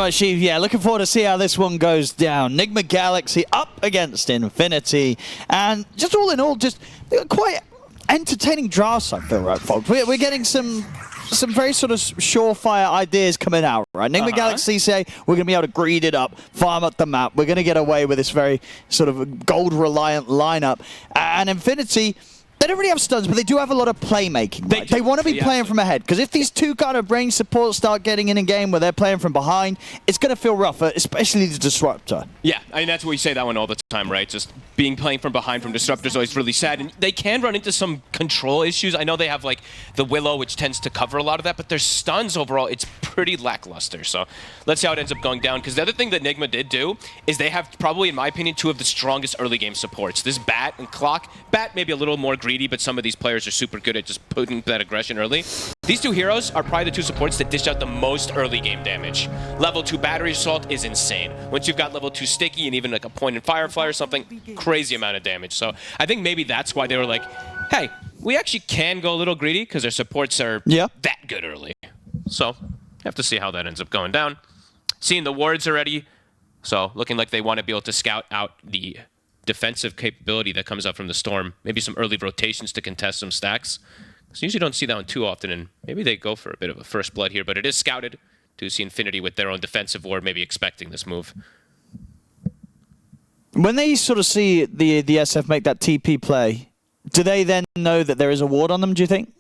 much, Chief. Yeah, looking forward to see how this one goes down. Nigma Galaxy up against Infinity. And just all in all, just quite entertaining drafts, I feel, right, folks? We're getting some very sort of surefire ideas coming out, right? Nigma Galaxy say we're going to be able to greed it up, farm up the map. We're going to get away with this very sort of gold-reliant lineup. And Infinity, they don't really have stuns, but they do have a lot of playmaking. Right? They want to be playing from ahead, because if these two kind of range supports start getting in a game where they're playing from behind, it's going to feel rougher, especially the Disruptor. Yeah, I mean, that's what we say that one all the time, right? Just playing from behind from Disruptor is always really sad, and they can run into some control issues. I know they have like the Willow, which tends to cover a lot of that, but their stuns overall, it's pretty lackluster. So let's see how it ends up going down, because the other thing that Nigma did do is they have probably, in my opinion, two of the strongest early game supports. This Bat and Clock. Bat maybe a little more greedy, but some of these players are super good at just putting that aggression early. These two heroes are probably the two supports that dish out the most early game damage. Level 2 Battery Assault is insane. Once you've got level 2 Sticky and even like a Point and Firefly or something, crazy amount of damage. So I think maybe that's why they were like, hey, we actually can go a little greedy because our supports are that good early. So have to see how that ends up going down. Seeing the wards already, so looking like they want to be able to scout out the defensive capability that comes out from the Storm. Maybe some early rotations to contest some stacks. So usually don't see that one too often, and maybe they go for a bit of a first blood here, but it is scouted to see Infinity with their own defensive ward, maybe expecting this move. When they sort of see the SF make that TP play, do they then know that there is a ward on them, do you think?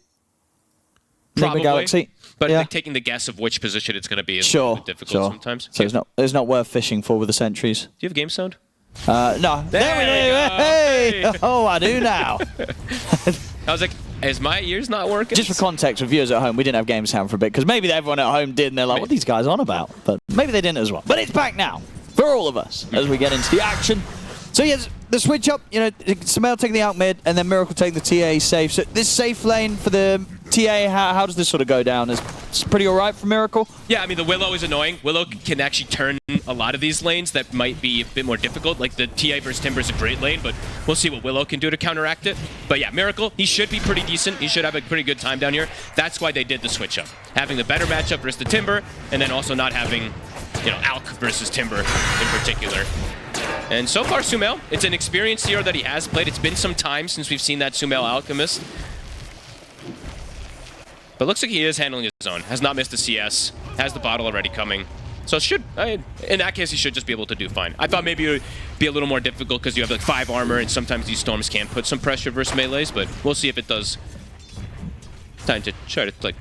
Probably. Nigma Galaxy? But like taking the guess of which position it's going to be is a little bit difficult sometimes. So it's not worth fishing for with the sentries. Do you have game sound? No. There we go. Hey! Oh, I do now. I was like, is my ears not working? Just for context, for viewers at home, we didn't have game sound for a bit, because maybe everyone at home did, and they're like, what are these guys on about? But maybe they didn't as well. But it's back now for all of us as we get into the action. So yes, the switch up, you know, Sumail taking the out mid, and then Miracle taking the TA safe. So this safe lane for the TA, how does this sort of go down? It's pretty all right for Miracle? Yeah, I mean, the Willow is annoying. Willow can actually turn a lot of these lanes that might be a bit more difficult. Like the TA versus Timber is a great lane, but we'll see what Willow can do to counteract it. But yeah, Miracle, he should be pretty decent. He should have a pretty good time down here. That's why they did the switch up. Having the better matchup versus the Timber, and then also not having, you know, Alk versus Timber in particular. And so far, Sumail, it's an experienced hero that he has played. It's been some time since we've seen that Sumail Alchemist. But looks like he is handling his own. Has not missed a CS. Has the bottle already coming. So in that case, he should just be able to do fine. I thought maybe it would be a little more difficult because you have like 5 armor, and sometimes these Storms can put some pressure versus melees, but we'll see if it does. Time to try to like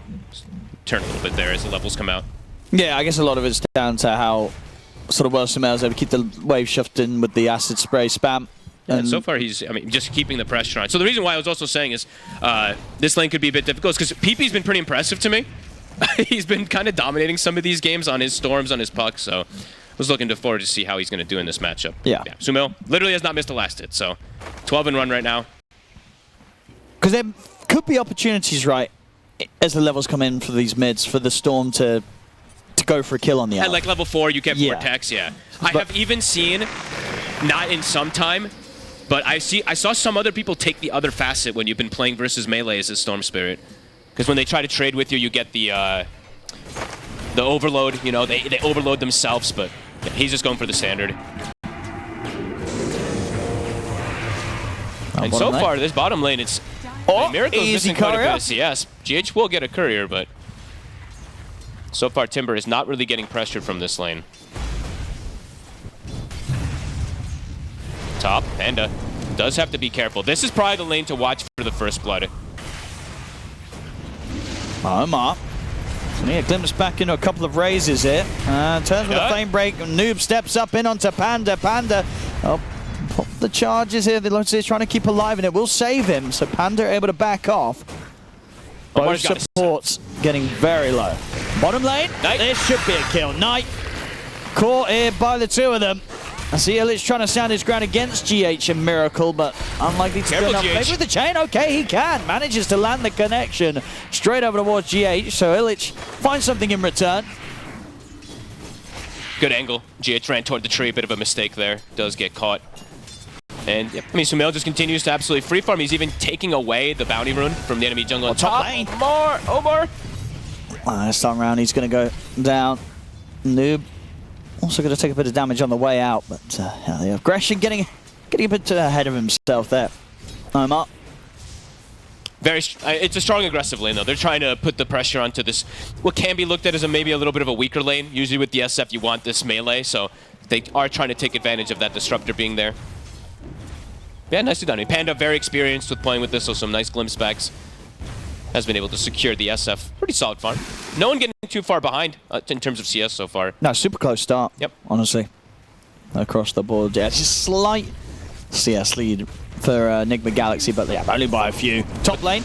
turn a little bit there as the levels come out. Yeah, I guess a lot of it's down to how sort of well Sumail's able to keep the wave shifting with the acid spray spam. And so far, he's, I mean, just keeping the pressure on. So the reason why I was also saying is this lane could be a bit difficult is because PP's been pretty impressive to me. He's been kind of dominating some of these games on his Storms, on his pucks, so I was looking forward to see how he's going to do in this matchup. Yeah. Sumail literally has not missed a last hit, so 12 and run right now. Because there could be opportunities, right, as the levels come in for these mids, for the Storm to go for a kill on the Alk. At like level 4, you get Vortex, I have even seen, not in some time, but I saw some other people take the other facet when you've been playing versus melee as a Storm Spirit. Because when they try to trade with you, you get the overload, you know, they overload themselves, but yeah, he's just going for the standard. And so far, this bottom lane, it's Miracle's missing quite a bit of CS. GH will get a courier, but so far Timber is not really getting pressured from this lane. Top, Panda does have to be careful. This is probably the lane to watch for the first blood. Omar. So need a glimpse back into a couple of raises here. Turns with a flame break. Noob steps up in onto Panda. Panda pop the charges here. They're trying to keep alive, and it will save him. So Panda able to back off. Both supports getting very low. Bottom lane, this should be a kill. Knight caught here by the two of them. I see Illich trying to stand his ground against GH and Miracle, but unlikely to do enough. Maybe with the chain, okay, he can. Manages to land the connection straight over towards GH, so Illich finds something in return. Good angle. GH ran toward the tree, bit of a mistake there. Does get caught. And I mean, Sumail just continues to absolutely free farm. He's even taking away the bounty rune from the enemy jungle on top. Omar! This time around, he's going to go down. Noob Also going to take a bit of damage on the way out, but the aggression getting a bit ahead of himself there. Omar. It's a strong aggressive lane, though. They're trying to put the pressure onto this, what can be looked at as maybe a little bit of a weaker lane. Usually with the SF, you want this melee, so they are trying to take advantage of that disruptor being there. Yeah, nicely done. Panda, very experienced with playing with this, so some nice glimpse backs. Has been able to secure the SF. Pretty solid farm. No one getting too far behind in terms of CS so far. No, super close start. Yep. Honestly. Across the board. Yeah, just slight CS lead for Nigma Galaxy, but yeah, only by a few. Top lane.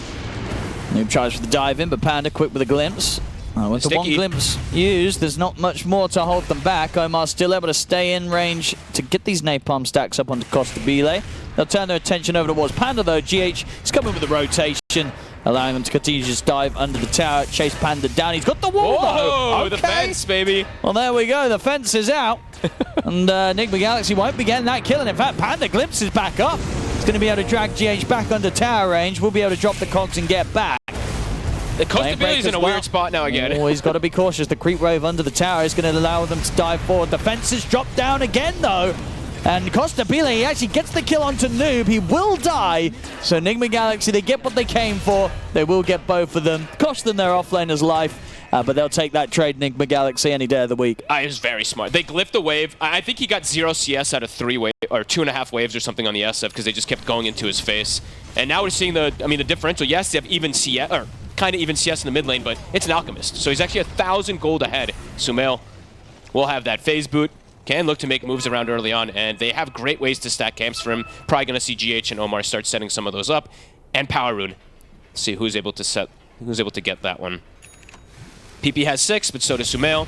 Noob tries for the dive in, but Panda quick with a glimpse. With the one glimpse used, there's not much more to hold them back. Omar's still able to stay in range to get these napalm stacks up onto Costa Bile. They'll turn their attention over towards Panda though. GH is coming with the rotation, allowing them to continue to just dive under the tower, chase Panda down. He's got the wall though. Okay. The fence, baby. Well, there we go. The fence is out. And Nigma Galaxy won't be getting that kill. And in fact, Panda glimpses back up. He's going to be able to drag GH back under tower range. We'll be able to drop the cogs and get back. The Costa Bile's in a weird spot now again. Oh, he's got to be cautious. The creep wave under the tower is going to allow them to dive forward. The fence is dropped down again, though. And Costa Bile, he actually gets the kill onto Noob. He will die. So Nigma Galaxy, they get what they came for. They will get both of them. Cost them their offlaner's life. But they'll take that trade, Nigma Galaxy, any day of the week. It was very smart. They glyphed the wave. I think he got 0 CS out of 3 waves, or 2.5 waves or something on the SF, because they just kept going into his face. And now we're seeing the differential. Yes, they have even CS, or kind of even CS in the mid lane, but it's an Alchemist. So he's actually 1,000 gold ahead. Sumail will have that phase boot. Can look to make moves around early on, and they have great ways to stack camps for him. Probably going to see GH and Omar start setting some of those up. And Power Rune. See who's able to get that one. PP has 6, but so does Sumail.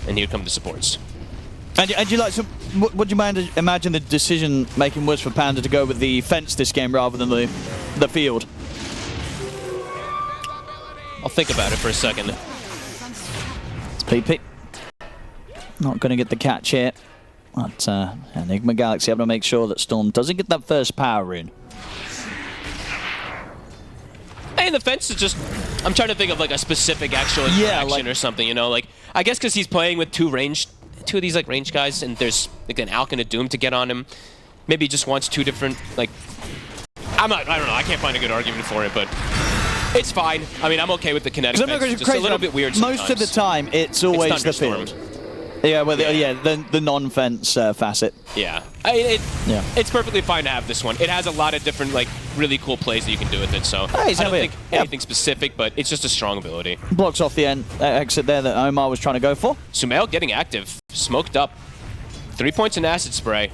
And here come the supports. And you like, so would you mind imagine the decision making was for Panda to go with the fence this game rather than the field? I'll think about it for a second. It's PP. Not going to get the catch here. But Nigma Galaxy able to make sure that Storm doesn't get that first power rune. And the fence is just... I'm trying to think of like a specific actual interaction or something, you know? Like, I guess because he's playing with two of these like range guys, and there's like an Alk and a Doom to get on him. Maybe he just wants 2 different, like... I don't know. I can't find a good argument for it, but... It's fine. I mean, I'm okay with the kinetic fence. It's just a little bit weird sometimes. Most of the time, it's always the field. Yeah, well, the non-fence facet. Yeah. It's perfectly fine to have this one. It has a lot of different, like, really cool plays that you can do with it, so I don't think anything specific, but it's just a strong ability. Blocks off the exit there that Omar was trying to go for. Sumail getting active. Smoked up. 3 points in acid spray.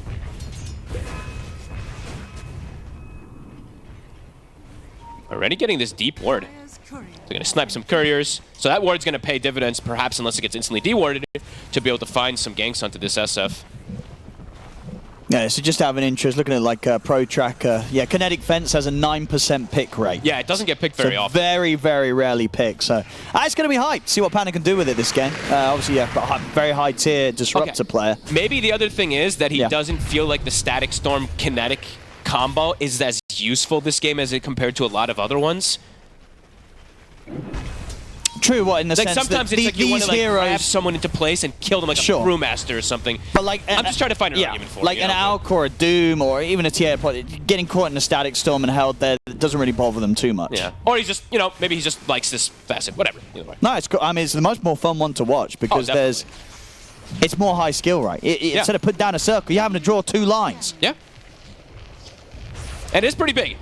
Already getting this deep ward. They're going to snipe some couriers. So that ward's going to pay dividends, perhaps, unless it gets instantly dewarded, to be able to find some ganks onto this SF. Yeah, so just have an interest, looking at like Pro Tracker. Yeah, Kinetic Fence has a 9% pick rate. Yeah, it doesn't get picked very often. Very, very rarely picked. So it's going to be hyped. See what Panda can do with it this game. Obviously, yeah, very high tier disruptor player. Maybe the other thing is that he doesn't feel like the Static Storm Kinetic combo is as useful this game as it compared to a lot of other ones. True, what in the sense sometimes that it's like you want to like grab someone into place and kill them like a brewmaster or something. But like, I'm just trying to find an argument for it. Like an Alk or a Doom or even a TA pod, getting caught in a Static Storm and held there, it doesn't really bother them too much. Yeah. Or he's just, maybe he just likes this facet, whatever. Either way. No, it's cool. I mean, it's the much more fun one to watch because it's more high skill, right? Instead of put down a circle, you're having to draw 2 lines. Yeah. And it's pretty big.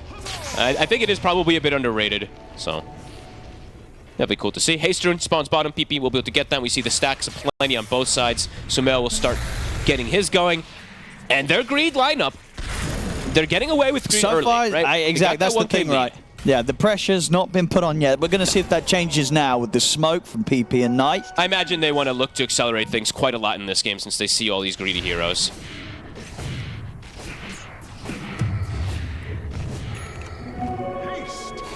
I think it is probably a bit underrated, so... That'd be cool to see. Hastrun spawns bottom. PP will be able to get that. We see the stacks of plenty on both sides. Sumail will start getting his going. And their greed lineup, they're getting away with greed early, right? Exactly, that's the thing, right? Yeah, the pressure's not been put on yet. We're going to see if that changes now with the smoke from PP and Knight. I imagine they want to look to accelerate things quite a lot in this game since they see all these greedy heroes.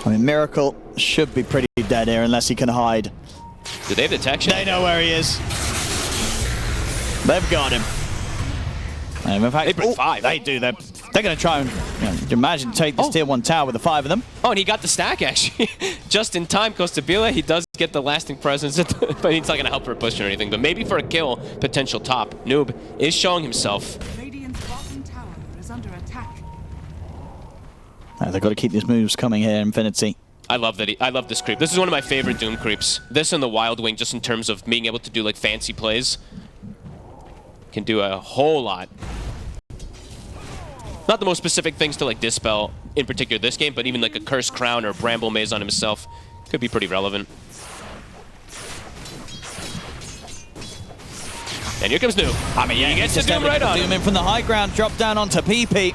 I mean, Miracle should be pretty dead here unless he can hide. Do they have detection? They know where he is. They've got him. And in fact, they bring 5. They do. They're going to try and, imagine, take this tier 1 tower with the 5 of them. Oh, and he got the stack, actually. Just in time, Costa Bile. He does get the lasting presence, but he's not going to help for a push or anything. But maybe for a kill, potential top. Noob is showing himself. Radiant's bottom tower is under attack. They've got to keep these moves coming here, Infinity. I love that. I love this creep. This is one of my favorite Doom creeps. This and the Wild Wing, just in terms of being able to do like fancy plays, can do a whole lot. Not the most specific things to like dispel in particular this game, but even like a Cursed Crown or Bramble Maze on himself could be pretty relevant. And here comes Noob. I mean, yeah, he gets the Doom right on him. Doom in from the high ground, drop down onto PP.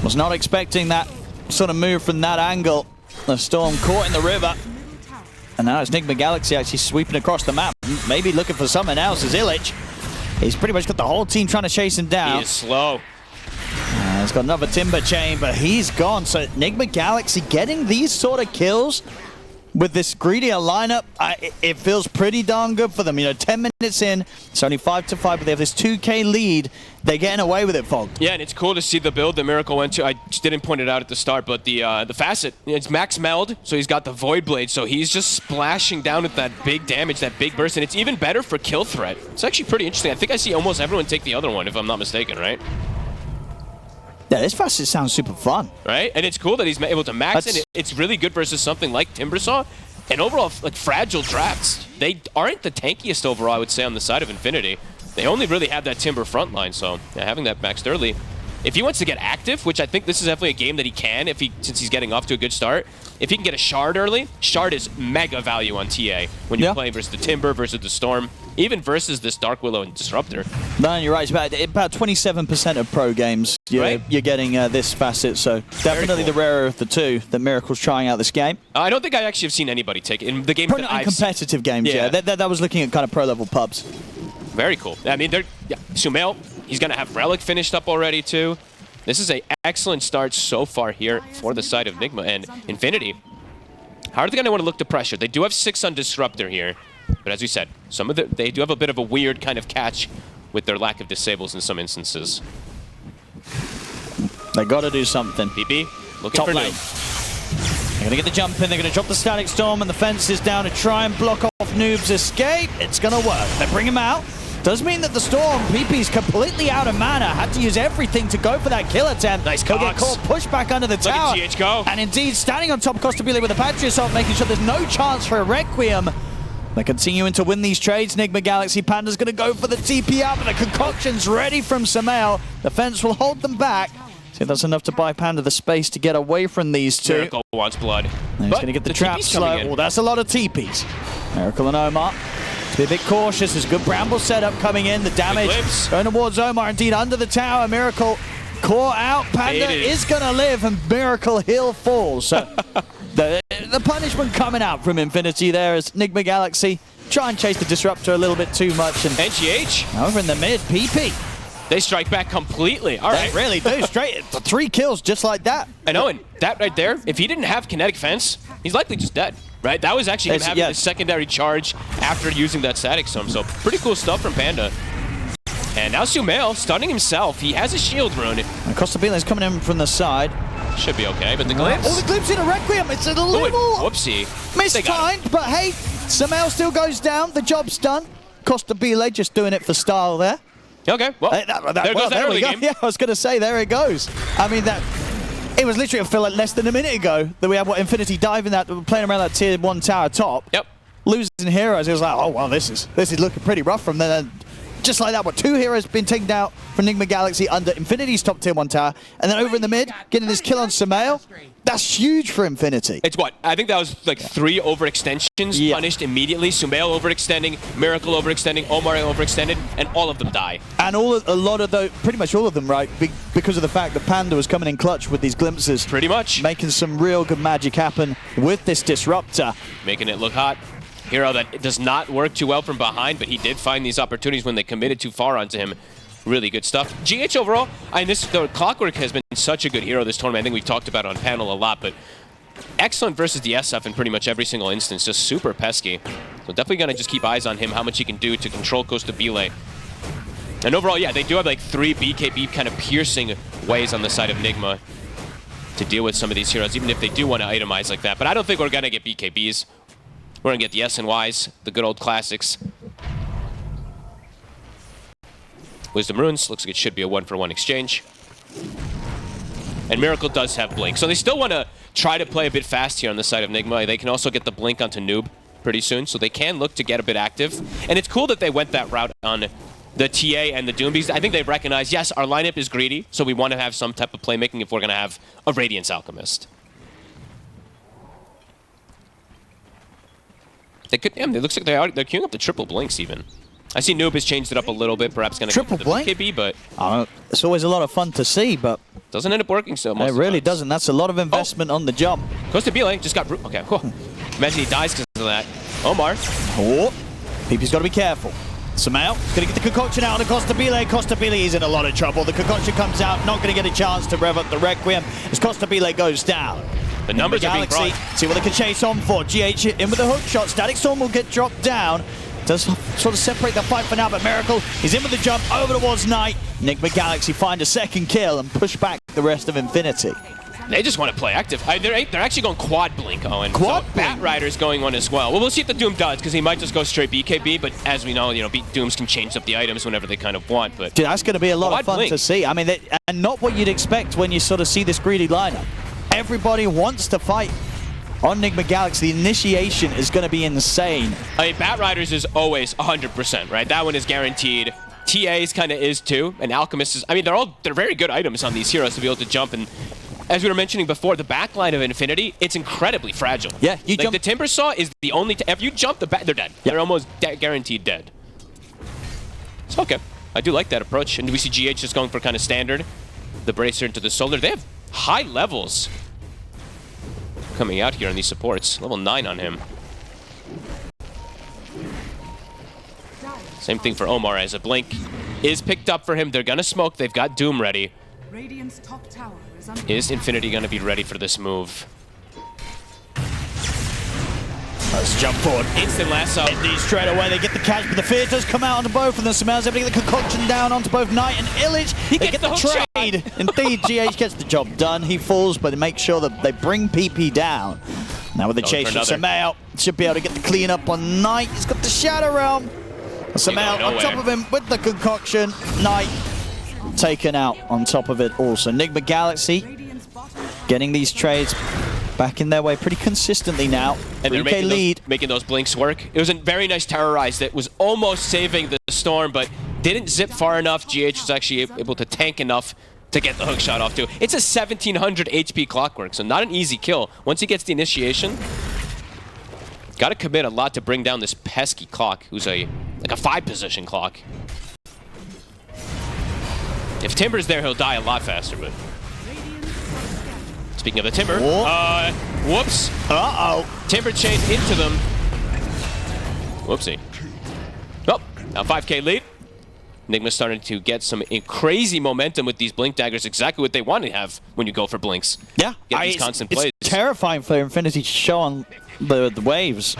Was not expecting that sort of move from that angle. The Storm caught in the river. And now it's Nigma Galaxy actually sweeping across the map. Maybe looking for someone else as Illich. He's pretty much got the whole team trying to chase him down. He is slow. He's got another Timber Chain, but he's gone. So Nigma Galaxy getting these sort of kills with this greedier lineup, it feels pretty darn good for them. You know, 10 minutes in, it's only 5-5, but they have this 2K lead. They're getting away with it, Fog. Yeah, and it's cool to see the build that Miracle went to. I just didn't point it out at the start, but the Facet, it's max meld, so he's got the Void Blade, so he's just splashing down with that big damage, that big burst, and it's even better for kill threat. It's actually pretty interesting. I think I see almost everyone take the other one, if I'm not mistaken, right? Yeah, this Facet sounds super fun. Right? And it's cool that he's able to max it. It's really good versus something like Timbersaw. And overall, like fragile drafts, they aren't the tankiest overall, I would say, on the side of Infinity. They only really have that Timber front line, so yeah, having that maxed early. If he wants to get active, which I think this is definitely a game that he can, since he's getting off to a good start, if he can get a Shard early, Shard is mega value on TA when you're playing versus the Timber, versus the Storm, even versus this Dark Willow and Disruptor. No, you're right. It's about 27% of pro games you're getting this Facet, so definitely the rarer of the two that Miracle's trying out this game. I don't think I actually have seen anybody take it in the games that I've seen. Competitive games, yeah. That was looking at kind of pro-level pubs. Very cool. I mean, Sumail, he's going to have Relic finished up already, too. This is an excellent start so far here for the side of Nigma and Infinity. How are they going to want to look to pressure? They do have 6 on Disruptor here, but as we said, they do have a bit of a weird kind of catch with their lack of disables in some instances. They got to do something. PP, looking Top for lane. They're going to get the jump in, they're going to drop the Static Storm, and the fence is down to try and block off Noob's escape. It's going to work. They bring him out. Does mean that the Storm, PP's completely out of mana, had to use everything to go for that kill attempt. Nice He'll get caught, pushed back under the tower. Look at GH go. And indeed, standing on top of Costabile with a Patria Assault, making sure there's no chance for a Requiem. They're continuing to win these trades. Nigma Galaxy, Panda's going to go for the TP up, and the concoction's ready from Sumail. The fence will hold them back. See if that's enough to buy Panda the space to get away from these two. Miracle wants blood. He's going to get the trap slow. Oh, that's a lot of TPs. Miracle and Omar. Be a bit cautious. There's a good Bramble setup coming in. The damage going towards Omar. Indeed, under the tower. Miracle caught out. Panda is going to live, and Miracle he'll fall. So the punishment coming out from Infinity there as Nigma Galaxy try and chase the Disruptor a little bit too much. And NGH over in the mid, PP. They strike back completely. All right. They really do. Straight 3 kills just like that. I know, and that right there, if he didn't have kinetic fence, he's likely just dead. Right? That was actually him having the secondary charge after using that Static Storm. So pretty cool stuff from Panda. And now Sumail stunning himself. He has a shield rune. And Costabile is coming in from the side. Should be okay, but the glimpse. Oh, the glimpse in a Requiem. It's a little whoopsie. mistimed, but hey, Sumail still goes down. The job's done. Costabile just doing it for style there. Okay, well, there we go. Yeah, I was going to say, there it goes. I mean, it was literally a fill less than a minute ago that we had Infinity diving that, playing around that tier 1 tower top. Yep. Losing heroes. It was like, oh, well, this is looking pretty rough from there. Just like that, 2 heroes been taken out from Nigma Galaxy under Infinity's top tier 1 tower. And then over in the mid, getting this kill on Sumail. That's huge for Infinity. It's what? I think that was like 3 overextensions punished immediately. Sumail overextending, Miracle overextending, Omar overextended, and all of them die. And pretty much all of them, right? Because of the fact that Panda was coming in clutch with these glimpses. Pretty much. Making some real good magic happen with this Disruptor. Making it look hot. Hero that does not work too well from behind, but he did find these opportunities when they committed too far onto him. Really good stuff. GH overall, the Clockwork has been such a good hero this tournament. I think we've talked about it on panel a lot, but excellent versus the SF in pretty much every single instance. Just super pesky. So definitely going to just keep eyes on him, how much he can do to control Costabile. And overall, yeah, they do have like 3 BKB kind of piercing ways on the side of Nigma to deal with some of these heroes, even if they do want to itemize like that. But I don't think we're going to get BKBs We're going to get the S and Ys, the good old classics. Wisdom Runes, looks like it should be a 1-for-1 exchange. And Miracle does have Blink. So they still want to try to play a bit fast here on the side of Nigma. They can also get the Blink onto Noob pretty soon, so they can look to get a bit active. And it's cool that they went that route on the TA and the Doom, because I think they've recognized, yes, our lineup is greedy, so we want to have some type of playmaking if we're going to have a Radiance Alchemist. They could, it looks like they're queuing up the triple Blinks even. I see Noob has changed it up a little bit, perhaps going to triple blink KB, but it's always a lot of fun to see, but doesn't end up working so much. It really doesn't. That's a lot of investment on the jump. Goes to Belay, just got okay. Cool. Imagine he dies because of that. Omar. Oh, PP's got to be careful. Samao going to get the concoction out of Costa Belay. Costa Belay is in a lot of trouble. The concoction comes out, not going to get a chance to rev up the Requiem as Costa Belay goes down. The numbers are being brought. See what they can chase on for. GH in with the hook shot. Static Storm will get dropped down. Does sort of separate the fight for now, but Miracle is in with the jump over towards Knight. Nigma Galaxy find a second kill and push back the rest of Infinity. They just want to play active. They're actually going quad blink, Owen. Quad so blink? Bat Rider's going one as well. Well, we'll see if the Doom does, because he might just go straight BKB, but as we know, Dooms can change up the items whenever they kind of want. But dude, that's going to be a lot of fun blink to see. I mean, and not what you'd expect when you sort of see this greedy lineup. Everybody wants to fight on Nigma Galaxy. The initiation is going to be insane. I mean, Bat Riders is always 100%, right? That one is guaranteed. TA's kind of is too, and Alchemist is. I mean, they're very good items on these heroes to be able to jump. And as we were mentioning before, the backline of Infinity, it's incredibly fragile. Yeah, you like jump. The Timber Saw is the only. If you jump the back, they're dead. Yep. They're almost guaranteed dead. So okay, I do like that approach. And we see GH just going for kind of standard, the Bracer into the Solar. They have high levels coming out here on these supports. Level 9 on him. Same thing for Omar as a blink is picked up for him. They're gonna smoke. They've got Doom ready. Radiant's top tower Is Infinity gonna be ready for this move? Let's jump forward. Instant lasso. Indeed, straight away they get the catch, but the fear does come out onto both of them. Smells able to get the concoction down onto both Knight and Illich. They get the trade. Indeed, GH gets the job done. He falls, but they make sure that they bring PP down. Now with the chase from Samao, should be able to get the clean up on Knight. He's got the Shadow Realm. Samao on top of him with the concoction. Knight taken out on top of it also. Nigma Galaxy getting these trades back in their way pretty consistently now. And they're making those blinks work. It was a very nice terrorize that was almost saving the storm, but didn't zip far enough. GH was actually able to tank enough to get the hook shot off too. It's a 1700 HP Clockwork, so not an easy kill. Once he gets the initiation, got to commit a lot to bring down this pesky clock, who's like a 5-position clock. If Timber's there, he'll die a lot faster, but... Speaking of the Timber, whoops. Timber chained into them. Whoopsie. Oh, now 5K lead. Nigma's starting to get some crazy momentum with these Blink Daggers, exactly what they want to have when you go for Blinks. Yeah. Get these constant plays. It's terrifying for Infinity to show on the waves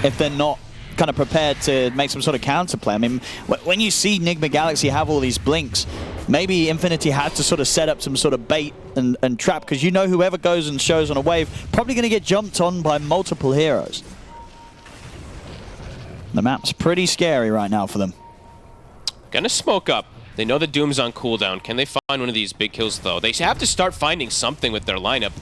if they're not kind of prepared to make some sort of counterplay. I mean, when you see Nigma Galaxy have all these Blinks, maybe Infinity had to sort of set up some sort of bait and trap, because you know whoever goes and shows on a wave probably going to get jumped on by multiple heroes. The map's pretty scary right now for them. Gonna smoke up. They know the Doom's on cooldown. Can they find one of these big kills though? They have to start finding something with their lineup.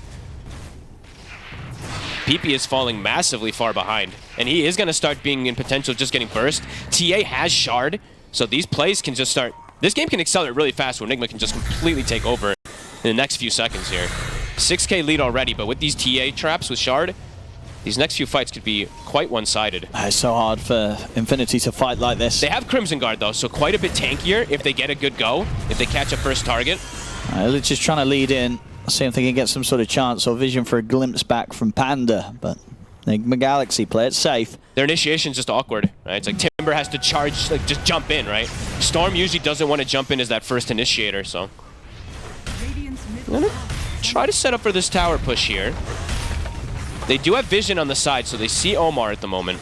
PP is falling massively far behind, and he is gonna start being in potential just getting burst. TA has Shard, so these plays can just start. This game can accelerate really fast where Nigma can just completely take over in the next few seconds here. 6K lead already, but with these TA traps with Shard, these next few fights could be quite one-sided. It's so hard for Infinity to fight like this. They have Crimson Guard though, so quite a bit tankier if they get a good go, if they catch a first target. They're just trying to lead in, see if they can get some sort of chance or vision for a glimpse back from Panda, but Nigma Galaxy play it safe. Their initiation's just awkward, right? It's like Timber has to charge, like just jump in, right? Storm usually doesn't want to jump in as that first initiator, so. I'm gonna try to set up for this tower push here. They do have vision on the side, so they see Omar at the moment.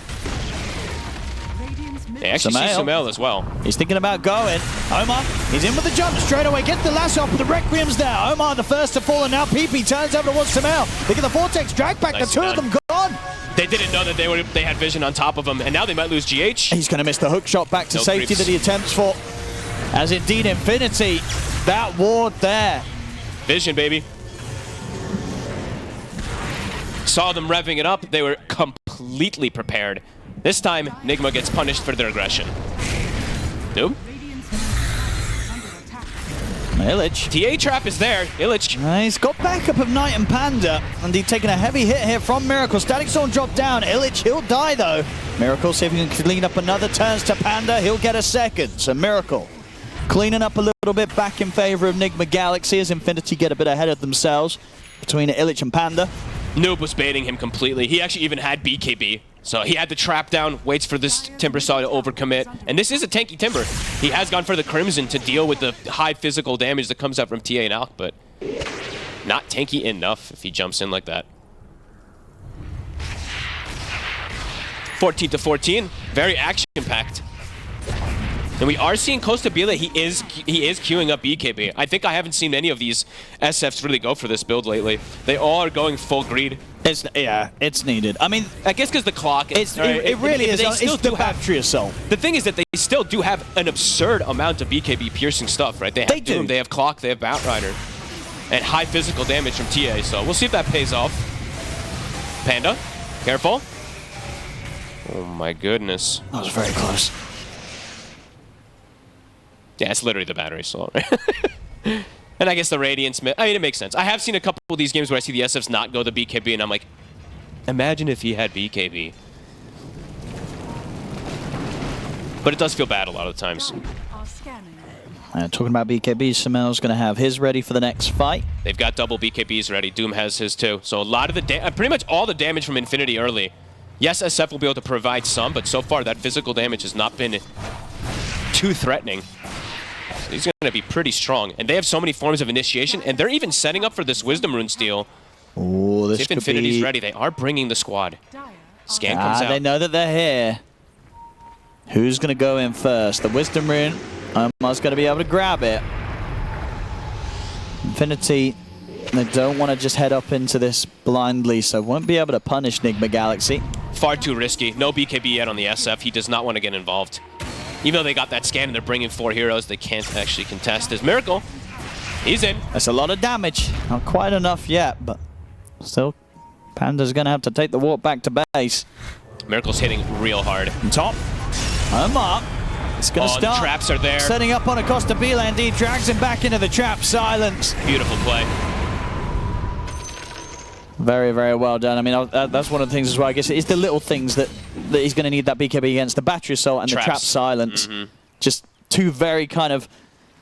They actually see Sumail as well. He's thinking about going. Omar, he's in with the jump straight away. Get the lasso off with the Requiem's there. Omar the first to fall, and now PP turns over towards Sumail. Look at the Vortex drag back. Nice the two of them gone. They didn't know that they had vision on top of him, and now they might lose GH. He's going to miss the hook shot back to safety creeps. that he attempts for. As indeed Infinity, that ward there. Vision, baby. Saw them revving it up. They were completely prepared. This time, Nigma gets punished for their aggression. Noob. Illich. TA trap is there. Illich. He's got backup of Knight and Panda, and he's taking a heavy hit here from Miracle. Static Storm dropped down. Illich, he'll die though. Miracle, see if he can clean up another. Turns to Panda, he'll get a second. So Miracle cleaning up a little bit back in favor of Nigma Galaxy as Infinity get a bit ahead of themselves between Illich and Panda. Noob was baiting him completely. He actually even had BKB. So he had the trap down, waits for this Timber Saw to overcommit. And this is a tanky Timber. He has gone for the Crimson to deal with the high physical damage that comes out from TA and Alk, but not tanky enough if he jumps in like that. 14-14, very action-packed. And we are seeing Costa Bila, he is queuing up BKB. I think I haven't seen any of these SFs really go for this build lately. They all are going full greed. Yeah, it's needed. I mean, I guess because the clock. It really is. It's the battery assault. The thing is that they still do have an absurd amount of BKB piercing stuff, right? They have Doom, they have Clock, they have Batrider, and high physical damage from TA. So we'll see if that pays off. Panda, careful. Oh my goodness. That was very close. Yeah, it's literally the battery assault, right? And I guess the Radiance, I mean, it makes sense. I have seen a couple of these games where I see the SFs not go the BKB, and I'm like, imagine if he had BKB. But it does feel bad a lot of the times. Talking about BKB, Samel's going to have his ready for the next fight. They've got double BKBs ready. Doom has his too. So a lot of the pretty much all the damage from Infinity early. Yes, SF will be able to provide some, but so far that physical damage has not been too threatening. So he's going to be pretty strong. And they have so many forms of initiation, and they're even setting up for this Wisdom Rune steal. Oh, this if Infinity's ready, they are bringing the squad. Scan comes out. They know that they're here. Who's going to go in first? The Wisdom Rune. MOUZ going to be able to grab it. Infinity, they don't want to just head up into this blindly, so won't be able to punish Nigma Galaxy. Far too risky. No BKB yet on the SF. He does not want to get involved. Even though they got that scan and they're bringing 4 heroes, they can't actually contest his Miracle. He's in. That's a lot of damage. Not quite enough yet, but still, Panda's going to have to take the walk back to base. Miracle's hitting real hard. Top. Up. It's going to start. The traps are there. Setting up on a Costa Bila, indeed. Drags him back into the trap. Silence. Beautiful play. Very, very well done. I mean, that's one of the things as well. I guess it's the little things that he's going to need that BKB against. The battery assault and the trap silence. Just two very kind of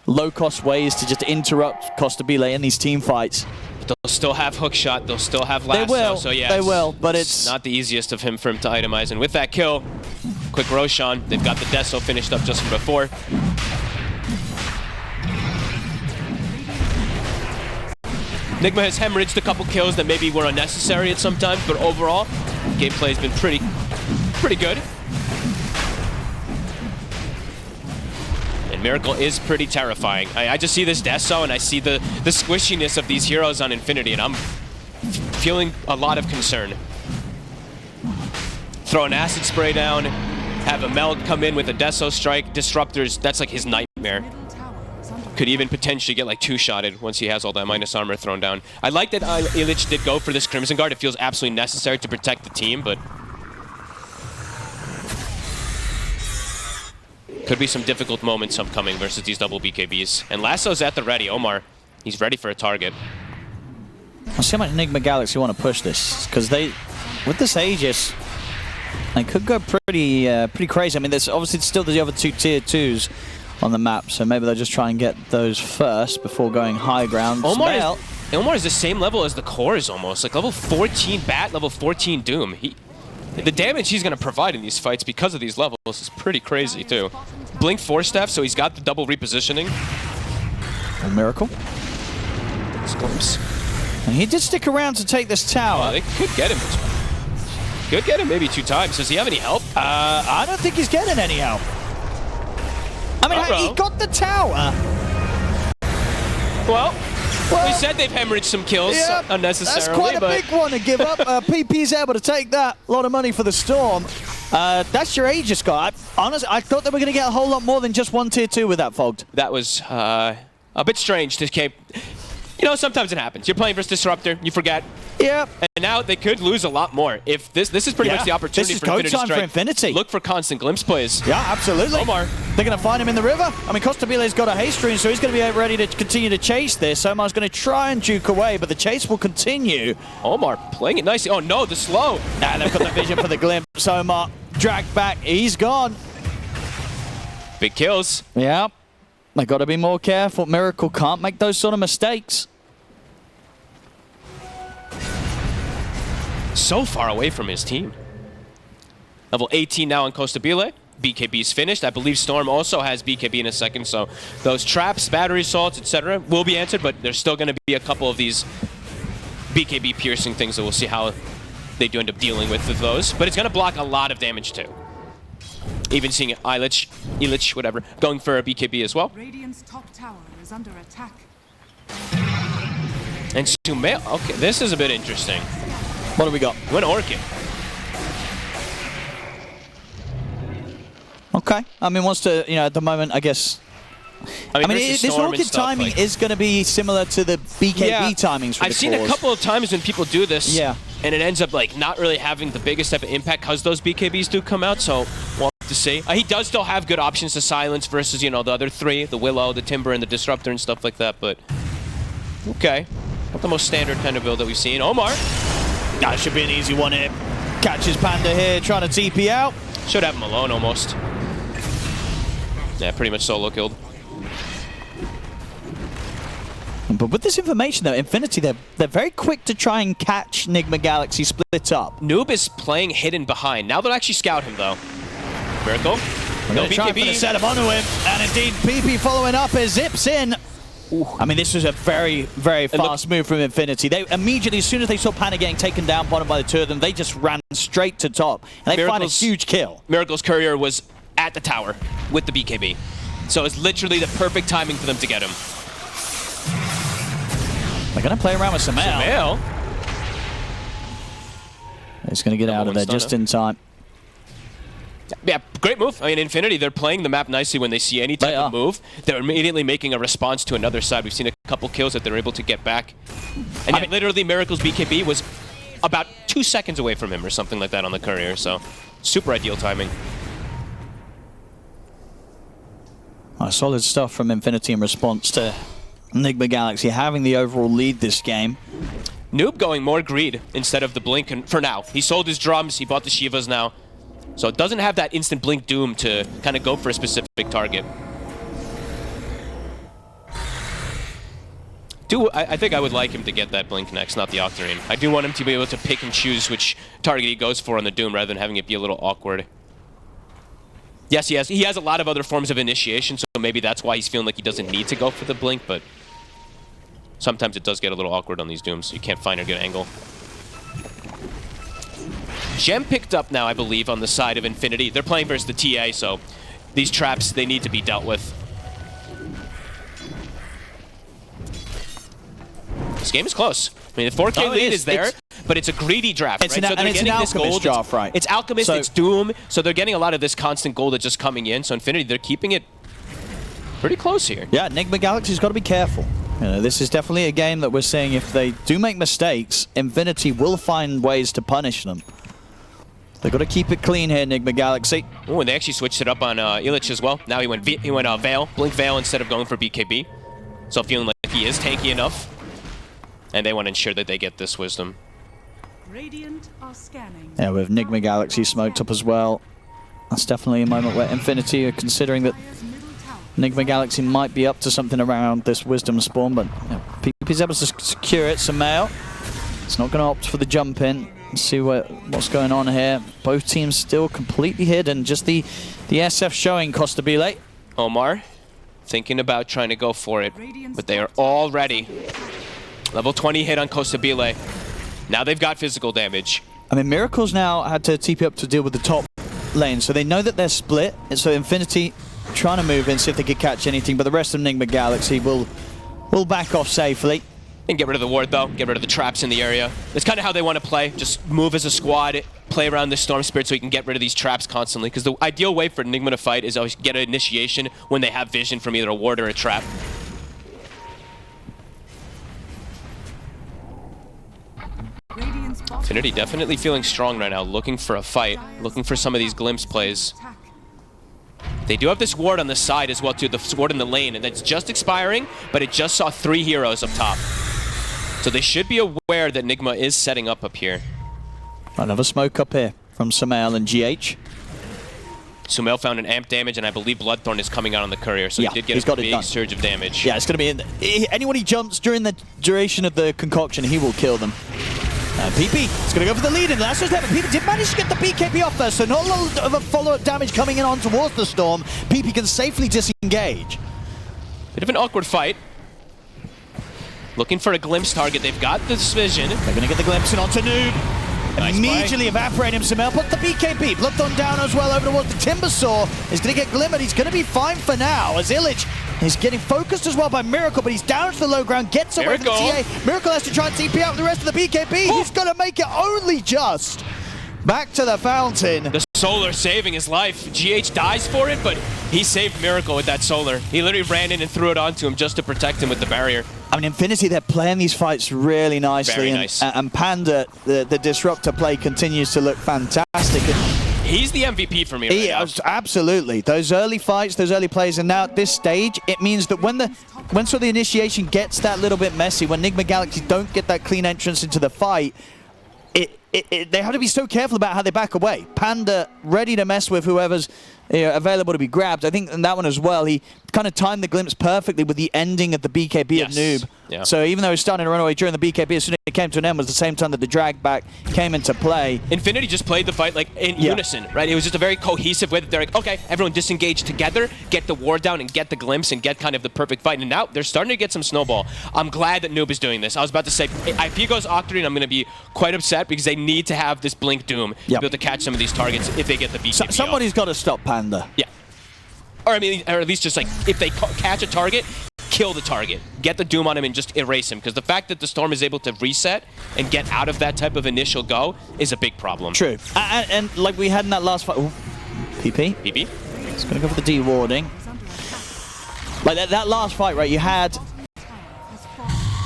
low-cost ways to just interrupt Costa Bila in these team fights. They'll still have hookshot. They'll still have lasso. They will. So yeah, they will. But it's not the easiest of him for him to itemize. And with that kill, quick Roshan. They've got the Deso finished up just from before. Nigma has hemorrhaged a couple kills that maybe were unnecessary at some times, but overall, gameplay has been pretty good. And Miracle is pretty terrifying. I just see this Deso and I see the squishiness of these heroes on Infinity, and I'm feeling a lot of concern. Throw an acid spray down, have a Meld come in with a Deso strike, disruptors, that's like his nightmare. Could even potentially get like 2-shotted once he has all that minus armor thrown down. I like that Illich did go for this Crimson Guard. It feels absolutely necessary to protect the team, but could be some difficult moments upcoming versus these double BKBs. And Lasso's at the ready. Omar, he's ready for a target. I'll see how much Nigma Galaxy want to push this, because they, with this Aegis, they could go pretty crazy. I mean, there's obviously still the other 2 tier 2s on the map, so maybe they'll just try and get those first before going high ground. Omar is the same level as the cores almost, like level 14 Bat, level 14 Doom. The damage he's going to provide in these fights because of these levels is pretty crazy too. Blink 4 staff, so he's got the double repositioning. A Miracle. Glimpse. And he did stick around to take this tower. They could get him. Could get him maybe 2 times. Does he have any help? I don't think he's getting any help. I mean, he got the tower. Well, Well, we said they've hemorrhaged some kills unnecessarily. That's quite a big one to give up. PP's able to take that. A lot of money for the Storm. That's your Aegis guy. Honestly, I thought they were going to get a whole lot more than just one tier 2 with that Fogged. That was a bit strange to keep. You know, sometimes it happens. You're playing versus Disruptor, you forget. Yeah. And now they could lose a lot more. If this is pretty much the opportunity this is for go Infinity time Strike. for Infinity. Look for constant glimpse plays. Yeah, absolutely. Omar. They're going to find him in the river. I mean, Costabile's got a haste rune, so he's going to be ready to continue to chase this. Omar's going to try and juke away, but the chase will continue. Omar playing it nicely. Oh no, the slow. And they've got the vision for the glimpse. Omar dragged back. He's gone. Big kills. Yeah. They got to be more careful. Miracle can't make those sort of mistakes. So far away from his team. Level 18 now on Costabile. BKB's finished. I believe Storm also has BKB in a second, so those traps, battery assaults, etc. will be answered, but there's still going to be a couple of these BKB piercing things that we'll see how they do end up dealing with those. But it's going to block a lot of damage too. Even seeing Illich, whatever, going for a BKB as well. Radiant's top tower is under attack. And Sumail, okay, this is a bit interesting. What do we got? Win Orchid. Okay. I mean, wants to, at the moment, I guess. I mean this Orchid timing is going to be similar to the BKB timings for I've seen a couple of times when people do this, and it ends up like not really having the biggest type of impact because those BKBs do come out, so we'll have to see. He does still have good options to silence versus, the other three, the Willow, the Timber, and the Disruptor and stuff like that, but okay. Not the most standard kind of build that we've seen. Omar. That should be an easy one here. Catches Panda here, trying to TP out. Should have him alone almost. Yeah, pretty much solo killed. But with this information though, Infinity, they're very quick to try and catch Nigma Galaxy split up. Noob is playing hidden behind. Now they'll actually scout him though. Miracle. No BKB. Set him onto him. And indeed, PP following up as zips in. Ooh. I mean, this was a very, very fast move from Infinity. They immediately, as soon as they saw Panda getting taken down bottom by the two of them, they just ran straight to top. And they find a huge kill. Miracle's courier was at the tower with the BKB. So it's literally the perfect timing for them to get him. They're going to play around with Sumail. He's going to get out of there just in time. Yeah, great move. I mean, Infinity, they're playing the map nicely when they see any type of move. They're immediately making a response to another side. We've seen a couple kills that they're able to get back. And yet, literally, Miracle's BKB was about 2 seconds away from him or something like that on the courier, so super ideal timing. Solid stuff from Infinity in response to Nigma Galaxy having the overall lead this game. Noob going more greed instead of the blink for now. He sold his drums, he bought the Shivas now. So it doesn't have that instant blink doom to kind of go for a specific target. I think I would like him to get that blink next, not the Octarine. I do want him to be able to pick and choose which target he goes for on the doom rather than having it be a little awkward. Yes, he has a lot of other forms of initiation, so maybe that's why he's feeling like he doesn't need to go for the blink, but sometimes it does get a little awkward on these dooms. You can't find a good angle. Gem picked up now, I believe, on the side of Infinity. They're playing versus the TA, so these traps, they need to be dealt with. This game is close. I mean, the 4K lead is there, but it's a greedy draft, right? So they're getting this gold draft, right? It's Alchemist, it's Doom, so they're getting a lot of this constant gold that's just coming in. So Infinity, they're keeping it pretty close here. Yeah, Nigma Galaxy's got to be careful. This is definitely a game that we're seeing if they do make mistakes, Infinity will find ways to punish them. They've got to keep it clean here, Nigma Galaxy. Oh, and they actually switched it up on Illich as well. Now he went Veil, Blink Veil instead of going for BKB. So feeling like he is tanky enough. And they want to ensure that they get this Wisdom. Radiant are scanning. Yeah, with Nigma Galaxy smoked up as well. That's definitely a moment where Infinity are considering that Nigma Galaxy might be up to something around this Wisdom spawn, but PP's able to secure it. Sumail, it's not going to opt for the jump in. Let's see what's going on here. Both teams still completely hidden. Just the SF showing Costabile. Omar thinking about trying to go for it, but they are all ready. Level 20 hit on Costabile. Now they've got physical damage. I mean, Miracle's now had to TP up to deal with the top lane, so they know that they're split. And so Infinity trying to move in, see if they could catch anything, but the rest of Nigma Galaxy will back off safely. And get rid of the ward, though. Get rid of the traps in the area. That's kind of how they want to play. Just move as a squad, play around the Storm Spirit so you can get rid of these traps constantly. Because the ideal way for Nigma to fight is always get an initiation when they have vision from either a ward or a trap. Infinity definitely feeling strong right now, looking for a fight, looking for some of these glimpse plays. They do have this ward on the side as well, too, the ward in the lane, and it's just expiring, but it just saw 3 heroes up top. So they should be aware that Nigma is setting up here. Another smoke up here from Sumail and GH. Sumail found an amp damage, and I believe Bloodthorn is coming out on the courier, so he did get a big surge of damage. Yeah, it's going to be anyone he jumps during the duration of the concoction, he will kill them. PP is going to go for the lead, and that's just happened. PP did manage to get the BKB off there, so not a lot of a follow-up damage coming in on towards the Storm. PP can safely disengage. Bit of an awkward fight. Looking for a glimpse target. They've got this vision. They're going to get the glimpse in onto Noob. Nice Immediately evaporate him. Sumail put the BKB. Bloodthorn down as well over towards the Timbersaw. He's going to get glimmered. He's going to be fine for now as Illich is getting focused as well by Miracle, but he's down to the low ground, gets away from the TA. Miracle has to try and TP out with the rest of the BKB. He's going to make it only just. Back to the fountain. The Solar saving his life. GH dies for it, but he saved Miracle with that Solar. He literally ran in and threw it onto him just to protect him with the barrier. I mean, Infinity, they're playing these fights really nicely. Very nice. And Panda, the Disruptor play continues to look fantastic. He's the MVP for me right now. Absolutely. Those early fights, those early plays, and now at this stage, it means that when sort of the initiation gets that little bit messy, when Nigma Galaxy don't get that clean entrance into the fight, they have to be so careful about how they back away. Panda ready to mess with whoever's available to be grabbed. I think in that one as well, he kind of timed the glimpse perfectly with the ending of the BKB of Noob. Yeah. So even though he was starting to run away during the BKB, as soon as it came to an end was the same time that the drag back came into play. Infinity just played the fight like in unison, right? It was just a very cohesive way that they're like, okay, everyone disengage together, get the ward down and get the glimpse and get kind of the perfect fight. And now they're starting to get some snowball. I'm glad that Noob is doing this. I was about to say, if he goes Octarine, I'm going to be quite upset because they need to have this Blink Doom to be able to catch some of these targets if they get the BKB Somebody's got to stop Panda. Yeah. Or I mean, or at least just like, if they catch a target, kill the target. Get the Doom on him and just erase him. Because the fact that the Storm is able to reset and get out of that type of initial go is a big problem. True. And like we had in that last fight... Ooh. PP. PP. It's going to go for the de-warding. Like that last fight, right, you had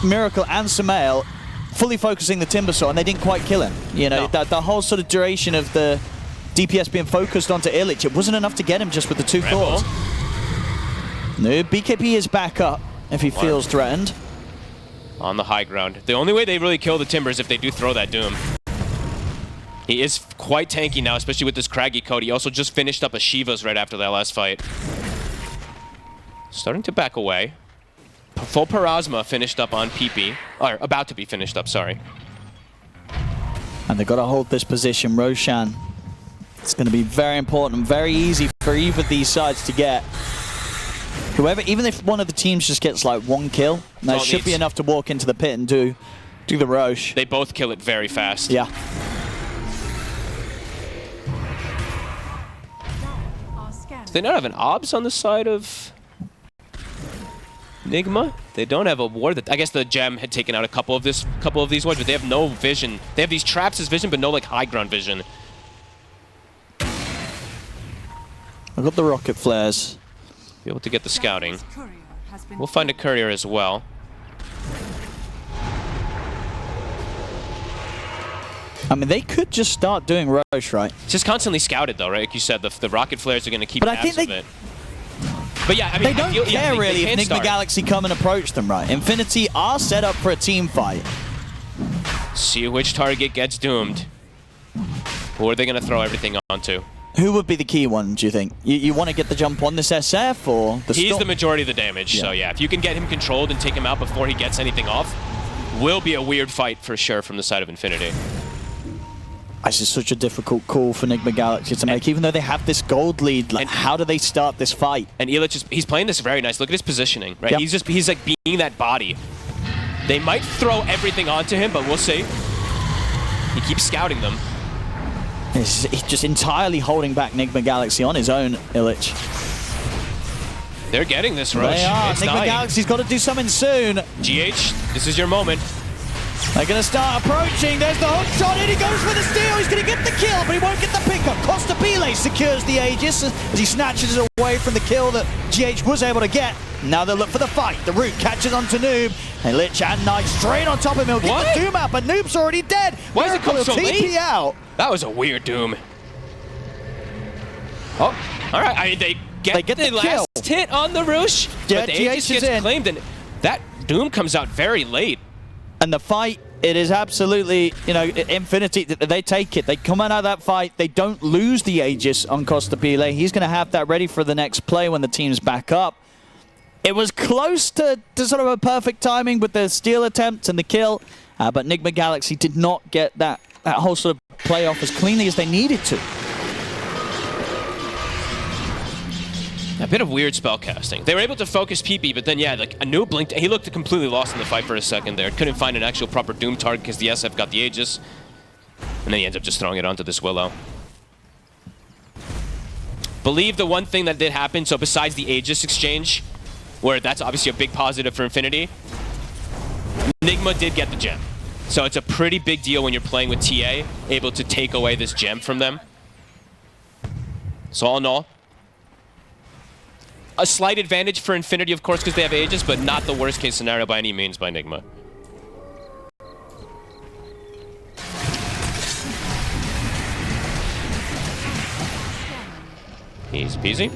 Miracle and Sumail fully focusing the Timbersaw, and they didn't quite kill him. You know, the whole sort of duration of the DPS being focused onto Illich, it wasn't enough to get him just with the 2 cores. No, BKB is back up if he feels threatened. On the high ground. The only way they really kill the Timber is if they do throw that Doom. He is quite tanky now, especially with this Craggy coat. He also just finished up a Shiva's right after that last fight. Starting to back away. Full Parasma finished up on PP. Or about to be finished up, sorry. And they've got to hold this position. Roshan. It's going to be very important, very easy for either of these sides to get. Whoever, even if one of the teams just gets like 1 kill, that should be enough to walk into the pit and do the Roche. They both kill it very fast. Yeah. Do they not have an OBS on the side of Nigma? They don't have a ward. I guess the gem had taken out a couple of these ones, but they have no vision. They have these traps as vision, but no like high ground vision. I've got the rocket flares. Be able to get the scouting. We'll find a courier as well. I mean, they could just start doing Roche, right? It's just constantly scouted, though, right? Like you said, the rocket flares are going to keep tabs of it. But yeah, I mean, they don't care really if Nigma Galaxy come and approach them, right? Infinity are set up for a team fight. See which target gets doomed. Who are they going to throw everything onto? Who would be the key one, do you think? You want to get the jump on this SF or the He's the majority of the damage, so yeah. If you can get him controlled and take him out before he gets anything off, will be a weird fight for sure from the side of Infinity. This is such a difficult call for Nigma Galaxy to make, even though they have this gold lead. Like, how do they start this fight? And Illich he's playing this very nice. Look at his positioning, right? Yep. He's like being that body. They might throw everything onto him, but we'll see. He keeps scouting them. He's just entirely holding back Nigma Galaxy on his own, Illich. They're getting this, Roche. They are. It's Nigma dying. Galaxy's got to do something soon. GH, this is your moment. They're going to start approaching. There's the hook shot in. He goes for the steal. He's going to get the kill, but he won't get the pickup. Costabile secures the Aegis as he snatches it away from the kill that GH was able to get. Now they'll look for the fight. The Root catches onto Noob. And Lich and Knight straight on top of him. He'll get the Doom out, but Noob's already dead. Why does it come so TP late? out. That was a weird Doom. Oh, all right. They get the last hit on the Roosh, Yeah, but the Aegis gets claimed, and that Doom comes out very late. And the fight, it is absolutely, you know, Infinity, they take it. They come out of that fight. They don't lose the Aegis on Costabile. He's going to have that ready for the next play when the team's back up. It was close to sort of a perfect timing with the steal attempt and the kill, but Nigma Galaxy did not get that whole sort of play off as cleanly as they needed to. A bit of weird spell casting. They were able to focus PP, but then, yeah, like a new blinked. He looked completely lost in the fight for a second there. Couldn't find an actual proper Doom target because the SF got the Aegis. And then he ends up just throwing it onto this Willow. Believe the one thing that did happen, so besides the Aegis exchange, where that's obviously a big positive for Infinity, Nigma did get the gem. So it's a pretty big deal when you're playing with TA, able to take away this gem from them. So all in all, a slight advantage for Infinity, of course, because they have Aegis, but not the worst case scenario by any means by Nigma. Easy peasy.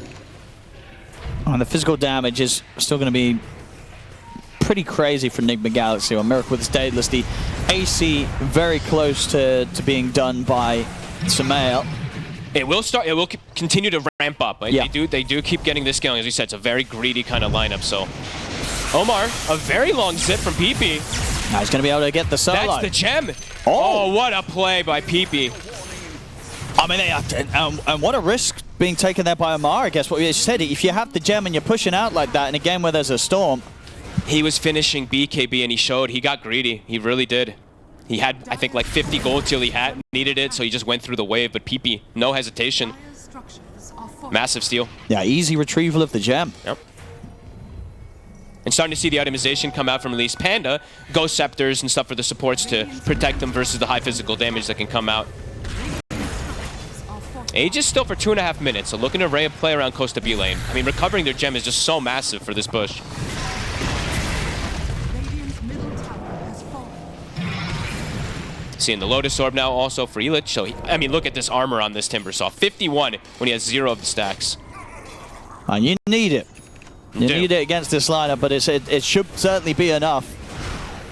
And the physical damage is still going to be pretty crazy for Nigma Galaxy. Or Miracle with the Stateless, the AC very close to being done by Samael. It will start. It will continue to ramp up. Right? Yeah. They do keep getting this scaling. As we said, it's a very greedy kind of lineup. So, Omar, a very long zip from PP. Now he's going to be able to get the solo. That's the gem. Oh, what a play by PP. I mean, and what a risk being taken there by Omar, I guess. What you said, if you have the gem and you're pushing out like that in a game where there's a storm. He was finishing BKB and he showed he got greedy. He really did. He had, I think, like 50 gold till he needed it, so he just went through the wave. But PP, no hesitation. Massive steal. Yeah, easy retrieval of the gem. Yep. And starting to see the itemization come out from at least Panda. Ghost Scepters and stuff for the supports to protect them versus the high physical damage that can come out. Aegis still for 2.5 minutes, so looking to Ray play around Costabile. I mean, recovering their gem is just so massive for this push. Seeing the Lotus Orb now also for Elich. So, I mean, look at this armor on this Timbersaw. 51 when he has 0 of the stacks. And you need it. You need it against this lineup, but it should certainly be enough.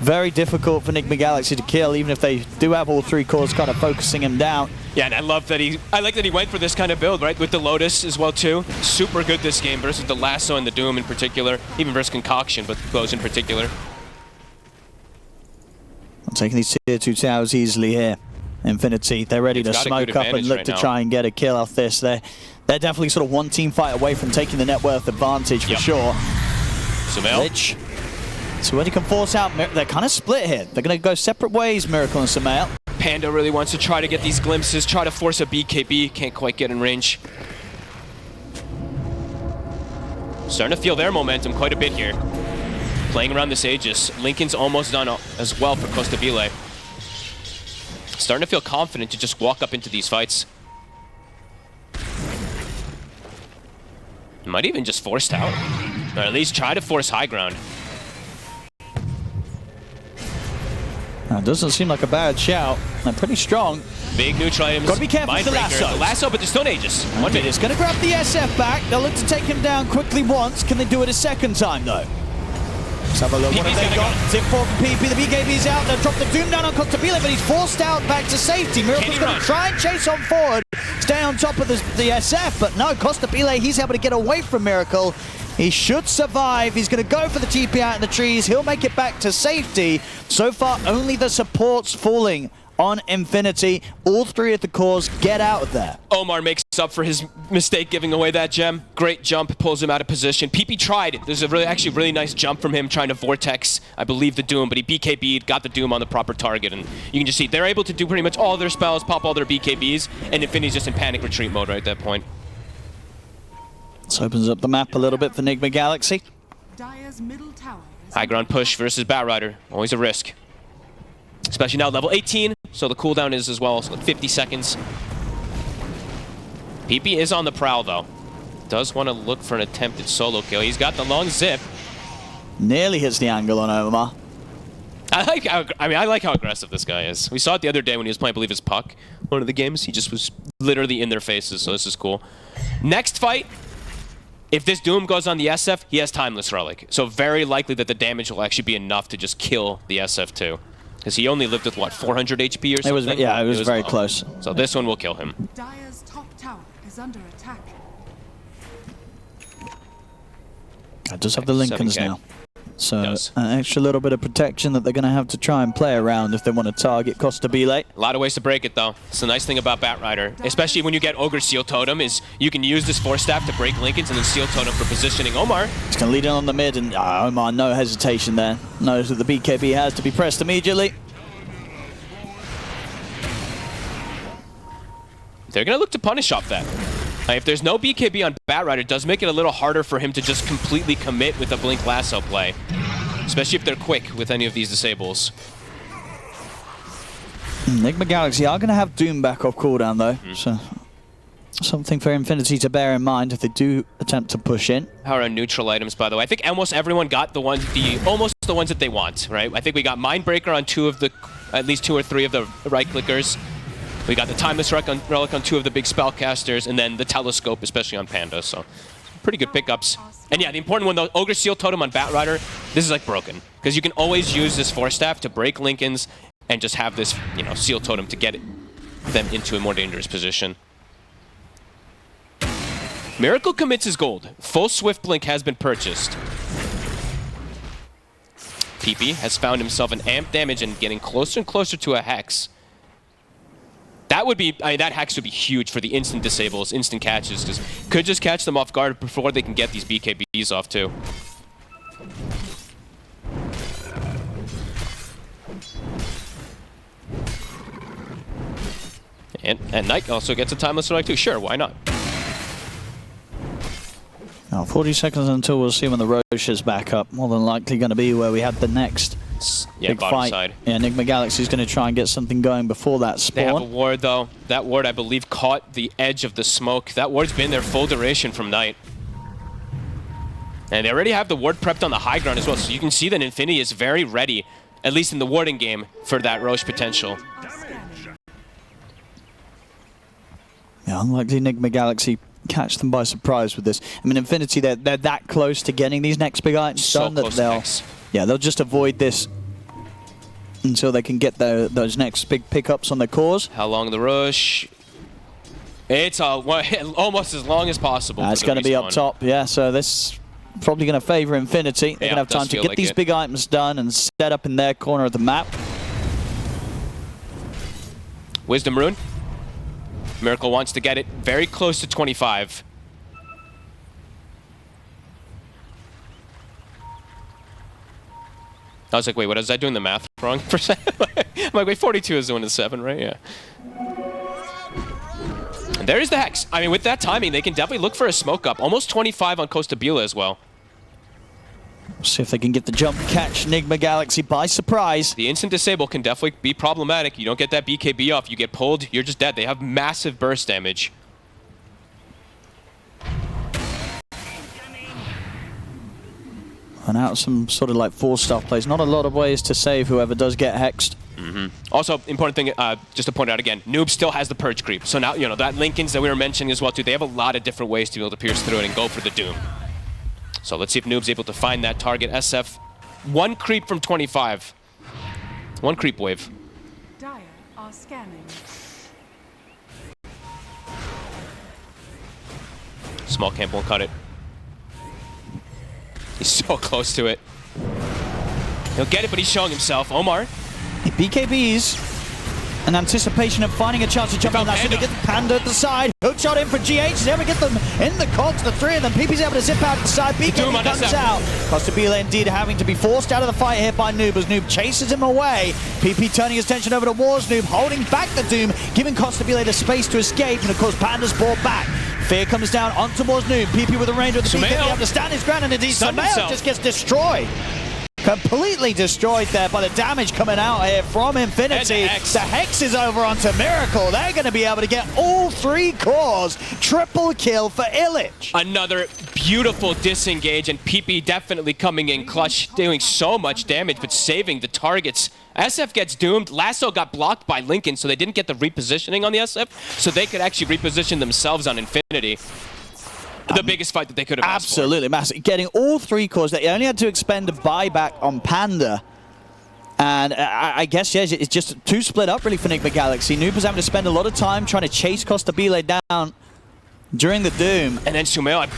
Very difficult for Nigma Galaxy to kill, even if they do have all 3 cores kind of focusing him down. Yeah, and I like that he went for this kind of build, right? With the Lotus as well, too. Super good this game versus the Lasso and the Doom in particular. Even versus Concoction, but those in particular. I'm taking these tier 2 towers easily here. Infinity, they're ready to smoke up and look to try and get a kill off this. They're definitely sort of one team fight away from taking the net worth advantage for sure. Samael. Lich. So when he can force out, they're kind of split here. They're going to go separate ways, Miracle and Samael. Panda really wants to try to get these glimpses, try to force a BKB, can't quite get in range. Starting to feel their momentum quite a bit here. Playing around this Aegis. Lincoln's almost done as well for Costabile. Starting to feel confident to just walk up into these fights. Might even just force tower. Or at least try to force high ground. It doesn't seem like a bad shout. They're pretty strong. Big neutral items. Got to be careful with the lasso. The lasso, but there's still an Aegis. 1 minute. It's going to grab the SF back. They'll look to take him down quickly once. Can they do it a second time, though? Let's have a look. What have they got? Zip 4 from PP. The BKB's out. They'll drop the Doom down on Costabile, but he's forced out back to safety. Miracle's going to try and chase on forward. Stay on top of the SF, but no, Costabile, he's able to get away from Miracle. He should survive. He's going to go for the TP out in the trees. He'll make it back to safety. So far, only the supports falling on Infinity. All 3 of the cores get out of there. Omar makes up for his mistake giving away that gem. Great jump, pulls him out of position. PP tried. There's a really nice jump from him trying to Vortex, I believe, the Doom, but he BKB'd, got the Doom on the proper target, and you can just see they're able to do pretty much all their spells, pop all their BKBs, and Infinity's just in panic retreat mode right at that point. This opens up the map a little bit for Nigma Galaxy. Dire's middle tower is High ground push versus Batrider. Always a risk. Especially now level 18, so the cooldown is as well, so 50 seconds. PP is on the prowl though. Does want to look for an attempted solo kill. He's got the long zip. Nearly hits the angle on Omar. I like how aggressive this guy is. We saw it the other day when he was playing, I believe, his Puck. One of the games, he just was literally in their faces, so this is cool. Next fight, if this Doom goes on the SF, he has Timeless Relic. So very likely that the damage will actually be enough to just kill the SF too. Because he only lived with, what, 400 HP or something? It was very close. So this one will kill him. Dire's top tower is under attack. It does have the Lincolns 7K. now. So an extra little bit of protection that they're going to have to try and play around if they want to target Costa Bile. A lot of ways to break it though. It's the nice thing about Batrider, especially when you get Ogre Seal Totem, is you can use this Force Staff to break Lincolns and then Seal Totem for positioning Omar. He's going to lead in on the mid, and Omar, no hesitation there. Knows that the BKB has to be pressed immediately. They're going to look to punish off that. If there's no BKB on Batrider, it does make it a little harder for him to just completely commit with a Blink Lasso play. Especially if they're quick with any of these disables. Nigma Galaxy are going to have Doom back off cooldown though. So something for Infinity to bear in mind if they do attempt to push in. How are our neutral items, by the way? I think almost everyone got almost the ones that they want, right? I think we got Mindbreaker on at least 2 or 3 of the right clickers. We got the Timeless Relic on 2 of the big spellcasters, and then the Telescope, especially on Panda, so pretty good pickups. And yeah, the important one though, Ogre Seal Totem on Batrider, this is like broken. Because you can always use this Force Staff to break Lincolns and just have this, you know, Seal Totem to get them into a more dangerous position. Miracle commits his gold. Full Swift Blink has been purchased. PP has found himself an amp damage and getting closer and closer to a Hex. That would be, that Hex would be huge for the instant disables, instant catches, because could just catch them off guard before they can get these BKBs off too. And Knight also gets a Timeless Relic too. Sure, why not? Now 40 seconds until we'll see when the Roche is back up. More than likely going to be where we have the next big fight. Side. Yeah, Nigma Galaxy is going to try and get something going before that spawn. They have a ward though. That ward, I believe, caught the edge of the smoke. That ward's been there full duration from Knight. And they already have the ward prepped on the high ground as well, so you can see that Infinity is very ready, at least in the warding game, for that Roche potential. Yeah, unlikely Nigma Galaxy catch them by surprise with this. I mean, Infinity, they're that close to getting these next big items done that they'll just avoid this until they can get those next big pickups on their cores. How long the rush? It's almost as long as possible. It's going to be up top, yeah, so this probably going to favor Infinity. They're going to have time to get these big items done and set up in their corner of the map. Wisdom Rune. Miracle wants to get it very close to 25. I was like, wait, what was I doing the math wrong for a second? I'm like, wait, 42 is the one to 7, right? Yeah. And there's the Hex. I mean, with that timing, they can definitely look for a smoke up. Almost 25 on Costa Bile as well. See if they can get the jump, catch Nigma Galaxy by surprise. The instant disable can definitely be problematic. You don't get that BKB off, you get pulled, you're just dead. They have massive burst damage. And out of some sort of like 4-star plays. Not a lot of ways to save whoever does get hexed. Also, important thing, just to point out again, Noob still has the Purge creep. So now, you know, that Lincolns that we were mentioning as well too, they have a lot of different ways to be able to pierce through it and go for the Doom. So let's see if Noob's able to find that target. SF, 1 creep from 25. 1 creep wave. Dire are scanning. Small camp won't cut it. He's so close to it. He'll get it, but he's showing himself. Omar. BKBs. an anticipation of finding a chance to jump on that. So they get the Panda at the side. Hook shot in for GH. Is able to get them in the cogs, the three of them. PP's able to zip out to the side. BK comes out. Costa Bile indeed having to be forced out of the fight here by Noob as Noob chases him away. PP turning his attention over to Wars. Noob holding back the Doom, giving Costa Bile the space to escape. And of course, Panda's brought back. Fear comes down on towards Noob. PP with the range of the BK able to stand his ground, and indeed Sumail just gets destroyed. Completely destroyed there by the damage coming out here from Infinity. The Hex is over onto Miracle. They're going to be able to get all 3 cores. Triple kill for Illich. Another beautiful disengage, and PP definitely coming in clutch, doing so much damage, but saving the targets. SF gets doomed. Lasso got blocked by Lincoln, so they didn't get the repositioning on the SF, so they could actually reposition themselves on Infinity. The biggest fight that they could have asked for. Absolutely massive. Getting all 3 cores. They only had to expend a buyback on Panda. And I guess, yeah, it's just too split up really for Nigma Galaxy. Noob was having to spend a lot of time trying to chase Costa Bile down during the Doom. And then Sumail,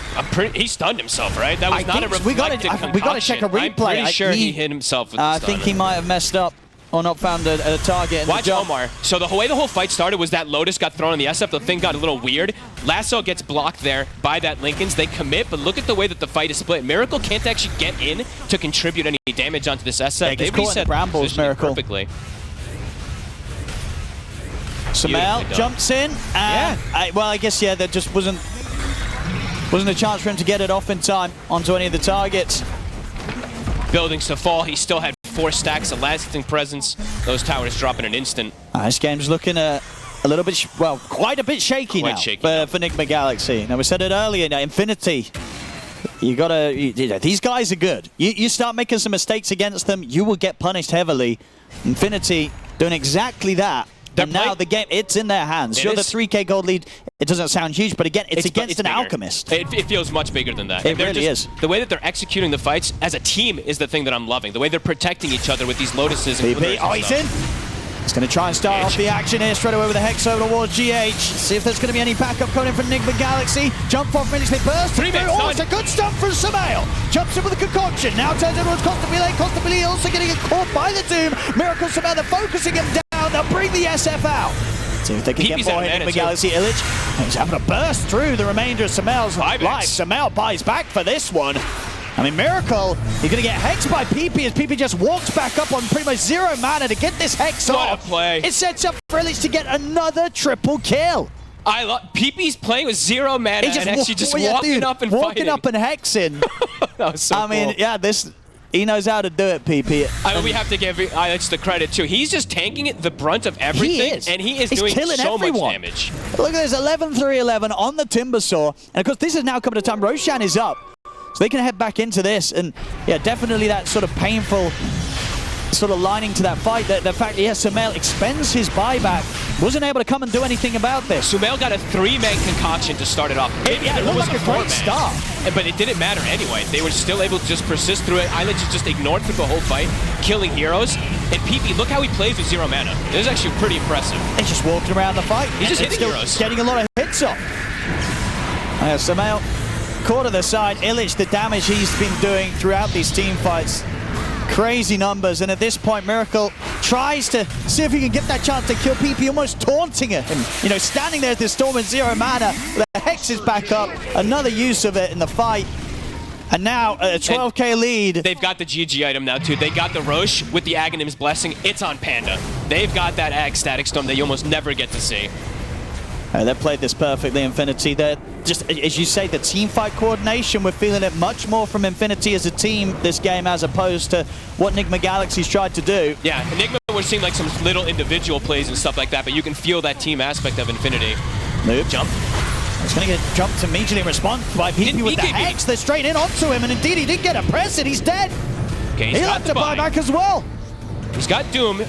he stunned himself, right? That was not a reflected concussion. We got to check a replay. I'm pretty sure he hit himself with the I think he might have messed up or not found a target. Watch Omar. So the way the whole fight started was that Lotus got thrown on the SF. The thing got a little weird. Lasso gets blocked there by that Lincolns. They commit, but look at the way that the fight is split. Miracle can't actually get in to contribute any damage onto this SF. Yeah, they've reset Brambles, Miracle. Perfectly. Sumail jumps in. Yeah. Well, I guess, yeah, there just wasn't a chance for him to get it off in time onto any of the targets. Buildings to fall. He still had 4 stacks of lasting presence. Those towers drop in an instant. This game's looking a little bit, quite a bit shaky now for Nigma Galaxy. Now, we said it earlier, now Infinity, these guys are good. You start making some mistakes against them, you will get punished heavily. Infinity doing exactly that. And now the game, it's in their hands. Sure, the 3K gold lead, it doesn't sound huge, but again, it's against an Alchemist. It feels much bigger than that. It really is. The way that they're executing the fights as a team is the thing that I'm loving. The way they're protecting each other with these Lotuses and PP, he's in. He's going to try and start off the action here, straight away with the Hex over towards GH. See if there's going to be any backup coming in from Nigma Galaxy. Jump off, finish, they burst. Oh, it's a good stump from Sumail. Jumps in with a concoction. Now turns in towards Costa Bile. Costa Bile also getting caught by the Doom. Miracle Sumail, they're focusing him down. They'll bring the SF out. See if they can get more Nigma Galaxy. Illich, he's having to burst through the remainder of Sumail's life. Sumail buys back for this one. I mean, Miracle, he's going to get hexed by PP as PP just walks back up on pretty much 0 mana to get this hex off. What a play. It sets up for Illich to get another triple kill. I love PP's playing with 0 mana and actually just walking up and fighting. Walking up and hexing. That was so cool. I mean, yeah, he knows how to do it, PP. I mean, we have to give Illich the credit, too. He's just tanking it, the brunt of everything, and he's doing so much damage. Look at this, 11-3-11 on the Timbersaw. And, of course, this is now coming to time. Roshan is up, so they can head back into this. And, yeah, definitely that sort of painful sort of lining to that fight. The fact that, yeah, Sumail expends his buyback, wasn't able to come and do anything about this. Sumail got a 3-man concoction to start it off. It looked like a great start. But it didn't matter anyway. They were still able to just persist through it. Illich just ignored through the whole fight, killing heroes. And PP, look how he plays with 0 mana. This is actually pretty impressive. He's just walking around the fight. He's just hitting heroes. Getting a lot of hits off. Sumail caught to the side. Illich, the damage he's been doing throughout these team fights. Crazy numbers, and at this point, Miracle tries to see if he can get that chance to kill PP, almost taunting him. You know, standing there at the Storm with 0 mana. The Hex is back up. Another use of it in the fight. And now a 12k lead. They've got the GG item now, too. They got the Roche with the Aghanim's Blessing. It's on Panda. They've got that Ag Static Storm that you almost never get to see. They played this perfectly, Infinity. They're just, as you say, the team fight coordination, we're feeling it much more from Infinity as a team this game as opposed to what Nigma Galaxy's tried to do. Yeah, Nigma, we're seeing like some little individual plays and stuff like that, but you can feel that team aspect of Infinity. Noob. Jump. He's going to get jumped immediately in response by PP with the Hex. They're straight in onto him, and indeed he did get a press, and he's dead. Okay, he left to buy back as well. He's got Doom.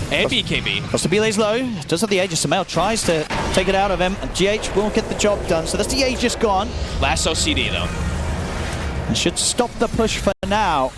And BKB. Costa Bile's low. Does have the Aegis. Sumail tries to take it out of him. And GH will get the job done. So that's the Aegis gone. Lasso CD, though. It should stop the push for now.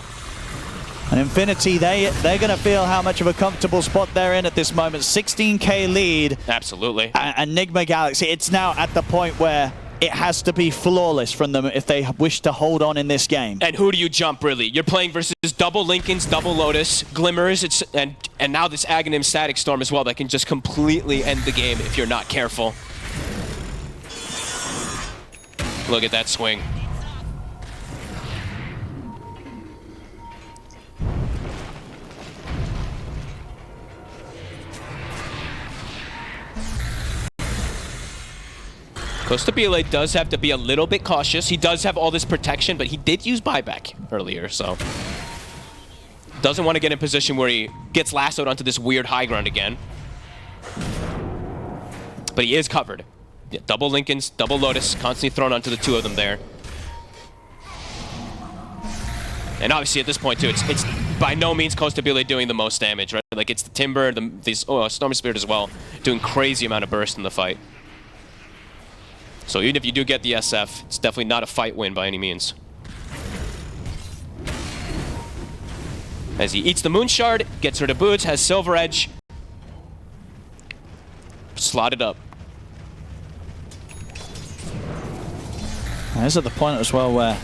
And Infinity, they're going to feel how much of a comfortable spot they're in at this moment. 16k lead. Absolutely. And Nigma Galaxy, it's now at the point where it has to be flawless from them if they wish to hold on in this game. And who do you jump, really? You're playing versus double Lincolns, double Lotus, Glimmers, and now this Aghanim Static Storm as well that can just completely end the game if you're not careful. Look at that swing. Costabile does have to be a little bit cautious. He does have all this protection, but he did use buyback earlier, so doesn't want to get in a position where he gets lassoed onto this weird high ground again. But he is covered. Yeah, double Lincolns, double Lotus, constantly thrown onto the two of them there. And obviously at this point too, it's by no means Costabile doing the most damage, right? Like it's the Timber, these Storm Spirit as well, doing crazy amount of burst in the fight. So even if you do get the SF, it's definitely not a fight win by any means. As he eats the Moon Shard, gets rid of Boots, has Silver Edge. Slotted up. This is at the point as well where,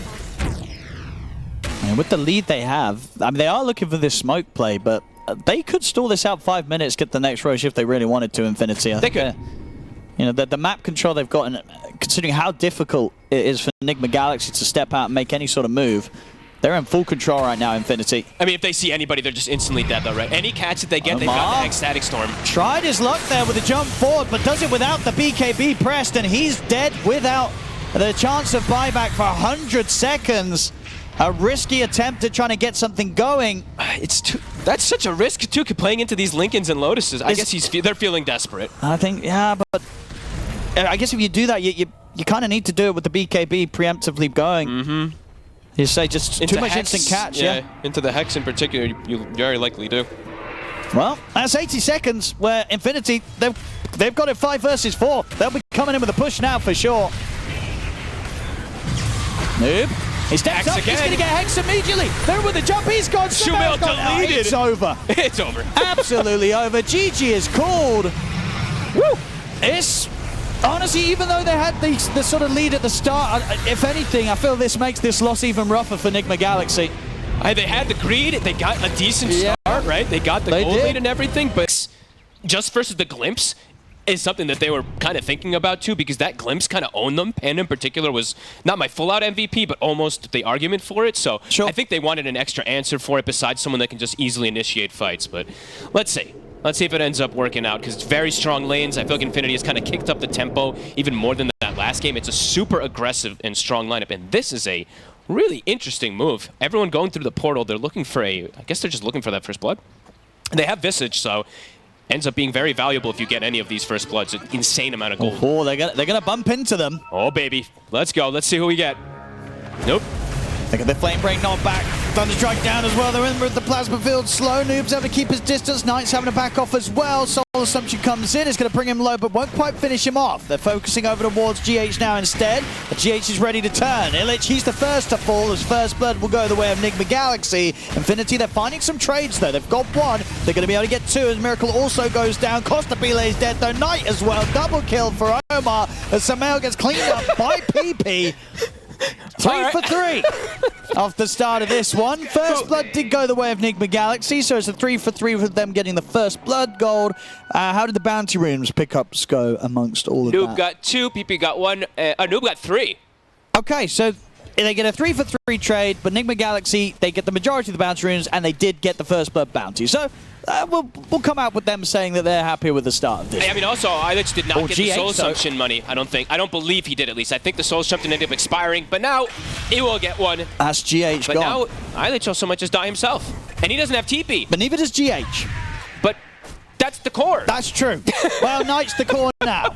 I mean, with the lead they have, I mean, they are looking for this smoke play, but they could stall this out 5 minutes, get the next Roche if they really wanted to, Infinity. They could. You know, the map control they've got, and considering how difficult it is for Nigma Galaxy to step out and make any sort of move, they're in full control right now, Infinity. I mean, if they see anybody, they're just instantly dead, though, right? Any catch that they get, they've got the next Static Storm. Tried his luck there with a jump forward, but does it without the BKB pressed, and he's dead without the chance of buyback for 100 seconds. A risky attempt at trying to get something going. That's such a risk, too, playing into these Lincolns and Lotuses. I guess they're feeling desperate. I think, yeah, but I guess if you do that, you kind of need to do it with the BKB preemptively going. Mm-hmm. You say just into too much Hex, instant catch, yeah. Into the Hex in particular, you very likely do. Well, that's 80 seconds where Infinity, they've got it 5 versus 4. They'll be coming in with a push now for sure. Noob. He steps up, he's going to get Hex immediately. There with the jump, he's gone. Shumail deleted. It's over. It's over. Absolutely over. GG is called. Woo! It's honestly, even though they had the sort of lead at the start, if anything, I feel this makes this loss even rougher for Nigma Galaxy. They had the greed, they got a decent start, right? They got the gold lead and everything, but just versus the Glimpse is something that they were kind of thinking about too, because that Glimpse kind of owned them. Panda in particular was not my full-out MVP, but almost the argument for it. So I think they wanted an extra answer for it besides someone that can just easily initiate fights. But let's see. Let's see if it ends up working out, because it's very strong lanes. I feel like Infinity has kind of kicked up the tempo even more than that last game. It's a super aggressive and strong lineup, and this is a really interesting move. Everyone going through the portal, they're looking for I guess they're just looking for that first blood. And they have Visage, so ends up being very valuable if you get any of these first bloods. An insane amount of gold. Oh, they're gonna bump into them. Oh, baby. Let's go. Let's see who we get. Nope. They got the Flame Break knocked back. Thunder Strike down as well. They're in with the Plasma Field. Slow. Noob's having to keep his distance. Knight's having to back off as well. Soul Assumption comes in. It's going to bring him low, but won't quite finish him off. They're focusing over towards GH now instead. But GH is ready to turn. Illich, he's the first to fall, as first blood will go the way of Nigma Galaxy. Infinity, they're finding some trades, though. They've got 1. They're going to be able to get 2 as Miracle also goes down. Costabile is dead, though. Knight as well. Double kill for Omar as Samael gets cleaned up by PP. 3 for 3 off the start of this one. First blood did go the way of Nigma Galaxy, so it's a 3 for 3 with them getting the first blood gold. How did the bounty rooms pickups go amongst all of that? Noob got 2, PP got 1, Noob got 3. Okay, so they get a 3 for 3 trade, but Nigma Galaxy, they get the majority of the bounty rooms, and they did get the first blood bounty. So we'll come out with them saying that they're happy with the start of this. I mean, also, Illich did not get the Soul Assumption money, I don't think. I don't believe he did, at least. I think the Soul Assumption ended up expiring, but now he will get 1. That's GH but gone. Now, Illich also might just die himself. And he doesn't have TP. But neither does GH. But that's the core. That's true. Well, Knight's the core now.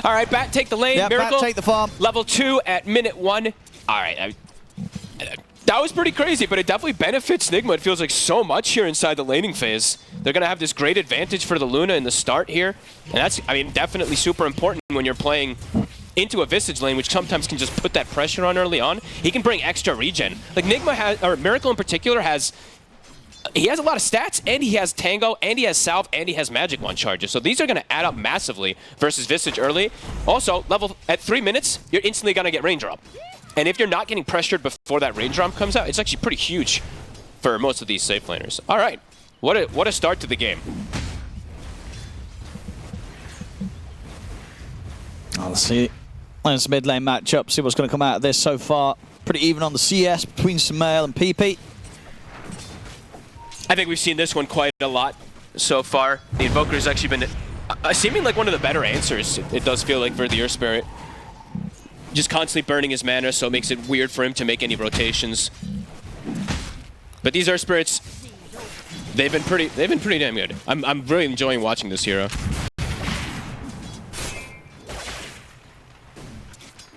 All right, Bat, take the lane. Yeah, Miracle, Bat, take the farm. Level 2 at minute 1. All right. That was pretty crazy, but it definitely benefits Nigma. It feels like so much here inside the laning phase. They're going to have this great advantage for the Luna in the start here. And that's, I mean, definitely super important when you're playing into a Visage lane, which sometimes can just put that pressure on early on. He can bring extra regen. Like Nigma has, or Miracle in particular, has he has a lot of stats, and he has Tango, and he has Salve, and he has Magic Wand charges. So these are going to add up massively versus Visage early. Also, at 3 minutes, you're instantly going to get Raindrop. And if you're not getting pressured before that Raindrop comes out, it's actually pretty huge for most of these safe laners. All right, what a start to the game. Let's see. Let's mid lane matchup, see what's going to come out of this so far. Pretty even on the CS between Sumail and PP. I think we've seen this one quite a lot so far. The Invoker has actually been seeming like one of the better answers, it does feel like, for the Earth Spirit. Just constantly burning his mana, so it makes it weird for him to make any rotations. But these Earth Spirits, they've been pretty damn good. I'm really enjoying watching this hero.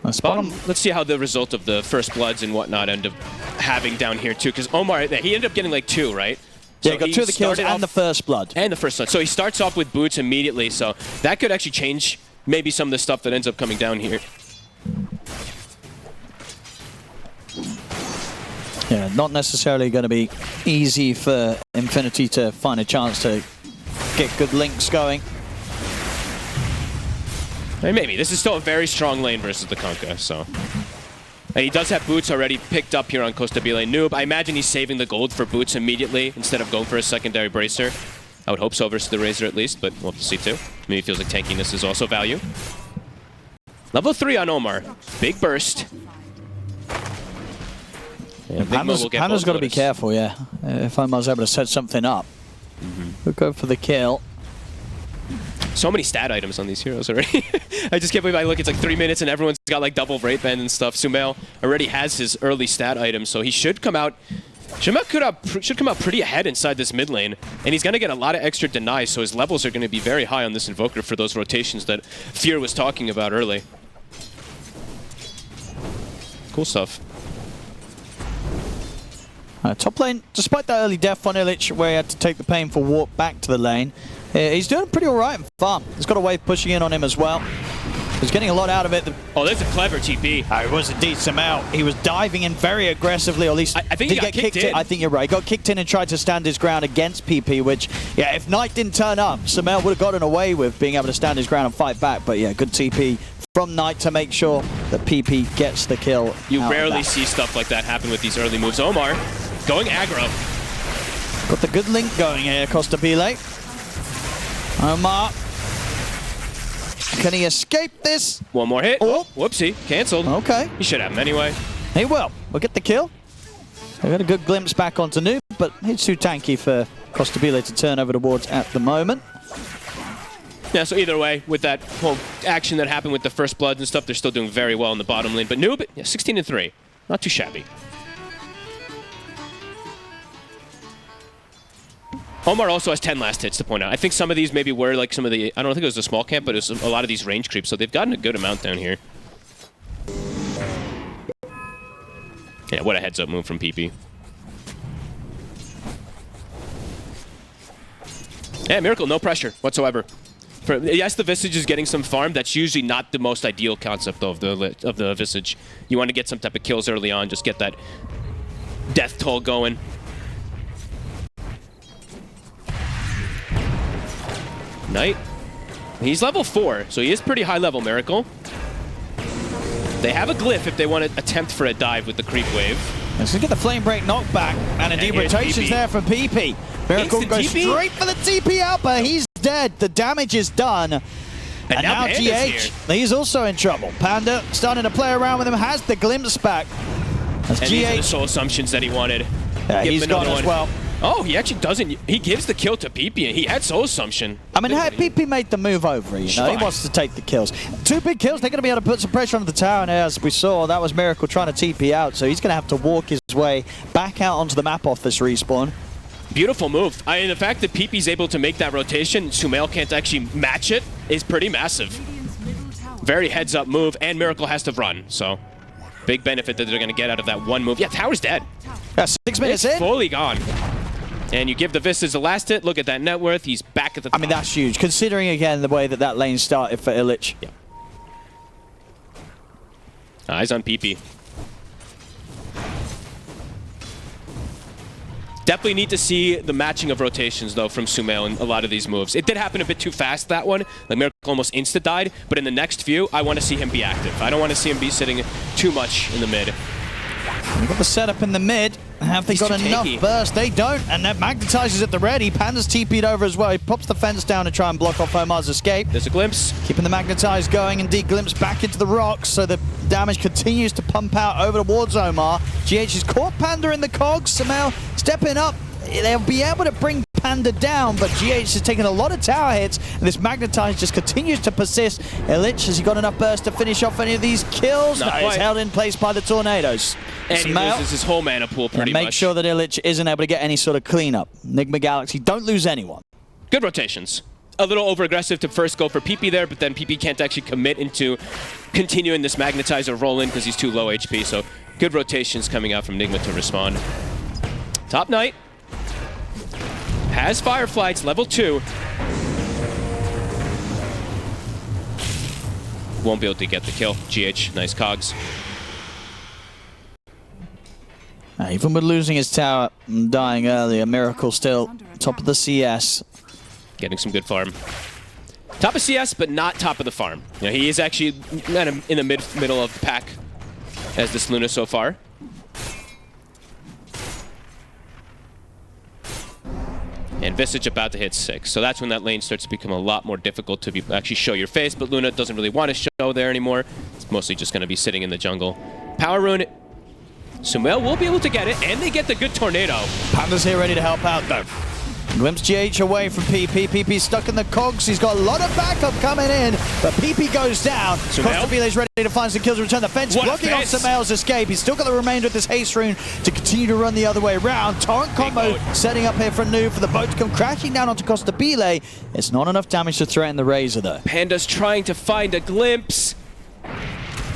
Let's see how the result of the first bloods and whatnot end up having down here too, because Omar, he ended up getting like 2, right? So yeah, he got 2 of the kills and the first blood. And the first blood. So he starts off with boots immediately, so that could actually change maybe some of the stuff that ends up coming down here. Yeah, not necessarily going to be easy for Infinity to find a chance to get good links going. Maybe. This is still a very strong lane versus the Kunkka, so. And he does have boots already picked up here on Costabile Noob. I imagine he's saving the gold for boots immediately instead of going for a secondary bracer. I would hope so versus the Razor at least, but we'll have to see too. Maybe he feels like tankiness is also value. Level 3 on Omar. Big burst. Yeah, Panda's got to be careful, yeah. If Omar's able to set something up, we'll go for the kill. So many stat items on these heroes already. I just can't believe I look, it's like 3 minutes and everyone's got like double Wraith Band and stuff. Sumail already has his early stat items, so he should come out should come out pretty ahead inside this mid lane. And he's going to get a lot of extra denies, so his levels are going to be very high on this Invoker for those rotations that Fear was talking about early. Cool stuff. Top lane, despite that early death on Illich, where he had to take the painful walk back to the lane, he's doing pretty alright in farm. He's got a wave pushing in on him as well. He's getting a lot out of it. Oh, that's a clever TP. It was indeed Sumail. He was diving in very aggressively, or at least I think he got kicked in. I think you're right. He got kicked in and tried to stand his ground against PP, which, yeah, if Knight didn't turn up, Sumail would have gotten away with being able to stand his ground and fight back. But yeah, good TP from Knight to make sure that PP gets the kill. You rarely see stuff like that happen with these early moves. Omar going aggro. Got the good link going here, Costabile. Omar. Can he escape this? One more hit. Oh, whoopsie. Cancelled. Okay. He should have him anyway. He will. We'll get the kill. We got a good glimpse back onto Noob, but he's too tanky for Costabile to turn over towards at the moment. Yeah, so either way, with that whole action that happened with the first bloods and stuff, they're still doing very well in the bottom lane. But Noob, yeah, 16-3. Not too shabby. Omar also has 10 last hits to point out. I think some of these maybe were like some of the, I don't think it was a small camp, but it was a lot of these range creeps, so they've gotten a good amount down here. Yeah, what a heads up move from PP. Yeah, Miracle, no pressure whatsoever. Yes, the Visage is getting some farm. That's usually not the most ideal concept though, of the Visage. You want to get some type of kills early on, just get that death toll going. Knight. He's level 4, so he is pretty high level, Miracle. They have a glyph if they want to attempt for a dive with the creep wave. Let's get the flame break knockback, and indeed rotations there from PP. Miracle goes straight for the TP out, but he's dead. The damage is done. And now GH, he's also in trouble. Panda starting to play around with him, has the glimpse back. As and these are the soul assumptions that he wanted. Yeah, he's gone as well. Oh, he actually doesn't. He gives the kill to PP, and he had soul assumption. I mean, had PP made the move over, you know, he wants to take the kills. 2 big kills, they're going to be able to put some pressure on the tower, and as we saw, that was Miracle trying to TP out, so he's going to have to walk his way back out onto the map off this respawn. Beautiful move. I mean, the fact that PP's able to make that rotation, Sumail can't actually match it, is pretty massive. Very heads-up move, and Miracle has to run, so big benefit that they're going to get out of that one move. Yeah, tower's dead. 6 minutes in. Fully gone. And you give the Vistas the last hit. Look at that net worth. He's back at the top. I mean, that's huge, considering, again, the way that that lane started for Illich. Yeah. Eyes on PP. Definitely need to see the matching of rotations, though, from Sumail in a lot of these moves. It did happen a bit too fast, that one. Like, Miracle almost insta-died, but in the next few, I want to see him be active. I don't want to see him be sitting too much in the mid. We've got the setup in the mid. Have they got enough burst? They don't, and that magnetizes at the ready. Panda's TP'd over as well. He pops the fence down to try and block off Omar's escape. There's a glimpse. Keeping the magnetize going, indeed glimpse back into the rocks, so the damage continues to pump out over towards Omar. GH has caught Panda in the cogs. Sumail stepping up. They'll be able to bring Panda down, but GH has taken a lot of tower hits, and this magnetize just continues to persist. Illich, has he got enough burst to finish off any of these kills? No, he's held in place by the tornadoes. And he loses his whole mana pool pretty much. Make sure that Illich isn't able to get any sort of cleanup. Nigma Galaxy, don't lose anyone. Good rotations. A little over-aggressive to first go for PP there, but then PP can't actually commit into continuing this magnetizer roll in because he's too low HP, so good rotations coming out from Nigma to respond. Top Knight has Firefly, it's level 2. Won't be able to get the kill. GH, nice cogs. Even with losing his tower and dying earlier, Miracle still top of the CS. Getting some good farm. Top of CS, but not top of the farm. You know, he is actually in the middle of the pack as this Luna so far. And Visage about to hit 6. So that's when that lane starts to become a lot more difficult to actually show your face, but Luna doesn't really want to show there anymore. It's mostly just going to be sitting in the jungle. Power Rune. Sumail will be able to get it, and they get the good tornado. Panda's here ready to help out, though. Glimpse GH away from PP. PP's stuck in the cogs. He's got a lot of backup coming in, but PP goes down. Costabile's ready to find some kills, return the fence, blocking off Sumail's escape. He's still got the remainder of this haste rune to continue to run the other way around. Torrent combo setting up here for Noob for the boat to come crashing down onto Costabile. It's not enough damage to threaten the Razor, though. Panda's trying to find a glimpse.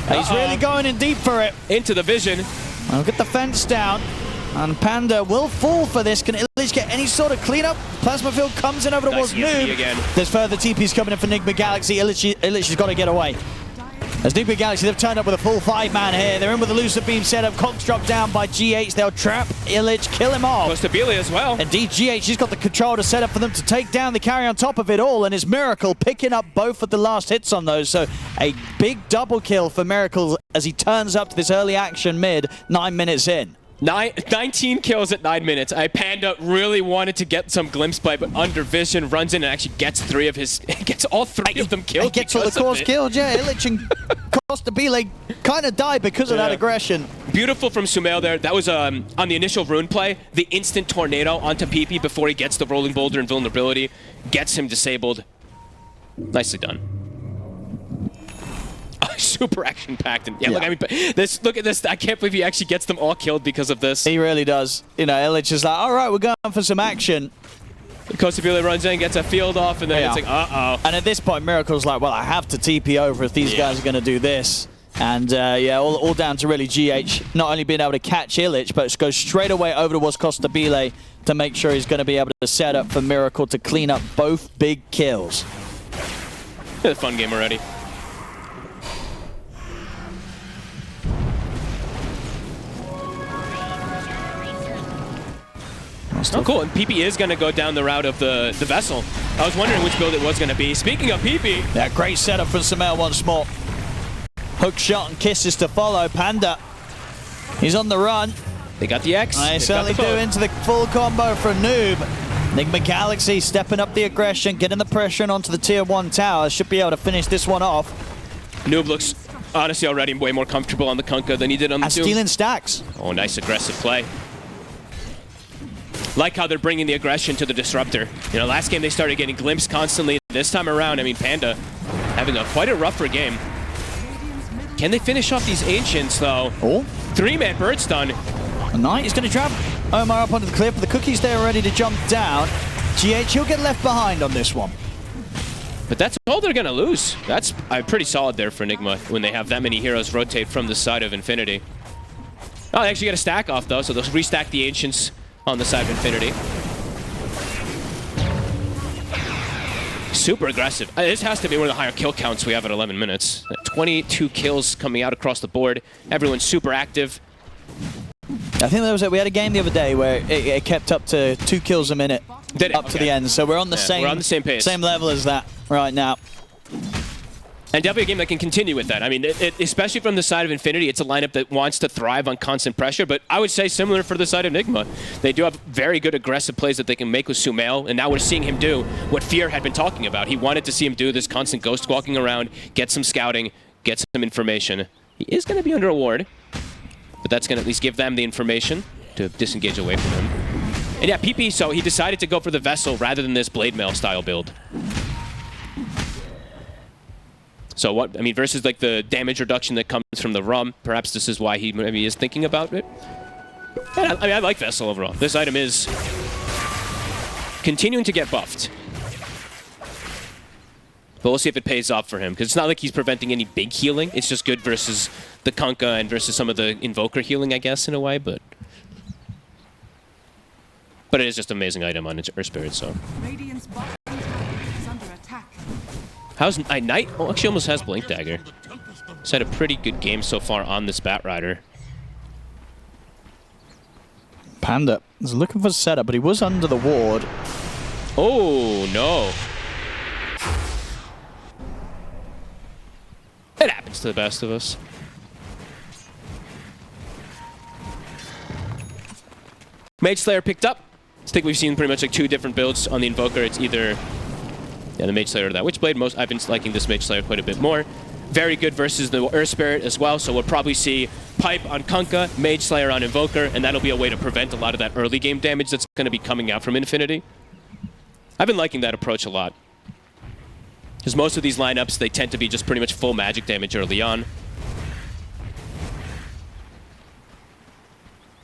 He's really going in deep for it. Into the vision. I'll get the fence down. And Panda will fall for this. Can Illich get any sort of cleanup? Plasma field comes in over towards Noob. There's further TPs coming in for Nigma Galaxy. Illich has got to get away. As Nigma Galaxy, they've turned up with a full 5-man here. They're in with a elusive beam setup. Cogs drop down by GH. They'll trap Illich, kill him off. Costabile as well. Indeed, GH, he's got the control to set up for them to take down the carry on top of it all. And it's Miracle picking up both of the last hits on those. So a big double kill for Miracle as he turns up to this early action mid 9 minutes in. 19 kills at 9 minutes. Panda really wanted to get some glimpse play, but under vision runs in and actually gets gets all 3 of them killed. Gets all the cores killed, yeah. Illich and Costabile kind of died because of that aggression. Beautiful from Sumail there. That was on the initial rune play, the instant tornado onto PP before he gets the rolling boulder and vulnerability, gets him disabled. Nicely done. Super action-packed. And look, I mean, look at this. I can't believe he actually gets them all killed because of this. He really does. You know, Illich is like, all right, we're going for some action. Costabile runs in, gets a field off, and then it's like, uh-oh. And at this point, Miracle's like, well, I have to TP over if these guys are going to do this. And, yeah, all down to really GH not only being able to catch Illich, but goes straight away over towards Costabile to make sure he's going to be able to set up for Miracle to clean up both big kills. It's a fun game already. Oh, cool. And PP is going to go down the route of the vessel. I was wondering which build it was going to be. Speaking of PP. Yeah, great setup from Sumail once more. Hook shot and kisses to follow. Panda, he's on the run. They got the X. They certainly do into the full combo for Noob. Nigma Galaxy stepping up the aggression, getting the pressure onto the tier 1 tower. Should be able to finish this one off. Noob looks honestly already way more comfortable on the Kunkka than he did on the 2. Stealing stacks. Oh, nice aggressive play. Like how they're bringing the aggression to the Disruptor. You know, last game they started getting glimpsed constantly. This time around, I mean, Panda having quite a rougher game. Can they finish off these Ancients, though? Oh. 3-man bird stun. A Knight is going to trap Omar up onto the cliff, but the Cookie's there ready to jump down. GH, he'll get left behind on this one. But that's all they're going to lose. That's pretty solid there for Nigma when they have that many heroes rotate from the side of Infinity. Oh, they actually get a stack off, though, so they'll restack the Ancients on the side of Infinity. Super aggressive. This has to be one of the higher kill counts we have at 11 minutes. 22 kills coming out across the board. Everyone's super active. I think we had a game the other day where it kept up to 2 kills a minute up to the end. So we're on the same pace. Same level as that right now. And definitely a game that can continue with that. I mean, especially from the side of Infinity, it's a lineup that wants to thrive on constant pressure, but I would say similar for the side of Nigma. They do have very good aggressive plays that they can make with Sumail, and now we're seeing him do what Fear had been talking about. He wanted to see him do this constant ghost walking around, get some scouting, get some information. He is going to be under a ward, but that's going to at least give them the information to disengage away from him. And yeah, PP, so he decided to go for the Vessel rather than this Blade Mail style build. So what, I mean, versus like the damage reduction that comes from the Rum, perhaps this is why he maybe is thinking about it. And I mean, I like Vessel overall. This item is continuing to get buffed. But we'll see if it pays off for him, because it's not like he's preventing any big healing. It's just good versus the Kunkka and versus some of the Invoker healing, I guess, in a way, but it is just an amazing item on Earth Spirit, so. Radiant's bottom tower is under attack. How's Knight? Oh, actually almost has Blink Dagger. He's had a pretty good game so far on this Bat Rider. Panda is looking for setup, but he was under the ward. Oh, no. It happens to the best of us. Mage Slayer picked up. I think we've seen pretty much like 2 different builds on the Invoker. It's either the Mage Slayer or that Witchblade. I've been liking this Mage Slayer quite a bit more. Very good versus the Earth Spirit as well, so we'll probably see Pipe on Kunkka, Mage Slayer on Invoker, and that'll be a way to prevent a lot of that early game damage that's going to be coming out from Infinity. I've been liking that approach a lot. Because most of these lineups, they tend to be just pretty much full magic damage early on.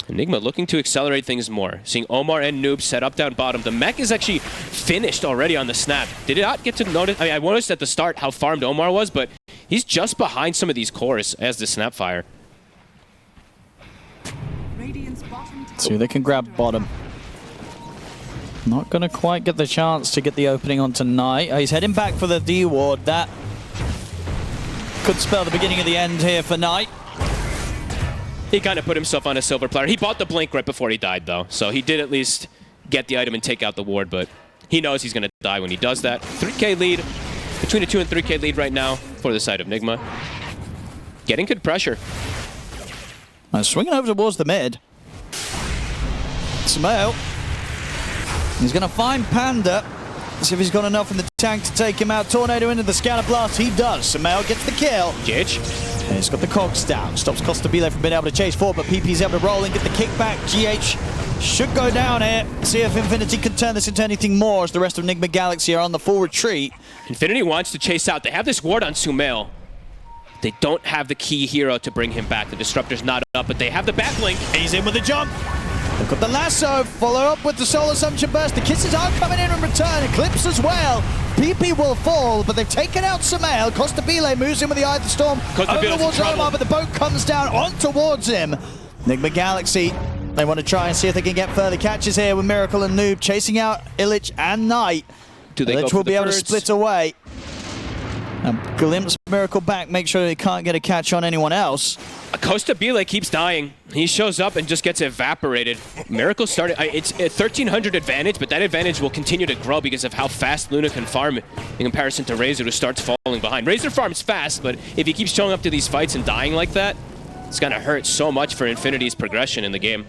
Nigma looking to accelerate things more. Seeing Omar and Noob set up down bottom. The mech is actually finished already on the snap. Did it not get to notice? I mean, I noticed at the start how farmed Omar was, but he's just behind some of these cores as the snapfire. See, they can grab bottom. Not going to quite get the chance to get the opening on tonight. He's heading back for the D ward. That could spell the beginning of the end here for Knight. He kind of put himself on a silver platter. He bought the blink right before he died, though. So he did at least get the item and take out the ward, but he knows he's going to die when he does that. 3K lead, between a 2 and 3K lead right now for the side of Nigma. Getting good pressure. Swinging over towards the mid. Sumail. He's going to find Panda. See if he's got enough in the tank to take him out. Tornado into the scatter blast. He does. Sumail gets the kill. GH. And he's got the cogs down. Stops Costabile from being able to chase forward, but PP's able to roll and get the kickback. GH should go down here. See if Infinity can turn this into anything more as the rest of Nigma Galaxy are on the full retreat. Infinity wants to chase out. They have this ward on Sumail. They don't have the key hero to bring him back. The Disruptor's not up, but they have the bat blink. He's in with the jump. They've got the lasso, follow up with the Soul Assumption Burst. The kisses are coming in return. Eclipse as well. PP will fall, but they've taken out Sumail. Costabile moves in with the Eye of the Storm. Over towards Omar, but the boat comes down on towards him. Nigma Galaxy, they want to try and see if they can get further catches here with Miracle and Noob chasing out Illich and Knight. Illich will be able to split away. And glimpse Miracle back, make sure he can't get a catch on anyone else. Costabile keeps dying. He shows up and just gets evaporated. Miracle started, it's a 1300 advantage, but that advantage will continue to grow because of how fast Luna can farm in comparison to Razor, who starts falling behind. Razor farms fast, but if he keeps showing up to these fights and dying like that, it's gonna hurt so much for Infinity's progression in the game.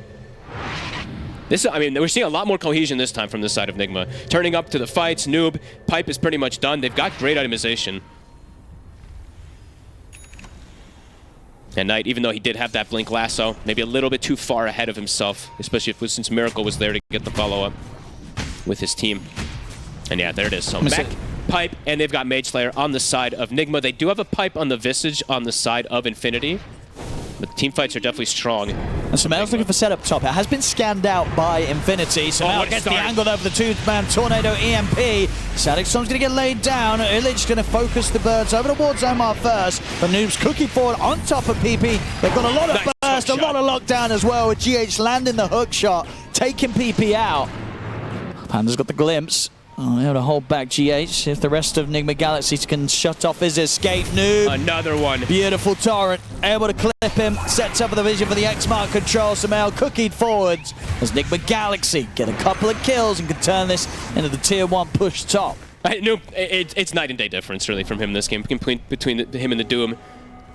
I mean, we're seeing a lot more cohesion this time from this side of Nigma. Turning up to the fights, Noob, Pipe is pretty much done. They've got great itemization. And Knight, even though he did have that blink lasso, maybe a little bit too far ahead of himself, especially since Miracle was there to get the follow-up with his team. And yeah, there it is. So back, Pipe, and they've got Mage Slayer on the side of Nigma. They do have a Pipe on the Visage on the side of Infinity, but the team fights are definitely strong. And Sumail's looking for setup top. It has been scanned out by Infinity. Sumail gets the angle over the two-man Tornado EMP. Static Storm's going to get laid down. Illich going to focus the birds over towards Omar first. But Noob's cookie forward on top of PP. They've got a lot of burst, a lot of lockdown as well, with GH landing the hook shot, taking PP out. Panda's got the glimpse. Able to hold back GH. If the rest of Nigma Galaxy can shut off his escape. Noob. Another one. Beautiful torrent. Able to clip him. Sets up the vision for the X-Mark control. Sumail cookied forwards as Nigma Galaxy get a couple of kills and can turn this into the tier 1 push top. Noob, it's night and day difference really from him this game. Between him and the Doom.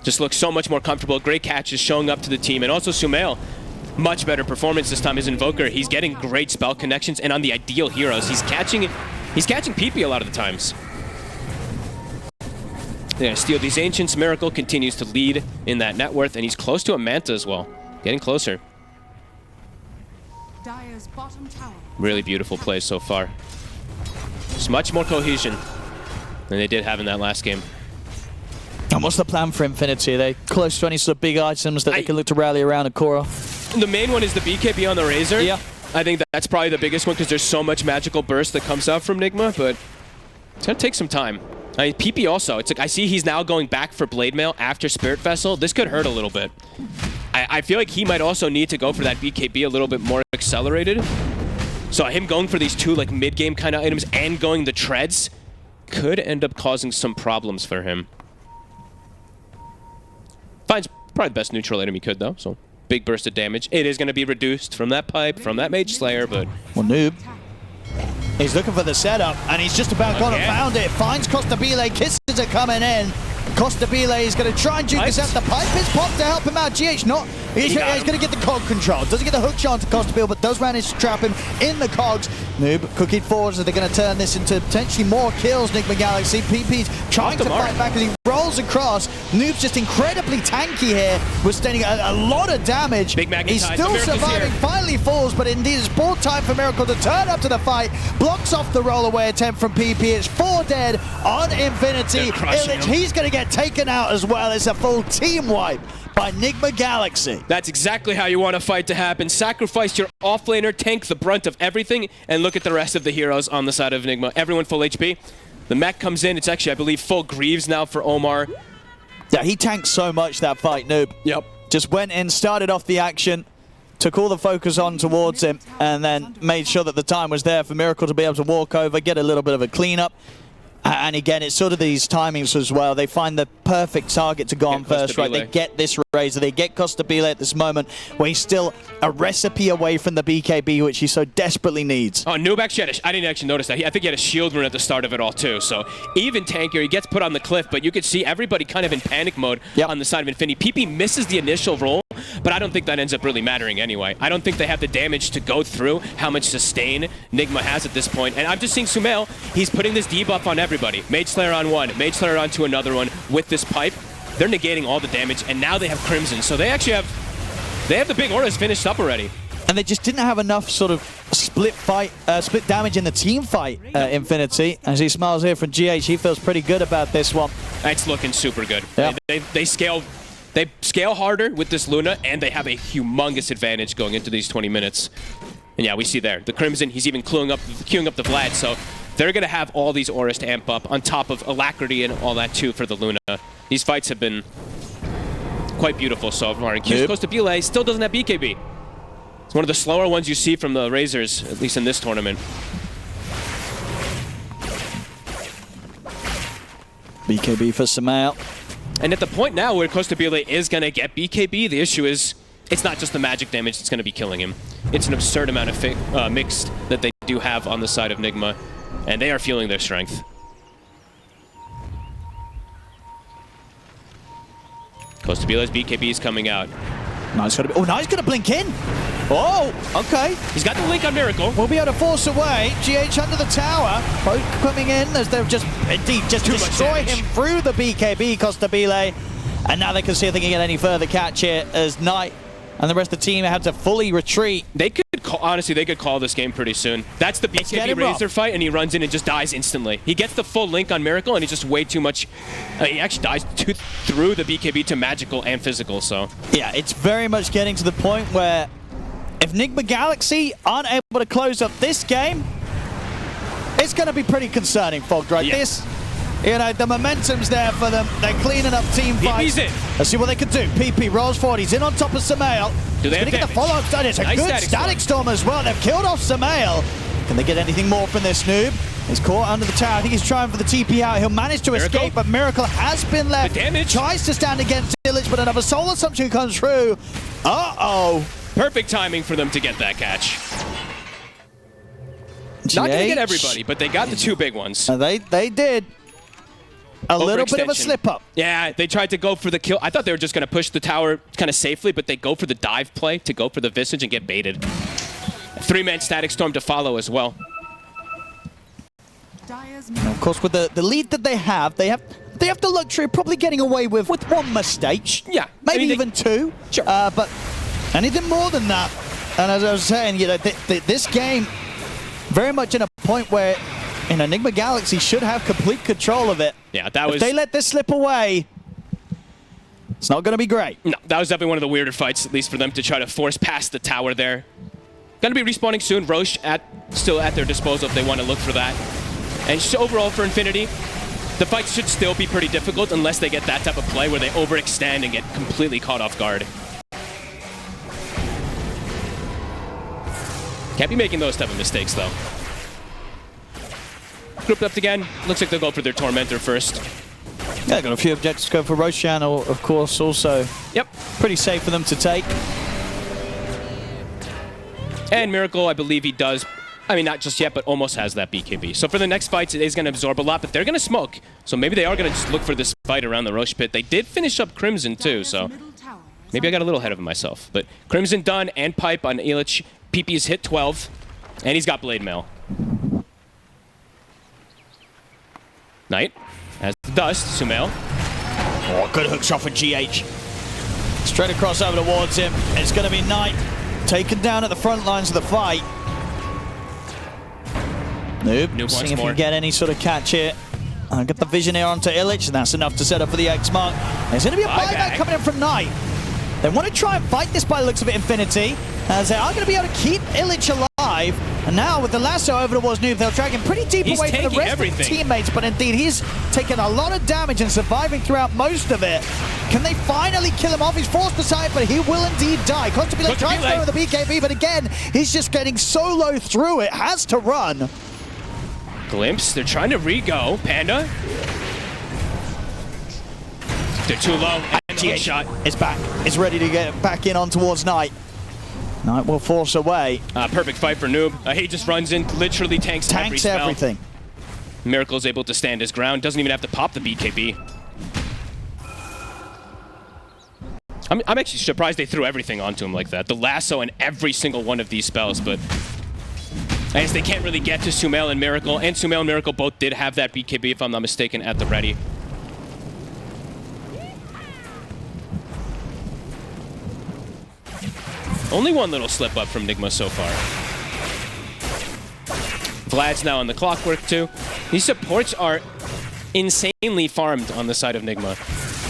Just looks so much more comfortable. Great catches showing up to the team. And also Sumail. Much better performance this time. His Invoker, he's getting great spell connections, and on the ideal heroes, he's catching PP a lot of the times. Yeah, steal these Ancients. Miracle continues to lead in that net worth, and he's close to a Manta as well. Getting closer. Dire's bottom tower. Really beautiful play so far. Just much more cohesion than they did have in that last game. And what's the plan for Infinity? Are they close to any sort of big items that they can look to rally around Akora? The main one is the BKB on the Razor. Yeah. I think that's probably the biggest one because there's so much magical burst that comes out from Nigma, but it's going to take some time. I mean, PP also. It's like I see he's now going back for Blade Mail after Spirit Vessel. This could hurt a little bit. I feel like he might also need to go for that BKB a little bit more accelerated. So him going for these two like mid-game kind of items and going the treads could end up causing some problems for him. Finds probably the best neutral item he could though, so big burst of damage. It is going to be reduced from that pipe, from that Mage Slayer, but... Well, Noob, he's looking for the setup, and he's just about gone and found it. Finds Costabile, kisses are coming in. Costabile is going to try and juke this out. The pipe is popped to help him out. GH not. He's going to get the cog control. Doesn't get the hook shot to Costabile, but does manage to trap him in the cogs. Noob cooking forwards, so they're going to turn this into potentially more kills. Nigma Galaxy. PP's trying to fight back as he rolls across. Noob's just incredibly tanky here, withstanding a lot of damage. Big He's still surviving. Finally falls, but indeed it's ball time for Miracle to turn up to the fight. Blocks off the roll-away attempt from PP. It's 4 dead on Infinity. Illich, he's going to get taken out as well. It's a full team wipe by Nigma Galaxy. That's exactly how you want a fight to happen. Sacrifice your offlaner, tank the brunt of everything, and look at the rest of the heroes on the side of Nigma. Everyone full HP. The mech comes in. It's actually, I believe, full Greaves now for Omar. Yeah, he tanked so much that fight, Noob. Yep. Just went in, started off the action, took all the focus on towards him, and then made sure that the time was there for Miracle to be able to walk over, get a little bit of a cleanup. And again, it's sort of these timings as well. They find the perfect target to go on first, right? They get this Razor, they get Costabile at this moment, where he's still a recipe away from the BKB, which he so desperately needs. Oh, Noob actually had I didn't actually notice that. I think he had a shield rune at the start of it all, too. So even tankier, he gets put on the cliff, but you could see everybody kind of in panic mode on the side of Infinity. PP misses the initial roll, but I don't think that ends up really mattering anyway. I don't think they have the damage to go through how much sustain Nigma has at this point. And I'm just seeing Sumail, he's putting this debuff on everybody. Mage Slayer on one, Mage Slayer onto another one with this pipe. They're negating all the damage, and now they have Crimson. So they actually have the big auras finished up already. And they just didn't have enough sort of split damage in the team fight, Infinity. As he smiles here from GH, he feels pretty good about this one. It's looking super good. Yep. They scale harder with this Luna, and they have a humongous advantage going into these 20 minutes. And yeah, we see there, the Crimson, he's even queuing up the Vlad, so they're going to have all these auras to amp up on top of Alacrity and all that too for the Luna. These fights have been quite beautiful so far. And Q's Costabile still doesn't have BKB. It's one of the slower ones you see from the Razors, at least in this tournament. BKB for Sumail. And at the point now where Costabile is going to get BKB, the issue is it's not just the magic damage that's going to be killing him. It's an absurd amount of mixed that they do have on the side of Nigma, and they are feeling their strength. Costabile's BKB is coming out. Now he's going to blink in. Oh, okay. He's got the link on Miracle. We'll be able to force away. GH under the tower. Both coming in as they've just destroy him through the BKB, Costabile. And now they can see if they can get any further catch here as Knight and the rest of the team had to fully retreat. They could honestly, they could call this game pretty soon. That's the BKB Razor fight, and he runs in and just dies instantly. He gets the full link on Miracle, and he's just way too much. He actually dies through the BKB to magical and physical, so. Yeah, it's very much getting to the point where if Nigma Galaxy aren't able to close up this game, it's going to be pretty concerning, Fog, right? Yeah. This, you know, the momentum's there for them. They're cleaning up team fights. Let's see what they can do. PP rolls forward. He's in on top of Sumail. Do they have get the follow-up stun. It's a nice good static storm as well. They've killed off Sumail. Can they get anything more from this Noob? He's caught under the tower. I think he's trying for the TP out. He'll manage to escape, but Miracle has been left. The damage. Tries to stand against Illich, but another soul assumption comes through. Uh-oh. Perfect timing for them to get that catch. Not going to get everybody, but they got the two big ones. They did. A little bit of a slip-up. Yeah, they tried to go for the kill. I thought they were just going to push the tower kind of safely, but they go for the dive play to go for the Visage and get baited. A three-man Static Storm to follow as well. And of course, with the lead that they have the luxury of probably getting away with one mistake. Yeah. Maybe even two. Sure. But anything more than that. And as I was saying, you know, this game very much in a point where Nigma Galaxy should have complete control of it. Yeah, that was... If they let this slip away, it's not going to be great. No, that was definitely one of the weirder fights, at least for them to try to force past the tower there. Going to be respawning soon. Roche still at their disposal if they want to look for that. And just overall for Infinity, the fight should still be pretty difficult unless they get that type of play where they overextend and get completely caught off guard. Can't be making those type of mistakes, though. Grouped up again. Looks like they'll go for their Tormentor first. Yeah, got a few objectives to go for Roshan, of course, also. Yep. Pretty safe for them to take. And Miracle, I believe he does. I mean, not just yet, but almost has that BKB. So for the next fights, it is going to absorb a lot, but they're going to smoke. So maybe they are going to just look for this fight around the Roche pit. They did finish up Crimson, too, so maybe I got a little ahead of myself. But Crimson done and Pipe on Illich. PP's hit 12, and he's got Blade Mail. Knight has the dust. Sumail. Oh, good hook shot for GH. Straight across over towards him. It's going to be Knight taken down at the front lines of the fight. Noob seeing if he can get any sort of catch here. Get the Visioneer onto Illich, and that's enough to set up for the X mark. There's going to be a buyback coming in from Knight. They want to try and fight this by the looks of it, Infinity, as they are going to be able to keep Illich alive. And now with the lasso over towards Noob, they'll drag him pretty deep away from the rest of the teammates, but indeed he's taken a lot of damage and surviving throughout most of it. Can they finally kill him off? He's forced aside, but he will indeed die. Constantly tries to go with the BKB, but again, he's just getting so low through it, has to run. Glimpse, they're trying to re-go. Panda. They're too low. And shot. It's back. It's ready to get back in on towards Knight. Knight will force away. Perfect fight for Noob. He just runs in, literally tanks every spell. Everything. Miracle's able to stand his ground. Doesn't even have to pop the BKB. I'm actually surprised they threw everything onto him like that. The lasso and every single one of these spells, but I guess they can't really get to Sumail and Miracle. And Sumail and Miracle both did have that BKB, if I'm not mistaken, at the ready. Only one little slip up from Nigma so far. Vlad's now on the clockwork too. These supports are insanely farmed on the side of Nigma.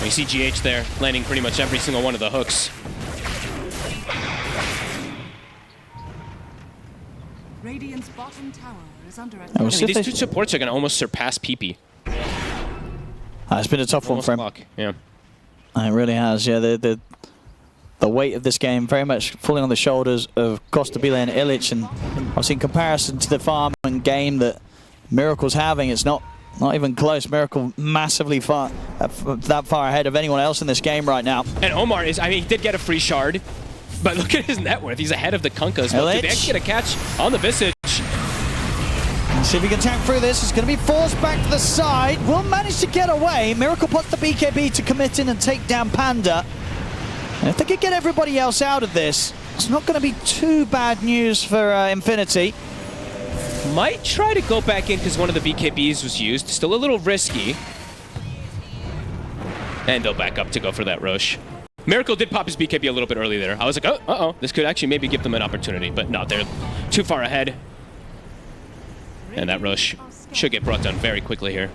You see GH there, landing pretty much every single one of the hooks. Radiant's bottom tower is under attack. These two supports are going to almost surpass PP. It's been a tough one for him. Yeah. It really has, yeah. The weight of this game very much falling on the shoulders of Costabile and Illich, and obviously in comparison to the farm and game that Miracle's having, it's not even close. Miracle massively that far ahead of anyone else in this game right now. And Omar is, I mean, he did get a free shard, but look at his net worth. He's ahead of the Kunkka as well. Did they actually get a catch on the Visage? Let's see if he can tank through this. It's going to be forced back to the side. Will manage to get away. Miracle puts the BKB to commit in and take down Panda. And if they could get everybody else out of this, it's not going to be too bad news for Infinity. Might try to go back in because one of the BKBs was used. Still a little risky. And they'll back up to go for that Roche. Miracle did pop his BKB a little bit early there. I was like, oh, uh-oh. This could actually maybe give them an opportunity. But no, they're too far ahead. And that Roche should get brought down very quickly here.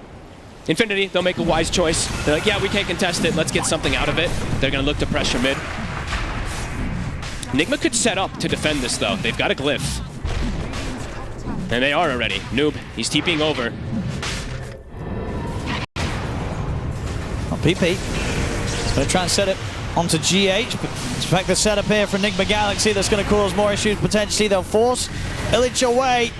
Infinity, they'll make a wise choice. They're like, yeah, we can't contest it. Let's get something out of it. They're going to look to pressure mid. Nigma could set up to defend this, though. They've got a glyph. And they are already. Noob, he's TPing over. PP. He's going to try and set it onto GH. But expect the setup here for Nigma Galaxy that's going to cause more issues potentially. They'll force Illich away.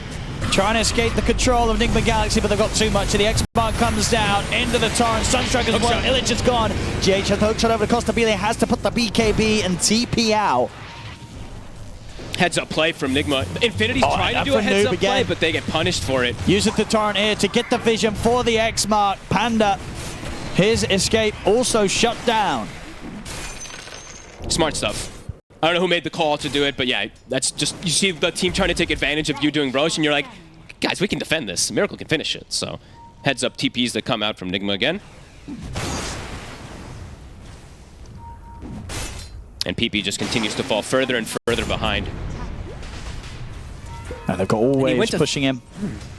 Trying to escape the control of Nigma Galaxy, but they've got too much. And the X-Bar comes down into the torrent. Sunstrike as well. Illich is gone. GH has the hook shot over the Costa Bile. Has to put the BKB and TP out. Heads up play from Nigma. Infinity's trying to do a heads up play, but they get punished for it. Uses the torrent here to get the vision for the X-Mark. Panda, his escape also shut down. Smart stuff. I don't know who made the call to do it, but yeah, that's just, you see the team trying to take advantage of you doing Roche, and you're like, guys, we can defend this. Miracle can finish it. So heads up TPs that come out from Nigma again. And PP just continues to fall further and further behind. And they've got all waves pushing him.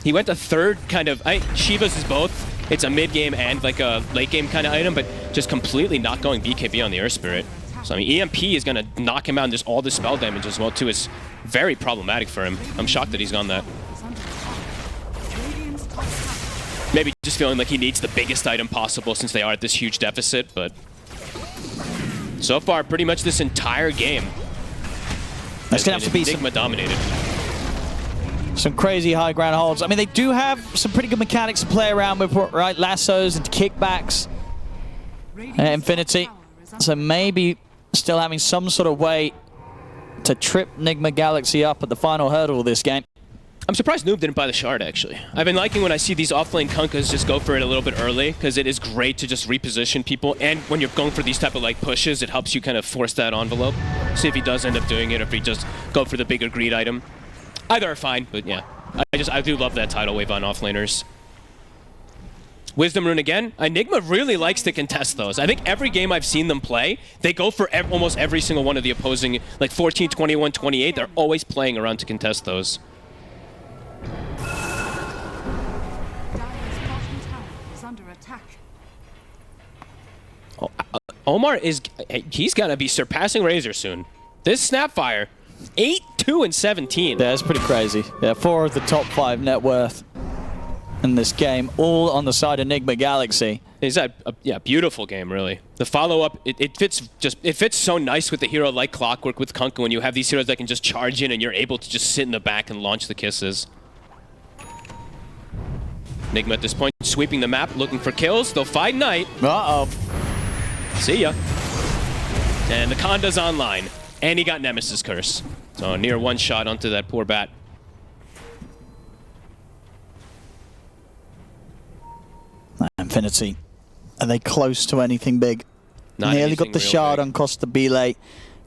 He went to third kind of, Shiva's is both. It's a mid-game and like a late-game kind of item, but just completely not going BKB on the Earth Spirit. So I mean, EMP is going to knock him out, and just all the spell damage as well too is very problematic for him. I'm shocked that he's gone that. Maybe just feeling like he needs the biggest item possible since they are at this huge deficit, but so far, pretty much this entire game That's going to have to be Nigma dominated. Some crazy high ground holds. I mean, they do have some pretty good mechanics to play around with, right? Lassos and kickbacks and Infinity. So maybe still having some sort of way to trip Nigma Galaxy up at the final hurdle of this game. I'm surprised Noob didn't buy the shard, actually. I've been liking when I see these offlane Kunkas just go for it a little bit early, because it is great to just reposition people, and when you're going for these type of like pushes, it helps you kind of force that envelope. See if he does end up doing it, or if he just go for the bigger greed item. Either are fine, but yeah. I do love that tidal wave on offlaners. Wisdom Rune again. Enigma really likes to contest those. I think every game I've seen them play, they go for almost every single one of the opposing, like 14, 21, 28. They're always playing around to contest those. Oh, Omar he's gonna be surpassing Razor soon. This Snapfire, 8, 2, and 17. Yeah, that's pretty crazy. Yeah, 4 of the top 5 net worth in this game, all on the side of Nigma Galaxy. It's a beautiful game, really. The follow-up, it fits so nice with the hero like clockwork with Kunkka when you have these heroes that can just charge in and you're able to just sit in the back and launch the kisses. Nigma at this point sweeping the map, looking for kills. They'll fight Knight. Uh-oh. See ya. And the Konda's online. And he got Nemesis Curse. So near one shot onto that poor bat. Infinity. Are they close to anything big? Not Nearly got the shard on Costa Bile.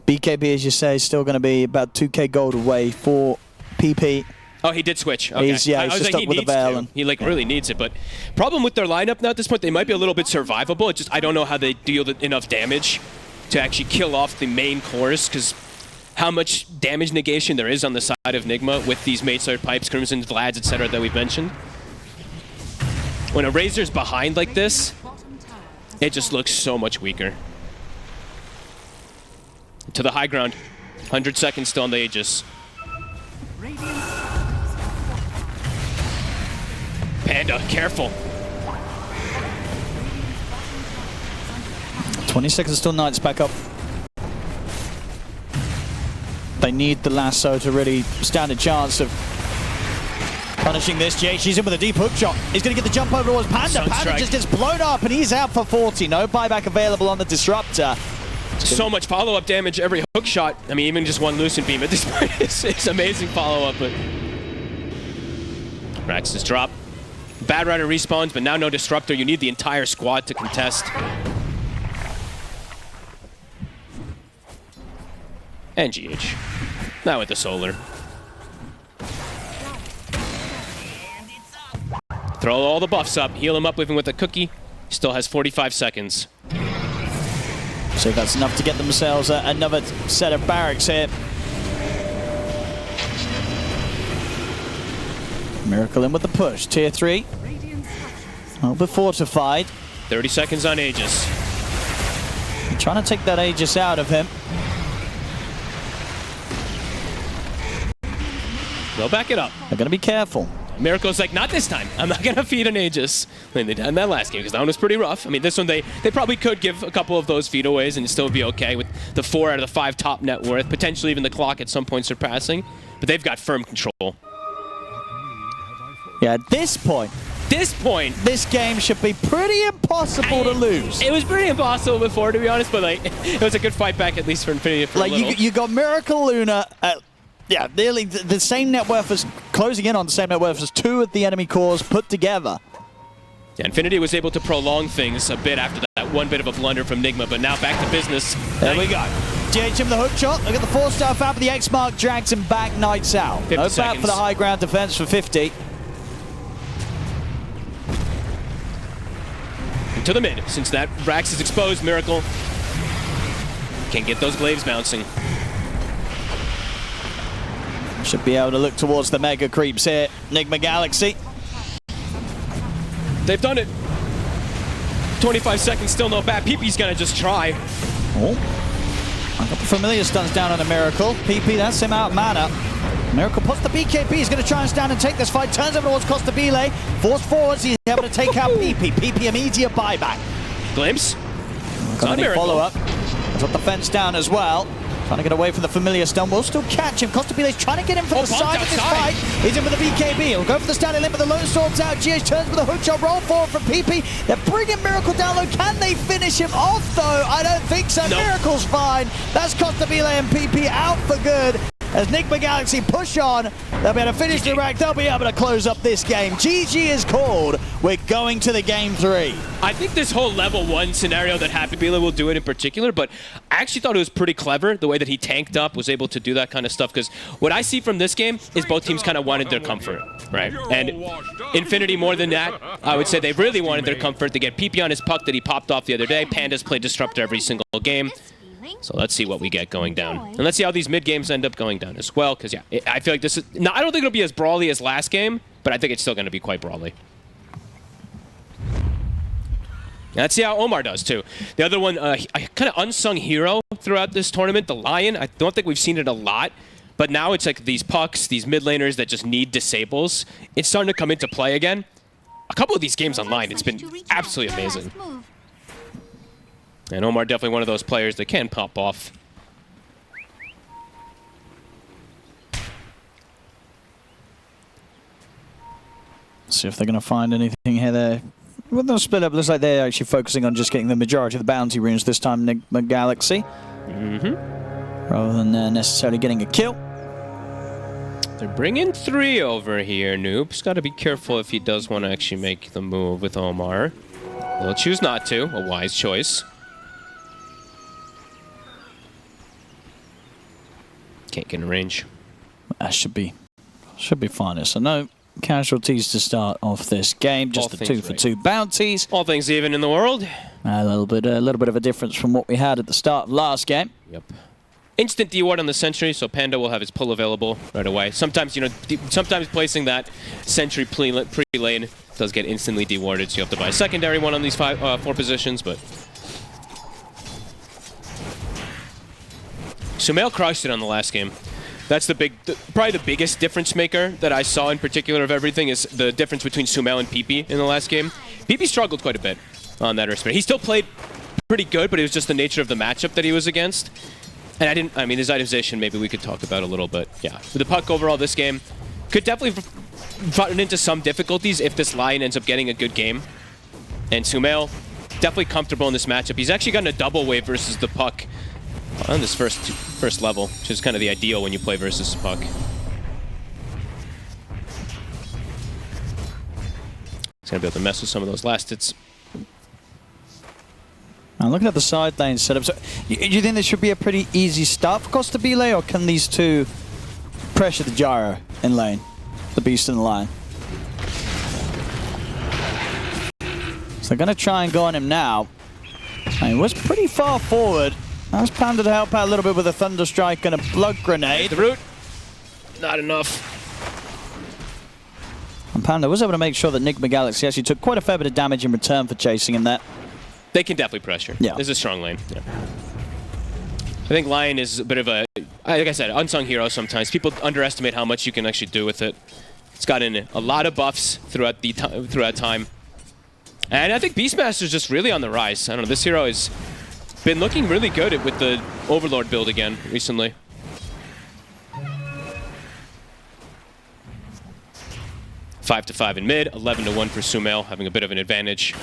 BKB, as you say, is still going to be about 2k gold away for PP. Oh, he did switch. Okay. He's just stuck with the Veil. He like really needs it, but problem with their lineup now at this point, they might be a little bit survivable. It's just I don't know how they deal enough damage to actually kill off the main cores, because how much damage negation there is on the side of Nigma with these Maidstart Pipes, Crimson Vlads, etc. that we've mentioned. When a Razor's behind like this, it just looks so much weaker. To the high ground. 100 seconds still on the Aegis. Panda, careful. 20 seconds till Knight's back up. They need the lasso to really stand a chance of punishing this. She's in with a deep hook shot. He's going to get the jump over towards Panda. Panda just gets blown up and he's out for 40. No buyback available on the Disruptor. So much follow-up damage every hook shot. I mean, even just one Lucent Beam at this point is amazing follow-up. But Rax's drop. Bad Rider respawns, but now no Disruptor. You need the entire squad to contest. And GH. Now with the Solar. Throw all the buffs up, heal him up even with a cookie. Still has 45 seconds. So that's enough to get themselves another set of barracks here. Miracle in with the push. Tier 3. A little bit fortified. 30 seconds on Aegis. Trying to take that Aegis out of him. They'll back it up. They're going to be careful. Miracle's like, not this time. I'm not going to feed an Aegis. I mean, they did in that last game, because that one was pretty rough. I mean, this one, they probably could give a couple of those feedaways and still be okay with the 4 out of the 5 top net worth, potentially even the clock at some point surpassing. But they've got firm control. Yeah, at this point, this game should be pretty impossible to lose. It was pretty impossible before, to be honest, but like it was a good fight back at least for Infinity for like a little. you got Miracle Luna at, yeah, nearly the same net worth as, closing in on the same net worth as 2 of the enemy cores put together. Yeah, Infinity was able to prolong things a bit after that one bit of a blunder from Nigma, but now back to business. There we go. GHM the hook shot. Look at the 4-star foul, but the X mark drags him back, Knights out. 50 No back seconds. for the high ground defense for 50. To the mid, since that Rax is exposed, Miracle can't get those glaives bouncing. Should be able to look towards the mega creeps here. Nigma Galaxy. They've done it. 25 seconds, still no bad. PP's gonna just try. Oh. A couple familiar stuns down on a Miracle. PP, that's him out of mana. Miracle puts the BKB. He's going to try and stand and take this fight. Turns over towards Costabile. Forced forwards. He's able to take out PP. PP immediate buyback. Glimpse. Follow-up. He's got the fence down as well. Trying to get away from the familiar stun. Will still catch him. Costabile's trying to get him from the side of this fight. He's in with the BKB. He'll go for the standing limb, but the lone sword's out. GH turns with a hook shot. Roll forward from PP. They're bringing Miracle down low. Can they finish him off, though? I don't think so. Nope. Miracle's fine. That's Costabile and PP out for good. As Nigma Galaxy push on, they'll be able to finish the rack. They'll be able to close up this game. GG is called. We're going to the game 3. I think this whole level 1 scenario that Happy Bila will do it in particular, but I actually thought it was pretty clever the way that he tanked up, was able to do that kind of stuff, because what I see from this game is both teams kind of wanted their comfort, right? And Infinity more than that, I would say they really wanted their comfort to get PP on his puck that he popped off the other day. Panda's played Disruptor every single game. So let's see what we get going down. And let's see how these mid games end up going down as well, because yeah, I feel like this is... No, I don't think it'll be as brawly as last game, but I think it's still going to be quite brawly. Let's see how Omar does, too. The other one, a kind of unsung hero throughout this tournament, the Lion. I don't think we've seen it a lot, but now it's like these pucks, these mid laners that just need disables. It's starting to come into play again. A couple of these games online, it's been absolutely amazing. And Omar definitely one of those players that can pop off. See if they're going to find anything here. There, well, they'll split up. Looks like they're actually focusing on just getting the majority of the bounty runes this time. Nigma Galaxy, rather than necessarily getting a kill. They're bringing 3 over here. Noob's got to be careful if he does want to actually make the move with Omar. He'll choose not to. A wise choice. Can't get in range. That should be fine. So no casualties to start off this game. Just the 2 for 2 bounties. All things even in the world. A little bit of a difference from what we had at the start of last game. Yep. Instant deward on the sentry, so Panda will have his pull available right away. Sometimes, you know, sometimes placing that sentry pre-lane does get instantly dewarded, so you have to buy a secondary one on these 4 positions, but... Sumail crushed it on the last game. That's probably the biggest difference maker that I saw in particular of everything is the difference between Sumail and PP in the last game. PP struggled quite a bit on that respect. He still played pretty good, but it was just the nature of the matchup that he was against. And I mean, his itemization maybe we could talk about a little bit. Yeah, with the puck overall this game could definitely run into some difficulties if this Lion ends up getting a good game. And Sumail, definitely comfortable in this matchup. He's actually gotten a double wave versus the puck on this first level, which is kind of the ideal when you play versus the puck. He's going to be able to mess with some of those last hits. Now looking at the side lane setup, so do you think this should be a pretty easy start for Costabile, or can these two pressure the gyro in lane, the Beast and the Lion? So they're going to try and go on him now. And he was pretty far forward. That's Panda to help out a little bit with a Thunder Strike and a Blood Grenade. The root, not enough. And Panda was able to make sure that Nigma Galaxy actually took quite a fair bit of damage in return for chasing him there. They can definitely pressure. Yeah. This is a strong lane. Yeah. I think Lion is a bit of a, like I said, unsung hero sometimes. People underestimate how much you can actually do with it. It's gotten a lot of buffs throughout time. And I think Beastmaster's just really on the rise. I don't know, this hero has been looking really good with the Overlord build again recently. 5-5 in mid, 11-1 for Sumail, having a bit of an advantage.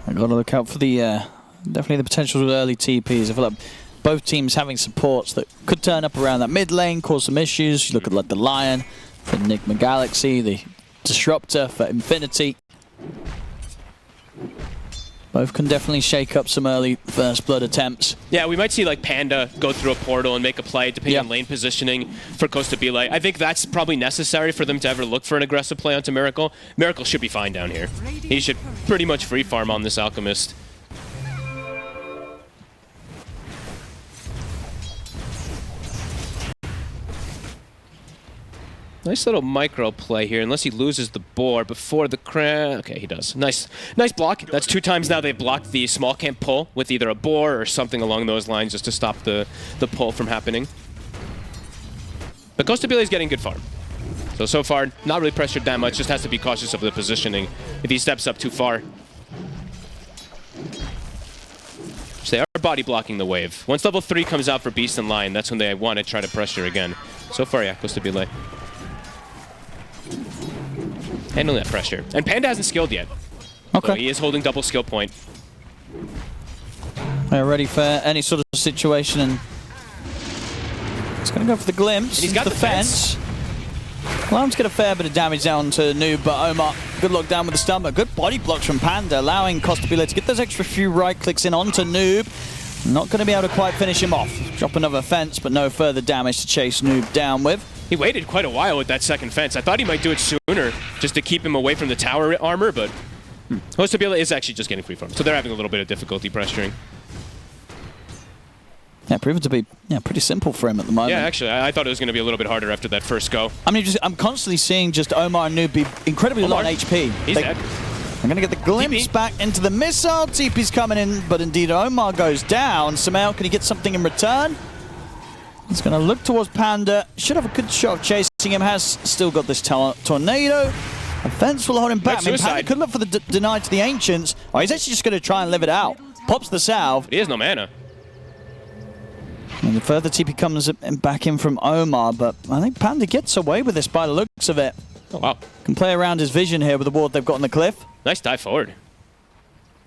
I got to look out for the definitely the potential early TPs. I feel like both teams having supports that could turn up around that mid lane, cause some issues. You look at like the Lion for Nigma Galaxy, the Disruptor for Infinity. Both can definitely shake up some early first blood attempts. Yeah, we might see like Panda go through a portal and make a play depending on lane positioning for Costa Bile. I think that's probably necessary for them to ever look for an aggressive play onto Miracle. Miracle should be fine down here. He should pretty much free farm on this Alchemist. Nice little micro play here, unless he loses the boar before the crash. Okay, he does. Nice block. That's 2 times now they've blocked the small camp pull with either a boar or something along those lines just to stop the pull from happening. But Costa Bile is getting good farm. So far, not really pressured that much, just has to be cautious of the positioning if he steps up too far. So they are body blocking the wave. Once level 3 comes out for Beast and Lion, that's when they want to try to pressure again. So far, yeah, Costa Bile handling that pressure. And Panda hasn't skilled yet. Okay. So he is holding double skill point. They're ready for any sort of situation, and he's going to go for the glimpse. And he's got the fence. Alarm's get a fair bit of damage down to Noob, but Omar, good luck down with the stun, but good body blocks from Panda, allowing Costa Bile to get those extra few right clicks in onto Noob. Not going to be able to quite finish him off. Drop another fence, but no further damage to chase Noob down with. He waited quite a while with that second fence. I thought he might do it sooner just to keep him away from the tower armor, but Costa Bile is actually just getting free farm. So they're having a little bit of difficulty pressuring. Yeah, proven to be pretty simple for him at the moment. Yeah, actually, I thought it was going to be a little bit harder after that first go. I mean, I'm constantly seeing just Omar and Noob be incredibly low on HP. He's dead. I'm going to get the glimpse back into the missile. TP's coming in, but indeed Omar goes down. Sumail, can he get something in return? He's going to look towards Panda. Should have a good shot of chasing him. Has still got this tornado. A fence will hold him back. I mean, Panda could look for the deny to the Ancients. Oh, he's actually just going to try and live it out. Pops the salve. He has no mana. And the further TP comes back in from Omar, but I think Panda gets away with this by the looks of it. Oh, wow. Can play around his vision here with the ward they've got on the cliff. Nice dive forward.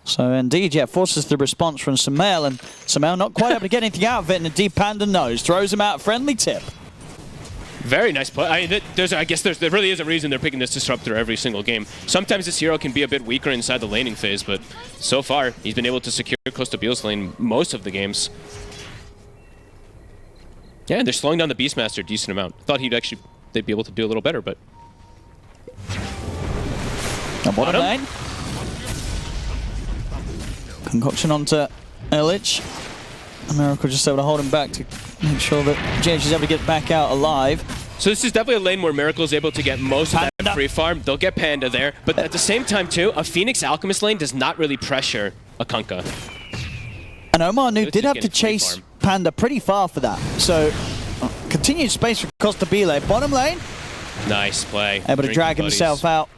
So indeed, yeah, forces the response from Sumail, and Sumail not quite able to get anything out of it, and indeed Panda knows. Throws him out a friendly tip. Very nice play. I mean, I guess there really is a reason they're picking this Disruptor every single game. Sometimes this hero can be a bit weaker inside the laning phase, but so far, he's been able to secure Costa Bile's lane most of the games. Yeah, and they're slowing down the Beastmaster a decent amount. Thought they'd be able to do a little better, but... Bottom lane. Concoction onto Illich. Miracle just able to hold him back to make sure that GH is able to get back out alive. So this is definitely a lane where Miracle is able to get most of that free farm. They'll get Panda there, but at the same time too, a Phoenix Alchemist lane does not really pressure a Kunkka. And Omar Noob did have to chase Panda pretty far for that. So continued space for Costa Bile. Bottom lane. Nice play. Able to drag himself out.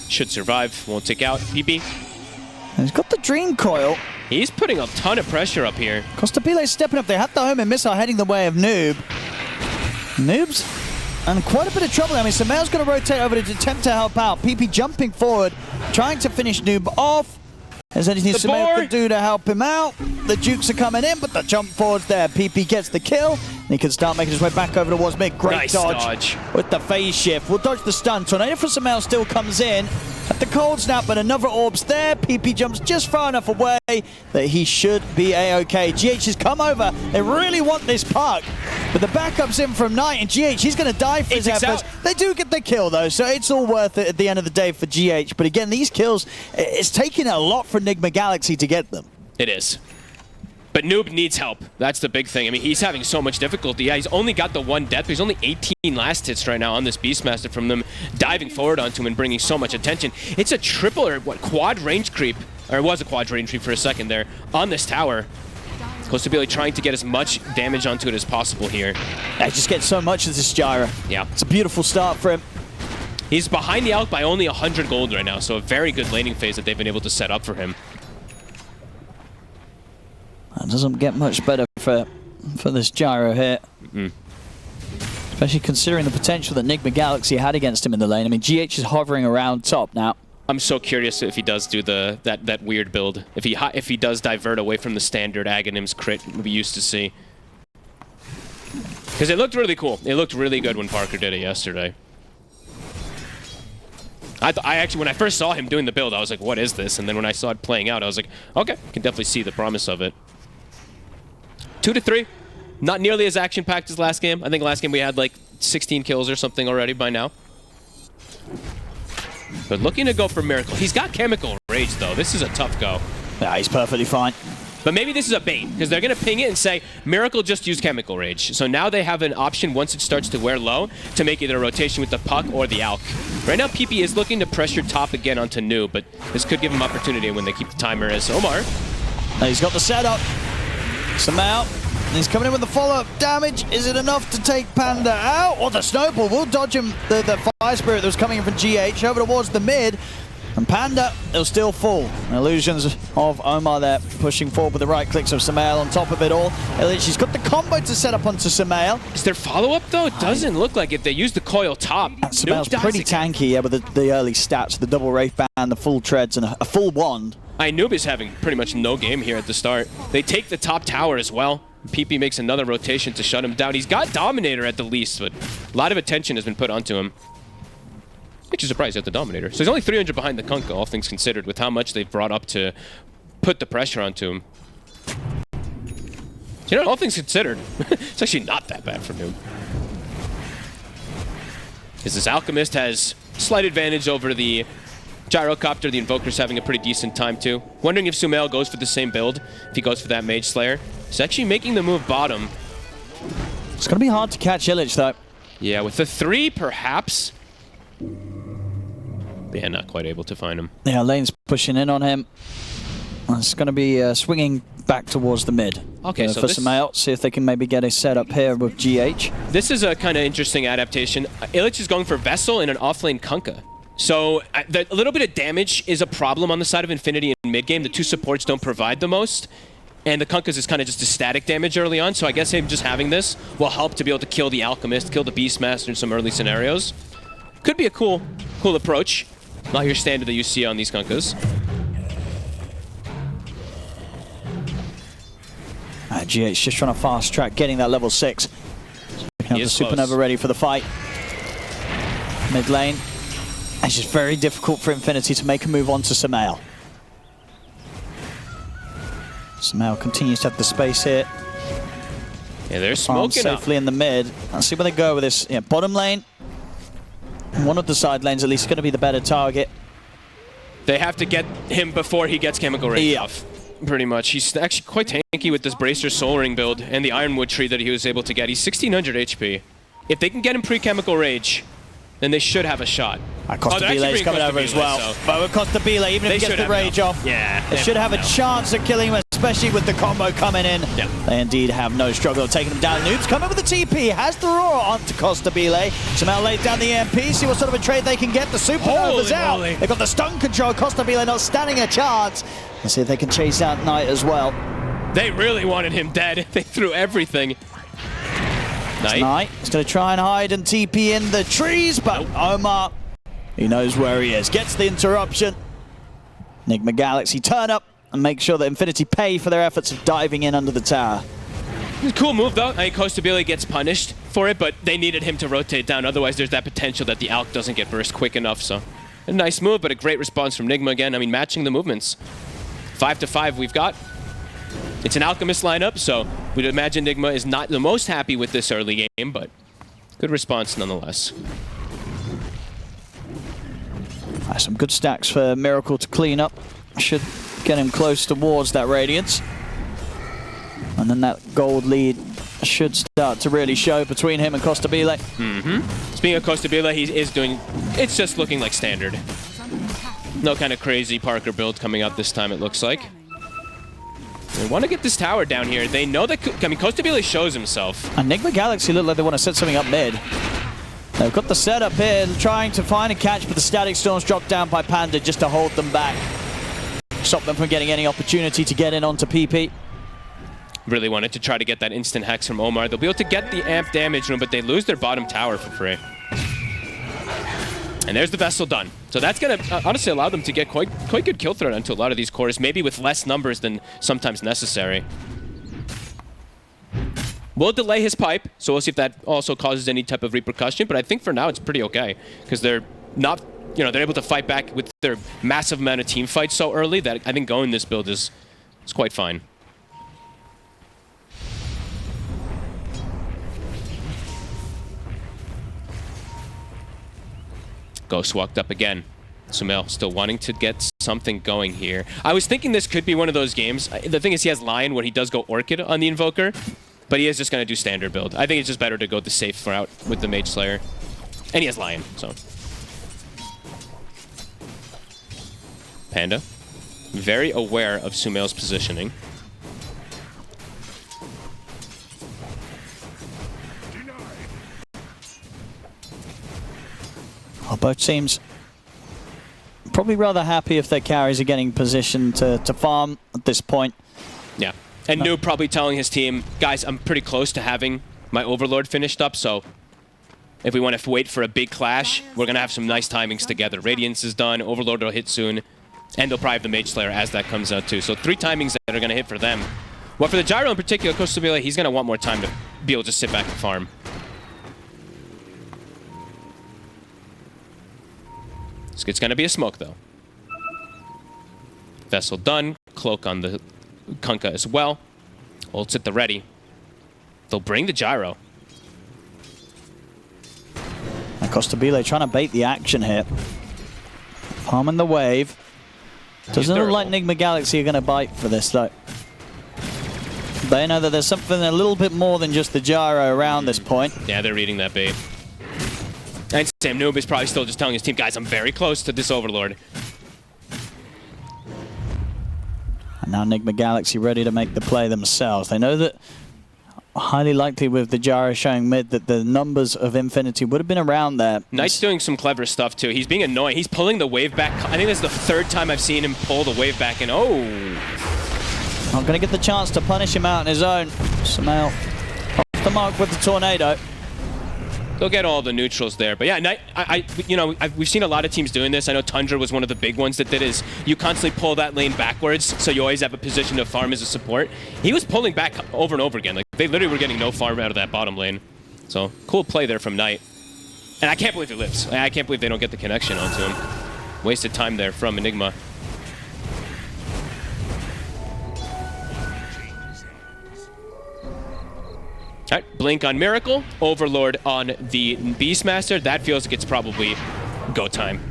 Should survive. Won't take out PB. And he's got the Dream Coil. He's putting a ton of pressure up here. Costa Bile stepping up. They have the Homing Missile heading the way of Noob. Noob's in quite a bit of trouble. I mean, Sumail's going to rotate over to attempt to help out. PP jumping forward, trying to finish Noob off. There's anything Sumail could do to help him out. The Dukes are coming in, but the jump forward's there. PP gets the kill, and he can start making his way back over towards mid. Great nice dodge with the phase shift. We'll dodge the stun. Tornado from Sumail still comes in. At the cold snap, but another orb's there. PP jumps just far enough away that he should be A-OK. GH has come over. They really want this puck. But the backup's in from Knight, and GH, he's going to die for his efforts. They do get the kill, though, so it's all worth it at the end of the day for GH. But again, these kills, it's taking a lot for Nigma Galaxy to get them. It is. But Noob needs help. That's the big thing. I mean, he's having so much difficulty. Yeah, he's only got the 1 death, but he's only 18 last hits right now on this Beastmaster from them diving forward onto him and bringing so much attention. It's a triple or quad range creep, or it was a quad range creep for a second there, on this tower. Costa Bile trying to get as much damage onto it as possible here. They just get so much of this Gyra. Yeah. It's a beautiful start for him. He's behind the Alk by only 100 gold right now, so a very good laning phase that they've been able to set up for him. That doesn't get much better for this Gyro here. Especially considering the potential that Nigma Galaxy had against him in the lane. I mean, GH is hovering around top now. I'm so curious if he does do that weird build. If he does divert away from the standard Aghanims crit we used to see. Because it looked really cool. It looked really good when Parker did it yesterday. I actually, when I first saw him doing the build, I was like, what is this? And then when I saw it playing out, I was like, okay, I can definitely see the promise of it. 2-3. Not nearly as action-packed as last game. I think last game we had like 16 kills or something already by now. But looking to go for Miracle. He's got Chemical Rage, though. This is a tough go. Yeah, he's perfectly fine. But maybe this is a bait, because they're going to ping it and say, Miracle just used Chemical Rage. So now they have an option once it starts to wear low to make either a rotation with the Puck or the Alk. Right now, PP is looking to pressure top again onto Noob, but this could give him opportunity when they keep the timer as Omar. Now he's got the setup. Somehow, he's coming in with the follow-up damage. Is it enough to take Panda out? Or the Snowball will dodge him, the Fire Spirit that was coming in from GH over towards the mid. And Panda, they'll still fall. Illusions of Omar there, pushing forward with the right clicks of Samael on top of it all. She's got the combo to set up onto Samael. Is there follow-up, though? It doesn't look like it. They used the coil top. Samael's pretty tanky, yeah, with the early stats, the double Wraith Band, the full treads, and a full wand. Noob is having pretty much no game here at the start. They take the top tower as well. PP makes another rotation to shut him down. He's got Dominator at the least, but a lot of attention has been put onto him. Actually surprised at the Dominator. So he's only 300 behind the Kunkka, all things considered, with how much they've brought up to put the pressure onto him. So, you know, all things considered, it's actually not that bad for Noob. Because this Alchemist has slight advantage over the Gyrocopter. The Invoker's having a pretty decent time too. Wondering if Sumail goes for the same build, if he goes for that Mage Slayer. He's actually making the move bottom. It's going to be hard to catch Illich, though. Yeah, with the 3, perhaps. Yeah, not quite able to find him. Yeah, lane's pushing in on him. It's going to be swinging back towards the mid. Okay, so for Sumail, see if they can maybe get a setup here with GH. This is a kind of interesting adaptation. Illich is going for Vessel and an offlane Kunkka. So a little bit of damage is a problem on the side of Infinity in mid-game. The two supports don't provide the most. And the Kunkkas is kind of just a static damage early on. So I guess him just having this will help to be able to kill the Alchemist, kill the Beastmaster in some early scenarios. Could be a cool approach. Not your standard that you see on these Kunkkas. GH just trying to fast track getting that level 6. Picking up the Supernova ready for the fight. Mid lane. It's just very difficult for Infinity to make a move on to Samael. Samael continues to have the space here. Yeah, they're smoking safely in the mid. Let's see where they go with this. Yeah, bottom lane. One of the side lanes at least is going to be the better target. They have to get him before he gets Chemical Rage off. Pretty much. He's actually quite tanky with this Bracer Soul Ring build and the Ironwood tree that he was able to get. He's 1600 HP. If they can get him pre-Chemical Rage, then they should have a shot. Costa Bile is coming over as well. So. But with Costa Bile, even if he gets the rage off, they should have a chance of killing him, especially with the combo coming in. Yep. They indeed have no struggle of taking him down. Noob's coming with the TP, has the Roar onto Costa Bile. Samael lays down the EMP, see what sort of a trade they can get. The Supernova's out. They've got the stun control. Costa Bile not standing a chance. Let's see if they can chase out Knight as well. They really wanted him dead. They threw everything. Knight is going to try and hide and TP in the trees, but Omar, he knows where he is. Gets the interruption. Nigma Galaxy turn up and make sure that Infinity pay for their efforts of diving in under the tower. Cool move, though. I mean, Costa Bile gets punished for it, but they needed him to rotate down. Otherwise, there's that potential that the Alk doesn't get burst quick enough. So a nice move, but a great response from Nigma again. I mean, matching the movements. 5-5 we've got. It's an Alchemist lineup, so we'd imagine Nigma is not the most happy with this early game, but good response nonetheless. Some good stacks for Miracle to clean up. Should get him close towards that Radiance. And then that gold lead should start to really show between him and Costa Bile. Speaking of Costa Bile, he is doing... It's just looking like standard. No kind of crazy Parker build coming out this time, it looks like. They want to get this tower down here. They know that... I mean, Costa Bile shows himself. And Nigma Galaxy look like they want to set something up mid. They've got the setup here, trying to find a catch, but the Static Storms dropped down by Panda just to hold them back. Stop them from getting any opportunity to get in onto PP. really wanted to try to get that instant hex from Omar. They'll be able to get the amp damage room, but they lose their bottom tower for free. And there's the Vessel done. So that's going to honestly allow them to get quite good kill threat onto a lot of these cores, maybe with less numbers than sometimes necessary. We'll delay his pipe, so we'll see if that also causes any type of repercussion, but I think for now it's pretty okay, because they're not, you know, they're able to fight back with their massive amount of team fights so early that I think going this build is quite fine. Ghost walked up again. Sumail still wanting to get something going here. I was thinking this could be one of those games. The thing is he has Lion where he does go Orchid on the Invoker, but he is just going to do standard build. I think it's just better to go the safe route with the Mage Slayer. And he has Lion, so. Panda, very aware of Sumail's positioning. Well, both teams probably rather happy if their carries are getting positioned to farm at this point. Yeah, and Noob probably telling his team, guys, I'm pretty close to having my Overlord finished up, so if we want to wait for a big clash, we're going to have some nice timings together. Radiance is done, Overlord will hit soon, and they'll probably have the Mage Slayer as that comes out too. So 3 timings that are going to hit for them. Well, for the Gyro in particular, Coach Sabila, he's going to want more time to be able to sit back and farm. It's going to be a smoke, though. Vessel done. Cloak on the Kunkka as well. Ults at the ready. They'll bring the Gyro. And Costabile trying to bait the action here. Farming the wave. Doesn't look like Nigma Galaxy are going to bite for this, though. They know that there's something a little bit more than just the Gyro around this point. Yeah, they're reading that bait. And Sam Noob is probably still just telling his team, guys, I'm very close to this Overlord. And now Nigma Galaxy ready to make the play themselves. They know that highly likely with the Gyro showing mid that the numbers of Infinity would have been around there. Knight's doing some clever stuff too. He's being annoying. He's pulling the wave back. I think that's the 3rd time I've seen him pull the wave back, and oh! Not going to get the chance to punish him out on his own. Sumail off the mark with the Tornado. They'll get all the neutrals there. But yeah, Knight, we've seen a lot of teams doing this. I know Tundra was one of the big ones that did is you constantly pull that lane backwards, so you always have a position to farm as a support. He was pulling back over and over again. Like, they literally were getting no farm out of that bottom lane. So, cool play there from Knight. And I can't believe he lives. I can't believe they don't get the connection onto him. Wasted time there from Enigma. All right, Blink on Miracle, Overlord on the Beastmaster. That feels like it's probably go time.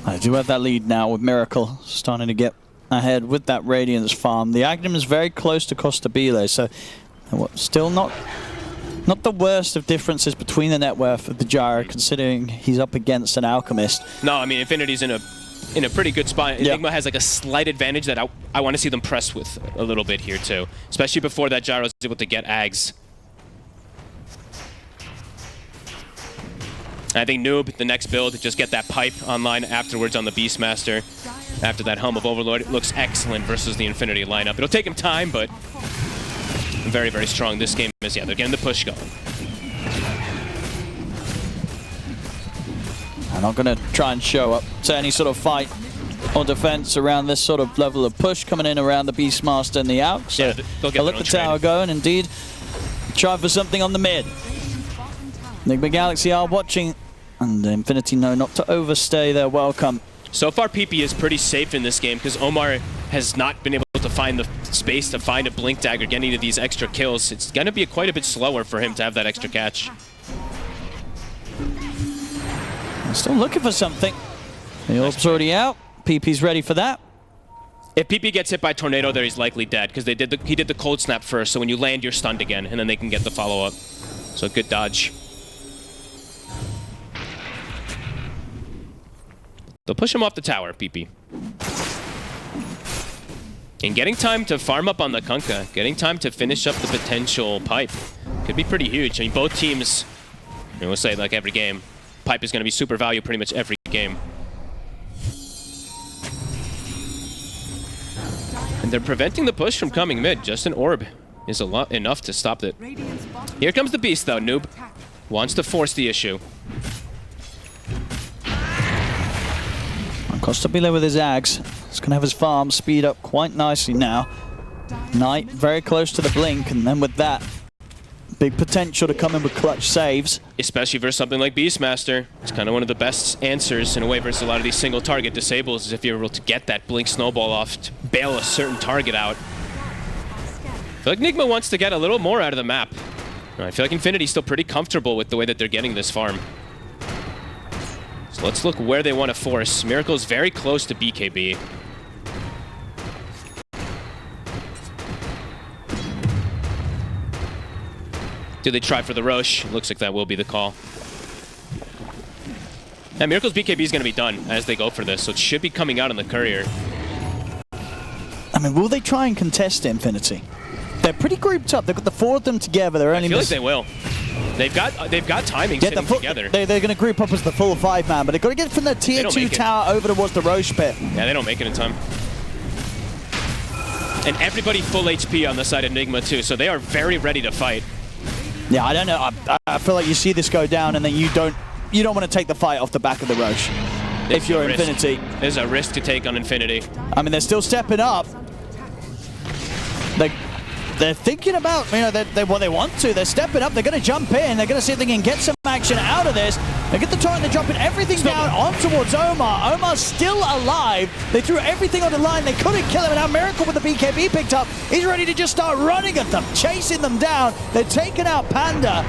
I do have that lead now with Miracle starting to get ahead with that Radiance farm. The Aghanim is very close to Costabile, so still not the worst of differences between the net worth of the Gyro, considering he's up against an Alchemist. No, I mean, Infinity's in a pretty good spot. Enigma has like a slight advantage that I want to see them press with a little bit here too, especially before that Gyro is able to get Ags. I think Noob, the next build, just get that pipe online afterwards on the Beastmaster. After that Helm of Overlord, it looks excellent versus the Infinity lineup. It'll take him time, but very, very strong. This game is, yeah, they're getting the push going. I'm not going to try and show up to any sort of fight or defense around this sort of level of push coming in around the Beastmaster and the Alch. So yeah, they'll let the tower go and indeed try for something on the mid. Nigma Galaxy are watching, and Infinity know not to overstay their welcome. So far, PP is pretty safe in this game because Omar has not been able to find the space to find a Blink Dagger, get any of these extra kills. It's going to be quite a bit slower for him to have that extra catch. Still looking for something. The orb's already out. PP's ready for that. If PP gets hit by Tornado there, he's likely dead because he did the cold snap first, so when you land, you're stunned again, and then they can get the follow-up. So good dodge. They'll push him off the tower, PP. And getting time to farm up on the Kunkka, getting time to finish up the potential pipe could be pretty huge. I mean, both teams, we'll say like every game, pipe is going to be super value pretty much every game. And they're preventing the push from coming mid. Just an orb is enough to stop it. Here comes the Beast, though. Noob wants to force the issue. Costabile with his Ags. He's going to have his farm speed up quite nicely now. Knight very close to the blink, and then with that, big potential to come in with clutch saves. Especially versus something like Beastmaster. It's kind of one of the best answers in a way versus a lot of these single target disables is if you're able to get that blink snowball off to bail a certain target out. I feel like Nigma wants to get a little more out of the map. I feel like Infinity's still pretty comfortable with the way that they're getting this farm. So let's look where they want to force. Miracle is very close to BKB. Do they try for the Roche? Looks like that will be the call. And Miracle's BKB is going to be done as they go for this, so it should be coming out on the Courier. I mean, will they try and contest Infinity? They're pretty grouped up. They've got the four of them together. They're only I feel like they will. They've got timing sitting together. They're going to group up as the full 5-man, but they've got to get from the tier 2 tower over towards the Roche pit. Yeah, they don't make it in time. And everybody full HP on the side of Nigma too, so they are very ready to fight. Yeah, I don't know. I feel like you see this go down, and then you don't want to take the fight off the back of the Roche. If you're Infinity, there's a risk to take on Infinity. I mean, they're still stepping up. They're thinking about, you know, what they want to. They're stepping up. They're going to jump in. They're going to see if they can get some action out of this. They get the torrent. They're dropping everything down on towards Omar. Omar's still alive. They threw everything on the line. They couldn't kill him. And now Miracle with the BKB picked up. He's ready to just start running at them, chasing them down. They're taking out Panda.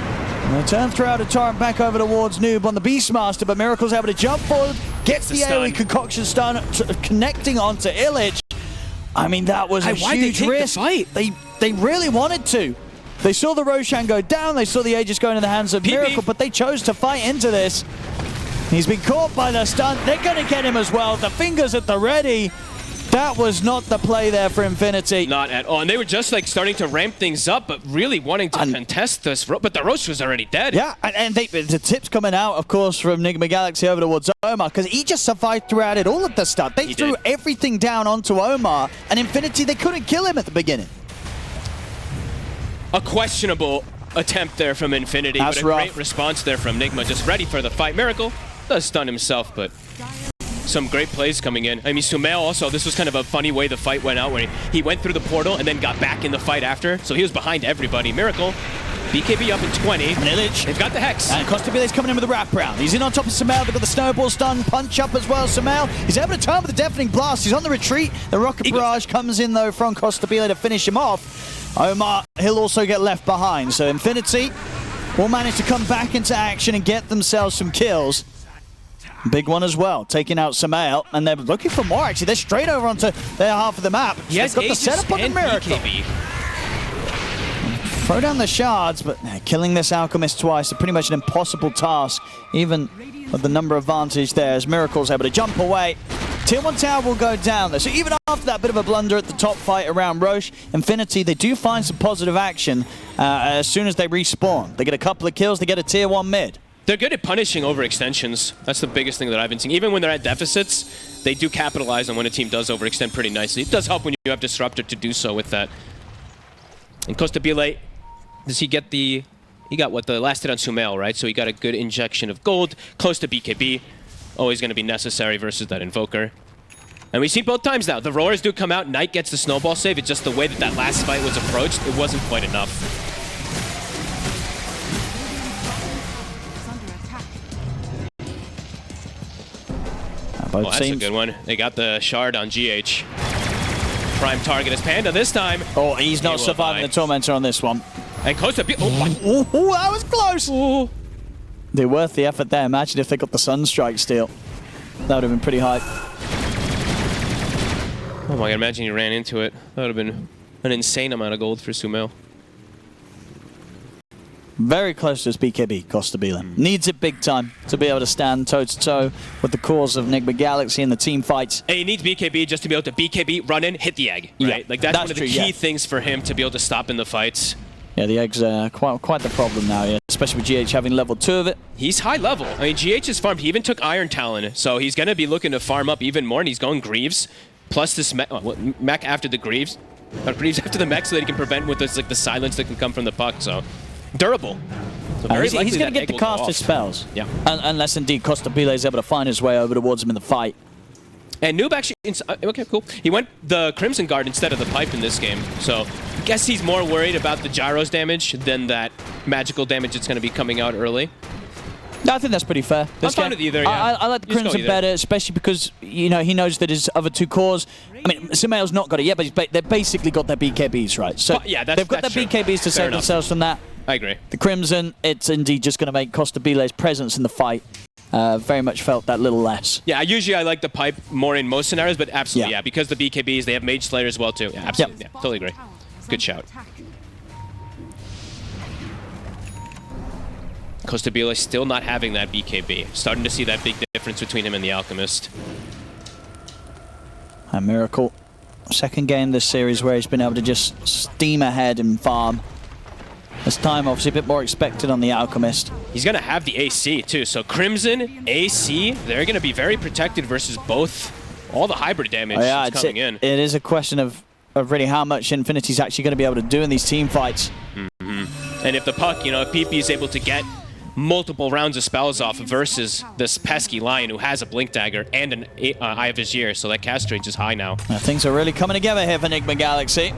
And they turn throughout a torrent back over towards Noob on the Beastmaster, but Miracle's able to jump forward, gets the AoE concoction stun, connecting onto Illich. I mean, that was a huge risk. They really wanted to. They saw the Roshan go down. They saw the Aegis go into the hands of Miracle, but they chose to fight into this. He's been caught by the stun. They're going to get him as well. The fingers at the ready. That was not the play there for Infinity. Not at all. And they were just like starting to ramp things up, but really wanting to contest this. But the Roche was already dead. Yeah, and the tips coming out, of course, from Nigma Galaxy over towards Omar, because he just survived throughout it all at the start. They threw everything down onto Omar, and Infinity, they couldn't kill him at the beginning. A questionable attempt there from Infinity, but a great response there from Nigma, just ready for the fight. Miracle does stun himself, but some great plays coming in. I mean, Sumail also, this was kind of a funny way the fight went out, where he went through the portal and then got back in the fight after, so he was behind everybody. Miracle, BKB up in 20. Illich. They've got the Hex. And Costabile's coming in with the wraparound. He's in on top of Sumail. They've got the snowball stun, punch up as well. Sumail, he's able to turn with the deafening blast. He's on the retreat. The rocket barrage comes in, though, from Costabile to finish him off. Omar, he'll also get left behind. So Infinity will manage to come back into action and get themselves some kills. Big one as well, taking out Sumail, and they're looking for more, actually. They're straight over onto their half of the map. Yes, they've got the setup on the Miracle. BKB. Throw down the shards, but killing this Alchemist twice is pretty much an impossible task, even with the number advantage there, as Miracle's able to jump away. Tier 1 tower will go down there. So even after that bit of a blunder at the top fight around Roche, Infinity, they do find some positive action as soon as they respawn. They get a couple of kills, they get a Tier 1 mid. They're good at punishing overextensions. That's the biggest thing that I've been seeing. Even when they're at deficits, they do capitalize on when a team does overextend pretty nicely. It does help when you have Disruptor to do so with that. And Costabile, does he get the... He got what, the last hit on Sumail, right? So he got a good injection of gold, close to BKB. Always going to be necessary versus that Invoker. And we've seen both times now. The Roars do come out, Knight gets the snowball save. It's just the way that that last fight was approached, it wasn't quite enough. Oh, that's a good one. They got the shard on GH. Prime target is Panda this time. Oh, he's not surviving the Tormentor on this one. And Costa... Oh, that was close! Ooh. They're worth the effort there. Imagine if they got the Sunstrike steal. That would have been pretty hype. Oh my god, imagine you ran into it. That would have been an insane amount of gold for Sumail. Very close to his BKB, Costabile. Needs it big time to be able to stand toe-to-toe with the cause of Nigma Galaxy in the team fights. And he needs BKB just to be able to BKB, run in, hit the egg, right? Yeah, like that's one of the key things for him to be able to stop in the fights. Yeah, the egg's quite the problem now, yeah. Especially with GH having level 2 of it. He's high level. I mean, GH is farmed. He even took Iron Talon, so he's going to be looking to farm up even more, and he's going Greaves. plus this mech after the Greaves, or Greaves after the mech, so that he can prevent with this, like the silence that can come from the puck. So durable. So very he's going to get the caster spells. Yeah. Unless indeed Costabile is able to find his way over towards him in the fight. And Noob actually, okay, cool. He went the Crimson Guard instead of the Pipe in this game. So I guess he's more worried about the Gyro's damage than that magical damage that's going to be coming out early. No, I think that's pretty fair. I'm fine with either, yeah. I like the Crimson better, especially because, you know, he knows that his other two cores, I mean, Sumail's not got it yet, but they've basically got their BKBs, right? So but, yeah, they've got their BKBs to save themselves from that. I agree. The Crimson, it's indeed just going to make Costabile's presence in the fight very much felt that little less. Yeah, usually I like the Pipe more in most scenarios, but absolutely, yeah, because the BKBs, they have Mage Slayer as well, too. Yeah, absolutely. Yeah, totally agree. Good shout. Costabile still not having that BKB. Starting to see that big difference between him and the Alchemist. A Miracle. Second game this series where he's been able to just steam ahead and farm. This time, obviously, a bit more expected on the Alchemist. He's going to have the AC, too. So Crimson, AC, they're going to be very protected versus both. All the hybrid damage that's coming in. It is a question of really how much Infinity's actually going to be able to do in these team fights. And if the puck, you know, if PP is able to get multiple rounds of spells off versus this pesky Lion who has a Blink Dagger and an Eye of Azure, so that cast range is high now. Things are really coming together here for Nigma Galaxy.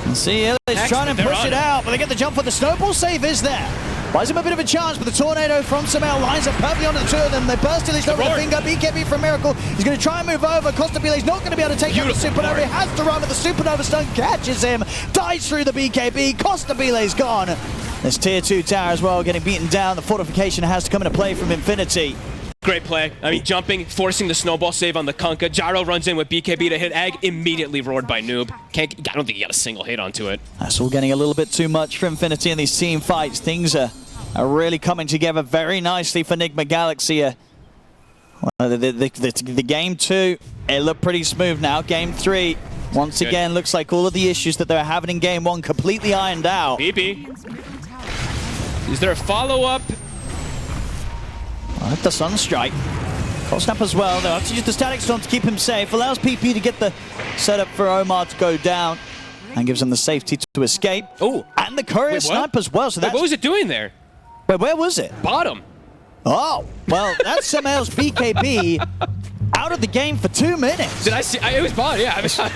And see, Illich trying to push it out, but they get the jump for the snowball save is there. Buys him a bit of a chance, but the tornado from Sumail lines up perfectly onto the two of them. They burst Illich over the finger, BKB from Miracle. He's going to try and move over. Costabile's not going to be able to take out the Supernova. He has to run, but the Supernova stun catches him, dies through the BKB. Costabile's gone. This tier 2 tower as well getting beaten down. The fortification has to come into play from Infinity. Great play. I mean, jumping, forcing the snowball save on the Kunkka. Gyro runs in with BKB to hit Egg, immediately roared by Noob. I don't think he got a single hit onto it. That's all getting a little bit too much for Infinity in these team fights. Things are really coming together very nicely for Nigma Galaxy. Well, the game 2, it looked pretty smooth now. Game 3, once again, looks like all of the issues that they were having in game 1 completely ironed out. PP. Is there a follow-up? The Sunstrike. Cold Snap as well. They'll have to use the Static Storm to keep him safe. Allows PP to get the setup for Omar to go down. And gives him the safety to escape. Oh, and the Courier Snipe as well. So what was it doing there? Wait, where was it? Bottom. Oh, well, that's Sumail's BKB out of the game for 2 minutes. Did I see? It was bottom, yeah. I mean,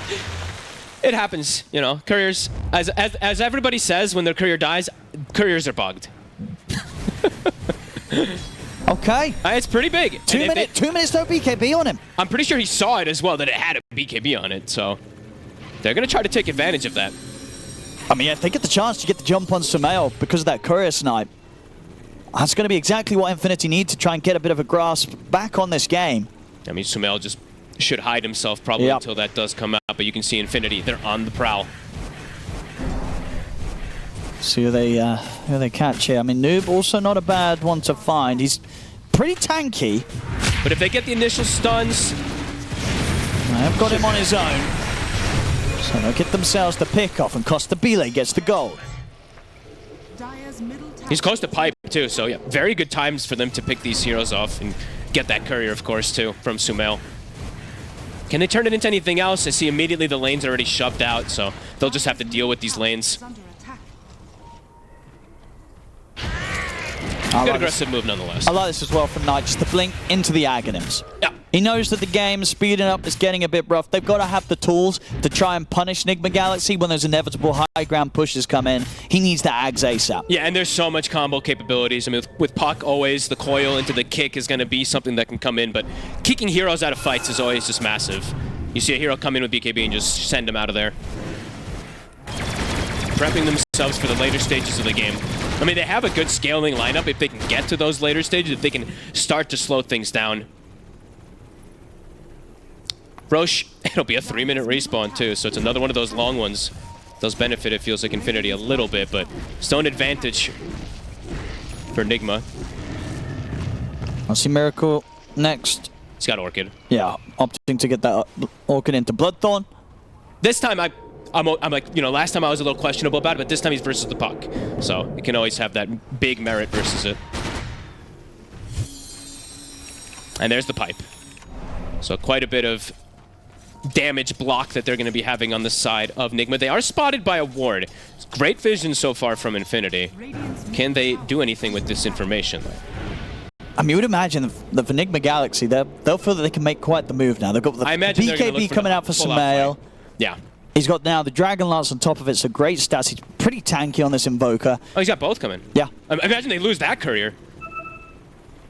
it happens, you know. Couriers, as everybody says, when their courier dies, couriers are bugged. Okay. It's pretty big. 2 minutes, 2 minutes no BKB on him. I'm pretty sure he saw it as well, that it had a BKB on it, so they're going to try to take advantage of that. I mean, if they get the chance to get the jump on Sumail because of that Courier Snipe, that's going to be exactly what Infinity need to try and get a bit of a grasp back on this game. I mean, Sumail just should hide himself probably until that does come out, but you can see Infinity, they're on the prowl. See who they catch here. I mean, Noob also not a bad one to find. He's pretty tanky. But if they get the initial stuns... They've got him on his own. So they'll get themselves the pick off, and Costabile gets the gold. He's close to Pipe, too, so yeah, very good times for them to pick these heroes off and get that courier, of course, too, from Sumail. Can they turn it into anything else? I see immediately the lanes are already shoved out, so they'll just have to deal with these lanes. Good aggressive move nonetheless. I like this as well from Knight, just the blink into the Aghanims. Yeah. He knows that the game speeding up is getting a bit rough. They've got to have the tools to try and punish Nigma Galaxy when those inevitable high ground pushes come in. He needs the Ags ASAP. Yeah, and there's so much combo capabilities. I mean, with Puck always, the coil into the kick is going to be something that can come in, but kicking heroes out of fights is always just massive. You see a hero come in with BKB and just send him out of there. Prepping themselves for the later stages of the game. I mean, they have a good scaling lineup if they can get to those later stages, if they can start to slow things down. Roche, it'll be a 3-minute respawn too, so it's another one of those long ones. Those benefit, it feels like, Infinity a little bit, but still an advantage for Nigma. I'll see Miracle next. He's got Orchid. Yeah, opting to get that Orchid into Bloodthorn. This time I'm like, you know, last time I was a little questionable about it, but this time he's versus the puck. So it can always have that big merit versus it. And there's the pipe. So quite a bit of damage block that they're going to be having on the side of Nigma. They are spotted by a ward. Great vision so far from Infinity. Can they do anything with this information? I mean, you would imagine that for Nigma Galaxy, they'll feel that they can make quite the move now. They've got the BKB coming out for Sumail. Yeah. He's got now the Dragon Lance on top of it, so great stats. He's pretty tanky on this Invoker. Oh, he's got both coming. Yeah. Imagine they lose that courier.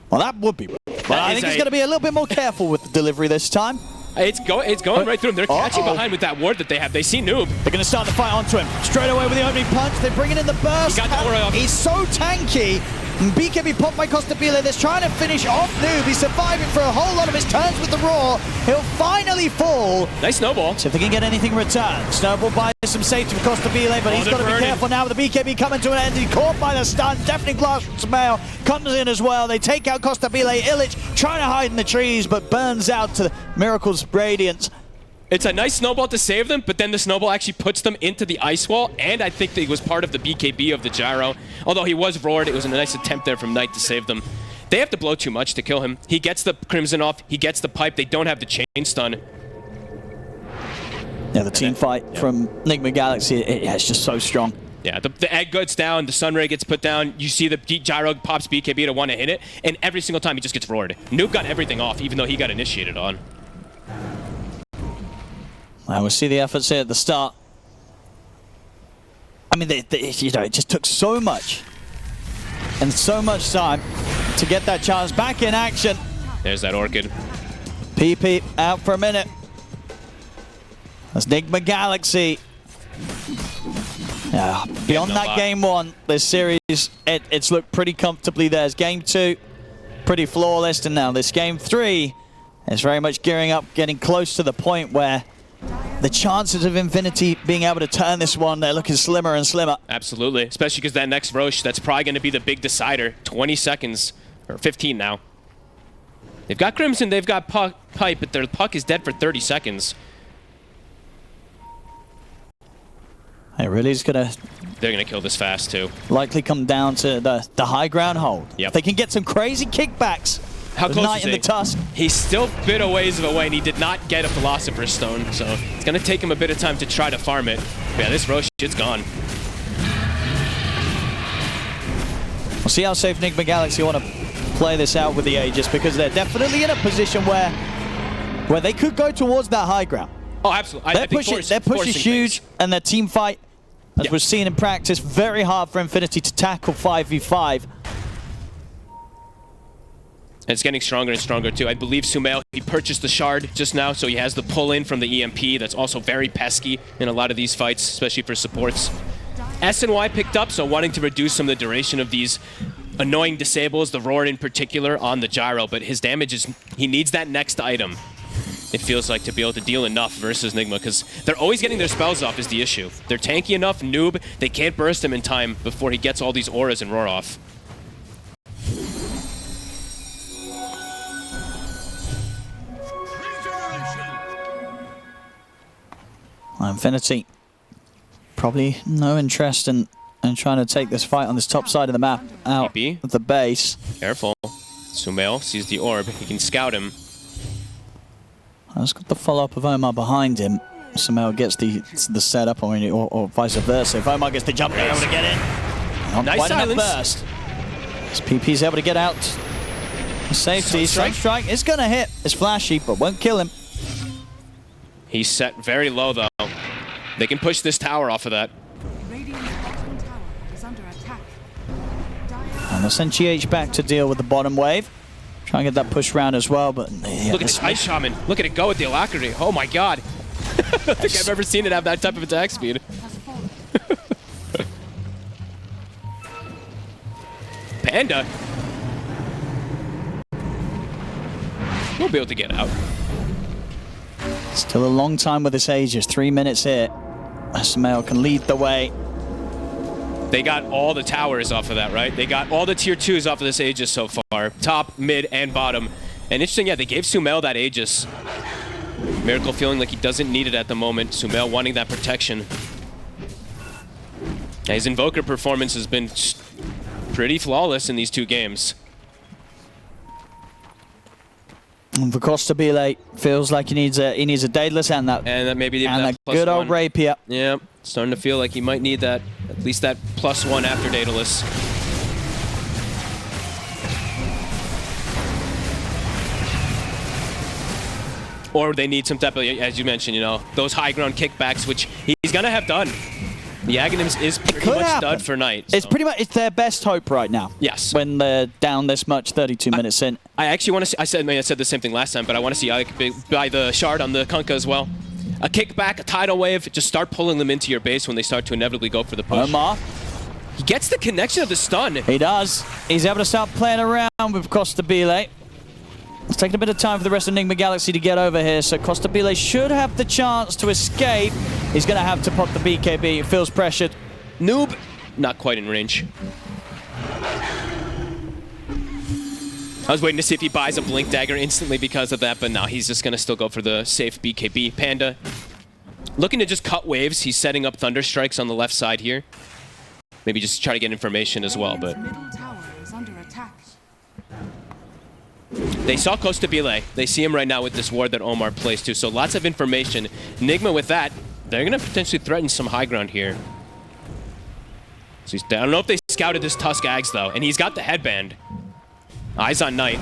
Well, that would be. But I think he's going to be a little bit more careful with the delivery this time. It's going right through him. They're catching behind with that ward that they have. They see Noob. They're going to start the fight onto him. Straight away with the opening punch. They're bringing in the burst. He got the aura off. He's so tanky. BKB popped by Costabile. They're trying to finish off Noob. He's surviving for a whole lot of his turns with the Roar. He'll finally fall. Nice snowball. See if they can get anything in return. Snowball buys some safety for Costabile, but he's got to be careful now with the BKB coming to an end. He's caught by the stun. Deafening blast from Sumail comes in as well. They take out Costabile. Illich trying to hide in the trees, but burns out to Miracle's Radiance. It's a nice snowball to save them, but then the snowball actually puts them into the ice wall, and I think that he was part of the BKB of the gyro. Although he was roared, it was a nice attempt there from Knight to save them. They have to blow too much to kill him. He gets the Crimson off, he gets the pipe, they don't have the chain stun. Yeah, the team fight from Nigma Galaxy, it's just so strong. Yeah, the egg gets down, the Sunray gets put down, you see the gyro pops BKB to want to hit it, and every single time he just gets roared. Noob got everything off, even though he got initiated on. Well, we'll see the efforts here at the start. I mean, you know, it just took so much and so much time to get that chance back in action. There's that Orchid. PP out for a minute. That's Nigma Galaxy. Yeah, beyond that game one, this series, it's looked pretty comfortably. There's game two, pretty flawless, and now this game three is very much gearing up, getting close to the point where the chances of Infinity being able to turn this one, they're looking slimmer and slimmer. Absolutely, especially because that next Roche, that's probably going to be the big decider. 20 seconds, or 15 now. They've got Crimson, they've got Pipe, but their Puck is dead for 30 seconds. It really is going to... They're going to kill this fast, too. Likely come down to the high ground hold. Yep. They can get some crazy kickbacks. How close Knight is in the Tusk. He's still a bit a ways away, and he did not get a Philosopher's Stone, so it's going to take him a bit of time to try to farm it. But yeah, this Roche, it's gone. We'll see how safe Nigma Galaxy want to play this out with the Aegis, because they're definitely in a position where they could go towards that high ground. Oh, absolutely. Their push is huge, and their team fight, as we've seen in practice, very hard for Infinity to tackle 5v5. And it's getting stronger and stronger, too. I believe Sumail, he purchased the Shard just now, so he has the pull-in from the EMP. That's also very pesky in a lot of these fights, especially for supports. SNY picked up, so wanting to reduce some of the duration of these annoying disables, the Roar in particular, on the gyro, but his damage is... He needs that next item, it feels like, to be able to deal enough versus Nigma, because they're always getting their spells off is the issue. They're tanky enough, Noob, they can't burst him in time before he gets all these auras and Roar off. Infinity, probably no interest in trying to take this fight on this top side of the map out of the base. Careful. Sumail sees the orb. He can scout him. I've got the follow-up of Omar behind him. Sumail gets the setup, or vice versa. If Omar gets the jump, they're able to get in. Not nice quite silence. Enough burst. As PP's able to get out. Safety. Sunstrike is going to hit. It's flashy, but won't kill him. He's set very low, though. They can push this tower off of that. Radiant's bottom tower is under attack. And they'll send GH back to deal with the bottom wave. Try and get that push round as well, but... Yeah, look at the Ice Shaman. Look at it go with the Alacrity. Oh my god. I don't think I've ever seen it have that type of attack speed. Panda. We'll be able to get out. Still a long time with this Aegis. 3 minutes here. Sumail can lead the way. They got all the towers off of that, right? They got all the tier 2s off of this Aegis so far. Top, mid, and bottom. And interesting, yeah, they gave Sumail that Aegis. Miracle feeling like he doesn't need it at the moment. Sumail wanting that protection. His Invoker performance has been pretty flawless in these two games. And for Costabile, feels like he needs a Daedalus and that maybe and that a good old +1. rapier. Yeah, starting to feel like he might need that, at least that +1 after Daedalus. Or they need some type of, as you mentioned, you know, those high ground kickbacks, which he's gonna have done. The Aghanims is pretty much done for Knight. It's so. pretty much their best hope right now. Yes. When they're down this much, 32 minutes in. I actually want to see, I said the same thing last time, but I want to see Ike buy the shard on the Kunkka as well. A kickback, a tidal wave, just start pulling them into your base when they start to inevitably go for the push. Omar. He gets the connection of the stun. He does. He's able to start playing around with Costabile. It's taking a bit of time for the rest of Nigma Galaxy to get over here, so Costabile should have the chance to escape. He's going to have to pop the BKB. He feels pressured. Noob, not quite in range. I was waiting to see if he buys a Blink Dagger instantly because of that, but no, he's just going to still go for the safe BKB. Panda, looking to just cut waves. He's setting up Thunder Strikes on the left side here. Maybe just try to get information as well, but... Middle tower is under attack. They saw Costabile. They see him right now with this ward that Omar plays too, so lots of information. Nigma with that, they're going to potentially threaten some high ground here. So I don't know if they scouted this Tusk Ags though, and he's got the headband. Eyes on Knight.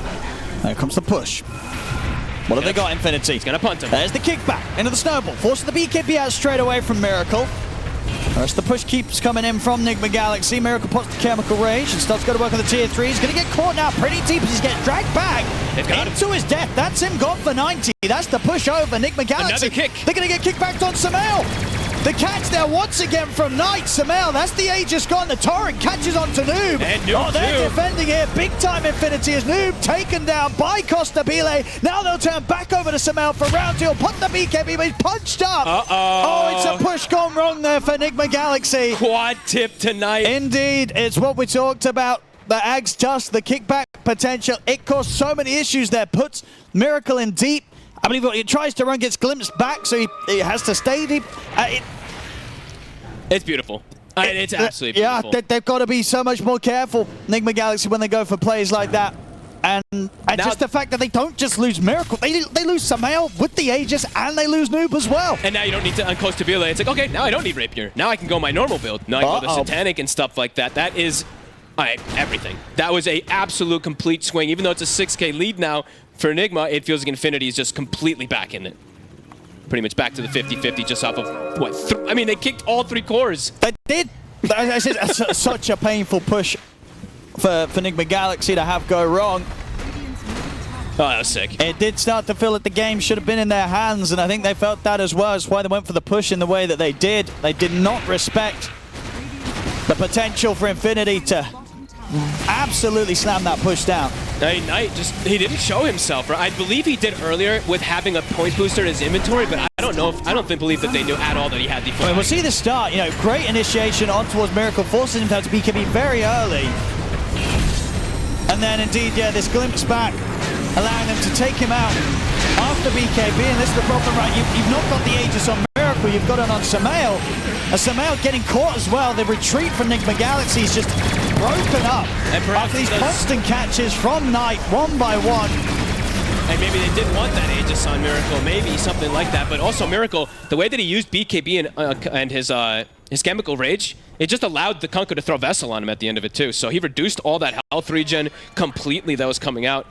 There comes the push. What have they got, Infinity? He's going to punt him. There's the kickback into the snowball. Forces the BKB out straight away from Miracle. The push keeps coming in from Nigma Galaxy. Miracle pots the Chemical Rage and starts going to work on the tier 3. He's going to get caught now pretty deep as he's getting dragged back into his death. That's him gone for 90. That's the push over Nigma Galaxy. Another kick. They're going to get kicked back on Samael. The catch there once again from Knight. Samael, that's the Aegis gone. The Torrent catches onto Noob. And Noob they're too. defending here. Big time Infinity as Noob taken down by Costabile. Now they'll turn back over to Samael for round 2. He'll put the BKB, but he's punched up. Oh, it's a push gone wrong there for Nigma Galaxy. Quad tip tonight. Indeed, it's what we talked about. The Ags Tusk, the kickback potential. It caused so many issues there. Puts Miracle in deep. I believe he tries to run, gets glimpsed back, so he has to stay deep. It's beautiful. It's absolutely beautiful. Yeah, they've got to be so much more careful, Nigma Galaxy, when they go for plays like that. And just the fact that they don't just lose Miracle, they lose Samael with the Aegis, and they lose Noob as well. And now you don't need to unclose to Bila. It's like, okay, now I don't need Rapier. Now I can go my normal build. Now I can go the Satanic and stuff like that. That is everything. That was a absolute complete swing. Even though it's a 6K lead now for Nigma, it feels like Infinity is just completely back in it. Pretty much back to the 50-50 just off of, what, I mean, they kicked all 3 cores. They did. It's such a painful push for Nigma Galaxy to have go wrong. Oh, that was sick. It did start to feel like the game should have been in their hands, and I think they felt that as well. That's why they went for the push in the way that they did. They did not respect the potential for Infinity to absolutely slam that push down. Knight he didn't show himself, right? I believe he did earlier with having a point booster in his inventory, but I don't believe that they knew at all that he had the We'll see the start, great initiation on towards Miracle, forces him to have to BKB very early. And then indeed, this glimpse back, allowing them to take him out after BKB, and this is the problem, right? You've not got the Aegis on Miracle, you've got it on Samael. Samael getting caught as well. The retreat from Nigma Galaxy is just broken up after these constant catches from Knight, one by one. And maybe they didn't want that Aegis on Miracle, maybe something like that. But also Miracle, the way that he used BKB and his Chemical Rage, it just allowed the Kunkka to throw Vessel on him at the end of it too. So he reduced all that health regen completely that was coming out.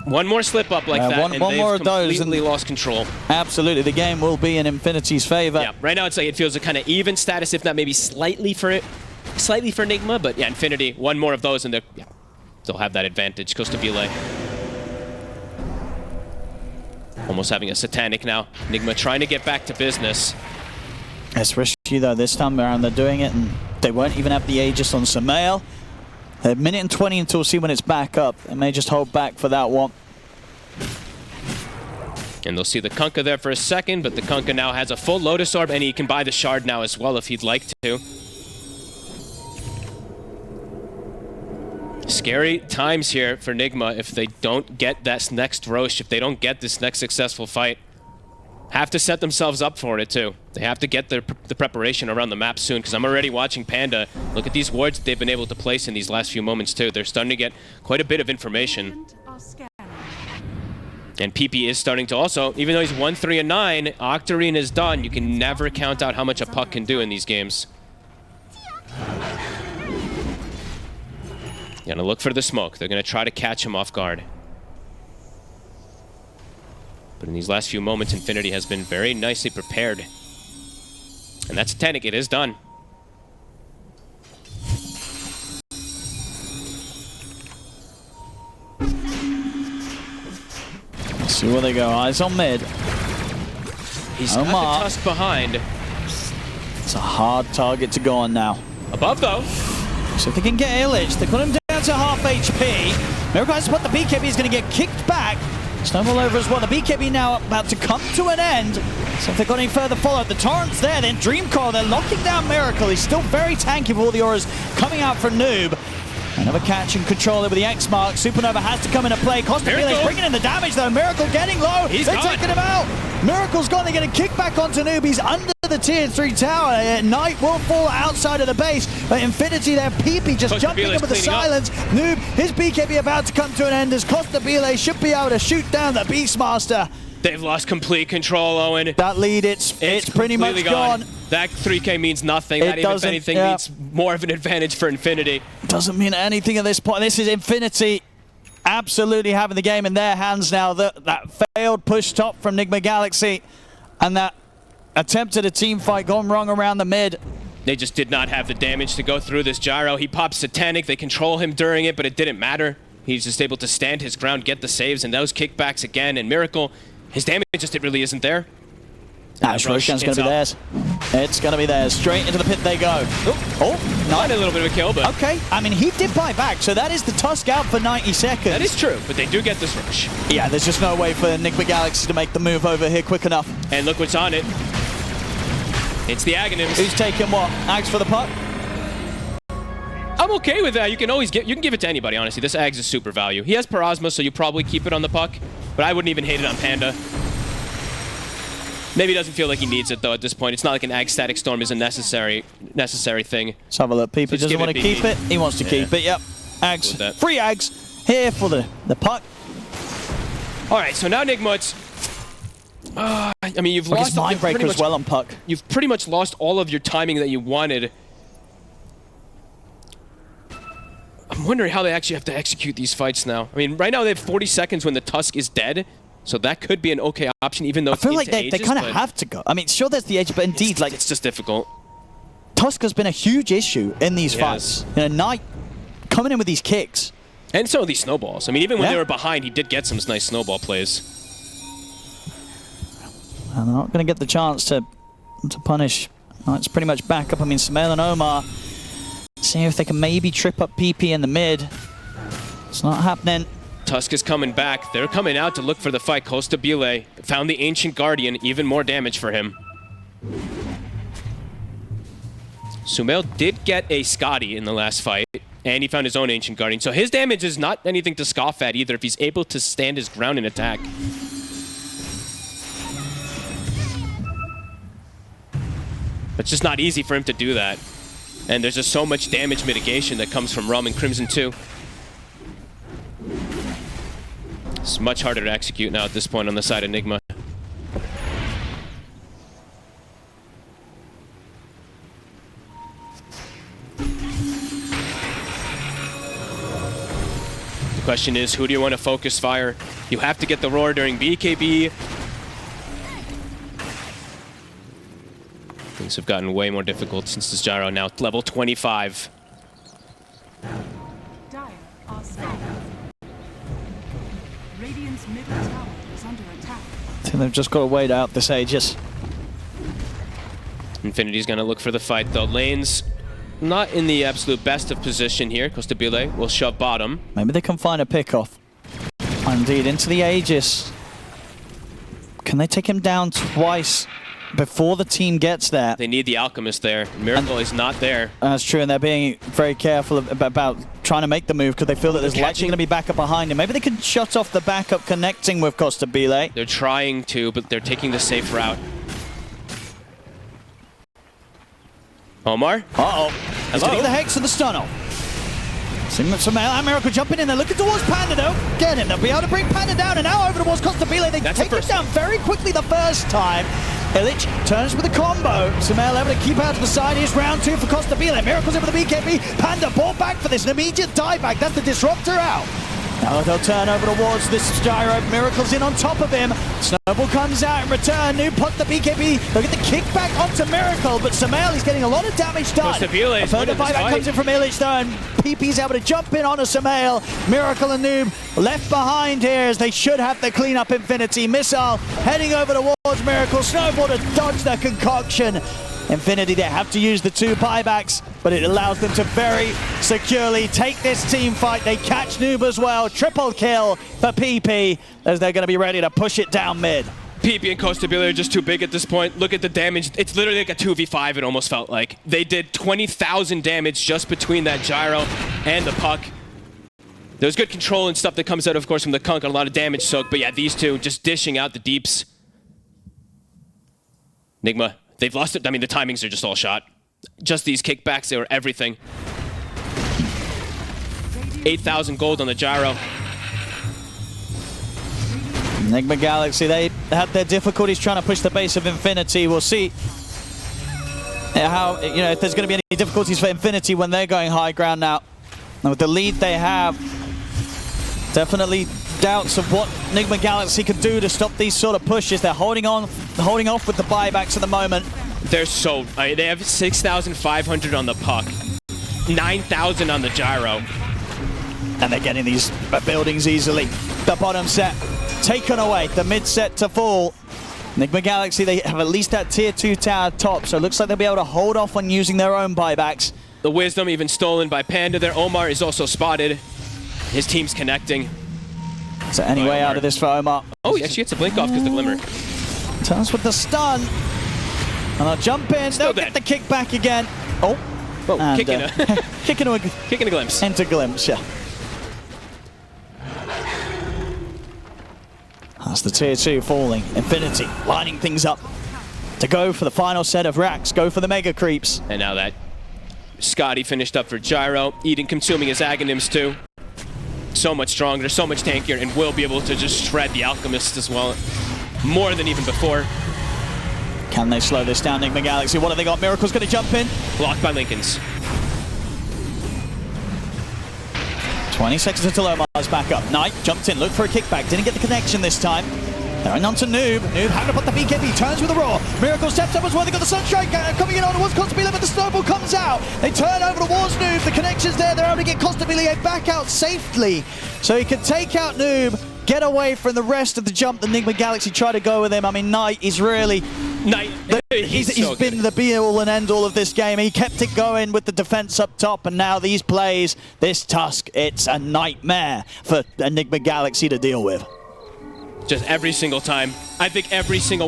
One more slip up like that, one and more they've of those, completely lost control. Absolutely, the game will be in Infinity's favor. Yeah, right now it feels a kind of even status, if not maybe slightly for Nigma, but yeah, Infinity, one more of those, and they'll have that advantage. Costabile. Almost having a Satanic now. Nigma trying to get back to business. It's risky though this time around. They're doing it, and they won't even have the Aegis on Samael. A minute and 20 until we'll see when it's back up. They may just hold back for that one. And they'll see the Kunkka there for a second, but the Kunkka now has a full Lotus Orb, and he can buy the Shard now as well if he'd like to. Scary times here for Nigma if they don't get that next Rosh, if they don't get this next successful fight. Have to set themselves up for it too. They have to get the preparation around the map soon, because I'm already watching Panda. Look at these wards they've been able to place in these last few moments too. They're starting to get quite a bit of information. And PP is starting to also, even though he's 1-3-9, Octarine is done. You can never count out how much a puck can do in these games. Gonna look for the smoke. They're gonna try to catch him off guard. But in these last few moments, Infinity has been very nicely prepared. And that's a Titanic. It is done. Let's see where they go. Eyes on mid. He's got the Tusk behind. It's a hard target to go on now. Above, though. So if they can get Illich, they put him down to half HP. Miracle has to put the BKB, is going to get kicked back. Snowball over as well. The BKB now about to come to an end. So if they've got any further follow-up, the Torrent's there, then Dreamcoil, they're locking down Miracle. He's still very tanky with all the auras coming out from Noob. Another catch and control there with the X mark. Supernova has to come into play. Costabili's bringing in the damage though. Miracle getting low. They're taking him out. Miracle's gone. They're going to kick back onto Noob. He's under the tier 3 tower. Knight will fall outside of the base. But Infinity there. PP just jumping in with the silence. Noob, his BKB about to come to an end as Costabile should be able to shoot down the Beastmaster. They've lost complete control, Owen. That lead, it's pretty much gone. That 3K means nothing. That even, if anything, means more of an advantage for Infinity. Doesn't mean anything at this point. This is Infinity absolutely having the game in their hands now. That failed push top from Nigma Galaxy and that attempt at a team fight gone wrong around the mid. They just did not have the damage to go through this gyro. He pops Satanic. They control him during it, but it didn't matter. He's just able to stand his ground, get the saves, and those kickbacks again. And Miracle, his damage just really isn't there. Roshan's going to be theirs. It's going to be theirs. Straight into the pit they go. Oh, not a little bit of a kill, but... Okay, I mean, he did buy back, so that is the Tusk out for 90 seconds. That is true, but they do get this rush. Yeah, there's just no way for Nigma Galaxy to make the move over here quick enough. And look what's on it. It's the Aghanims. Who's taking what? Ags for the puck? I'm okay with that. You can always you can give it to anybody, honestly. This Ags is super value. He has Parasma, so you probably keep it on the puck, but I wouldn't even hate it on Panda. Maybe he doesn't feel like he needs it, though, at this point. It's not like an Ag Static Storm is a necessary thing. Let's have a look. PP doesn't want to keep it. He wants to keep it, yep. Ags. Free Ags here for the puck. All right, so now Nigma, it's... I mean, you've lost... Mindbreaker as well on puck. You've pretty much lost all of your timing that you wanted. I'm wondering how they actually have to execute these fights now. I mean, right now they have 40 seconds when the Tusk is dead. So that could be an okay option, even though I feel like they kind of have to go. I mean, sure, there's the edge, but indeed, like... It's just difficult. Tusk has been a huge issue in these fights. You know, Knight coming in with these kicks. And some of these snowballs. I mean, even when they were behind, he did get some nice snowball plays. And they're not going to get the chance to punish. Knight's pretty much back up. I mean, Samael and Omar seeing if they can maybe trip up PP in the mid. It's not happening. Tusk is coming back. They're coming out to look for the fight. Costabile found the Ancient Guardian. Even more damage for him. Sumail did get a Scotty in the last fight, and he found his own Ancient Guardian. So his damage is not anything to scoff at either if he's able to stand his ground and attack. It's just not easy for him to do that. And there's just so much damage mitigation that comes from Rum and Crimson 2. It's much harder to execute now at this point on the side of Nigma. The question is, who do you want to focus fire? You have to get the roar during BKB. Things have gotten way more difficult since this gyro now level 25. Radiant's middle tower is under attack. I think they've just got to wait out this Aegis. Infinity's going to look for the fight, though. Lane's not in the absolute best of position here. Costabile will shove bottom. Maybe they can find a pick-off. Indeed, into the Aegis. Can they take him down twice before the team gets there? They need the Alchemist there. Miracle is not there. That's true, and they're being very careful about trying to make the move because they feel that there's likely going to be backup behind him. Maybe they can shut off the backup connecting with Costabile. They're trying to, but they're taking the safe route. Omar? Uh-oh. He's going to get the Hex and the stun off. Sumail and Miracle jumping in. They're looking towards Panda though. Get him. They'll be able to bring Panda down. And now over towards Costabile. They take him down very quickly the first time. Illich turns with the combo. Sumail able to keep out to the side. Here's round 2 for Costabile. Miracle's in with the BKB. Panda brought back for this. An immediate dieback. That's the disruptor out. Now they'll turn over towards this gyro. Miracle's in on top of him. Snowball comes out in return. Noob puts the BKB. They'll get the kickback onto Miracle, but Sumail is getting a lot of damage done. A further buyback comes in from Illich though, and PP's able to jump in onto Sumail. Miracle and Noob left behind here as they should have the cleanup Infinity. Missile heading over towards Miracle. Snowball to dodge the concoction. Infinity, they have to use the 2 buybacks, but it allows them to very securely take this team fight. They catch Noob as well. Triple kill for PP as they're going to be ready to push it down mid. PP and Costabile are just too big at this point. Look at the damage. It's literally like a 2v5, it almost felt like. They did 20,000 damage just between that gyro and the puck. There's good control and stuff that comes out, of course, from the Kunk, and a lot of damage soak, but yeah, these two just dishing out the deeps. Nigma. They've lost it. I mean, the timings are just all shot. Just these kickbacks, they were everything. 8,000 gold on the gyro. Nigma Galaxy, they had their difficulties trying to push the base of Infinity. We'll see how, if there's going to be any difficulties for Infinity when they're going high ground now. And with the lead they have, definitely doubts of what Nigma Galaxy can do to stop these sort of pushes. They're holding off with the buybacks at the moment. They're so, they have 6,500 on the puck, 9,000 on the gyro. And they're getting these buildings easily. The bottom set taken away, the mid set to fall. Nigma Galaxy, they have at least that tier 2 tower top, so it looks like they'll be able to hold off on using their own buybacks. The Wisdom even stolen by Panda there. Omar is also spotted. His team's connecting. So any way out of this for Omar? Oh, he actually gets a blink off because the Glimmer. Turns with the stun. And they'll jump in. They'll get the kick back again. Oh. And, kicking a glimpse. Into glimpse, yeah. That's the tier 2 falling. Infinity lining things up to go for the final set of racks. Go for the mega creeps. And now that Scotty finished up for gyro, consuming his Aghanim's too. So much stronger, so much tankier, and will be able to just shred the Alchemist as well. More than even before. Can they slow this down, Nigma Galaxy? What have they got? Miracle's going to jump in. Blocked by Lincolns. 20 seconds until Omar's back up. Knight jumped in, looked for a kickback. Didn't get the connection this time. They're on to Noob. Noob having to put the BKB, turns with the Roar. Miracle steps up as well. They got the Sunstrike coming in on towards Costabile, but the Snowball comes out. They turn over towards Noob. The connection's there. They're able to get Costabile back out safely. So he can take out Noob, get away from the rest of the jump that Nigma Galaxy tried to go with him. I mean, Knight is really... He's so been the be-all and end-all of this game. He kept it going with the defense up top, and now these plays, this Tusk, it's a nightmare for Nigma Galaxy to deal with. Just every single time. I think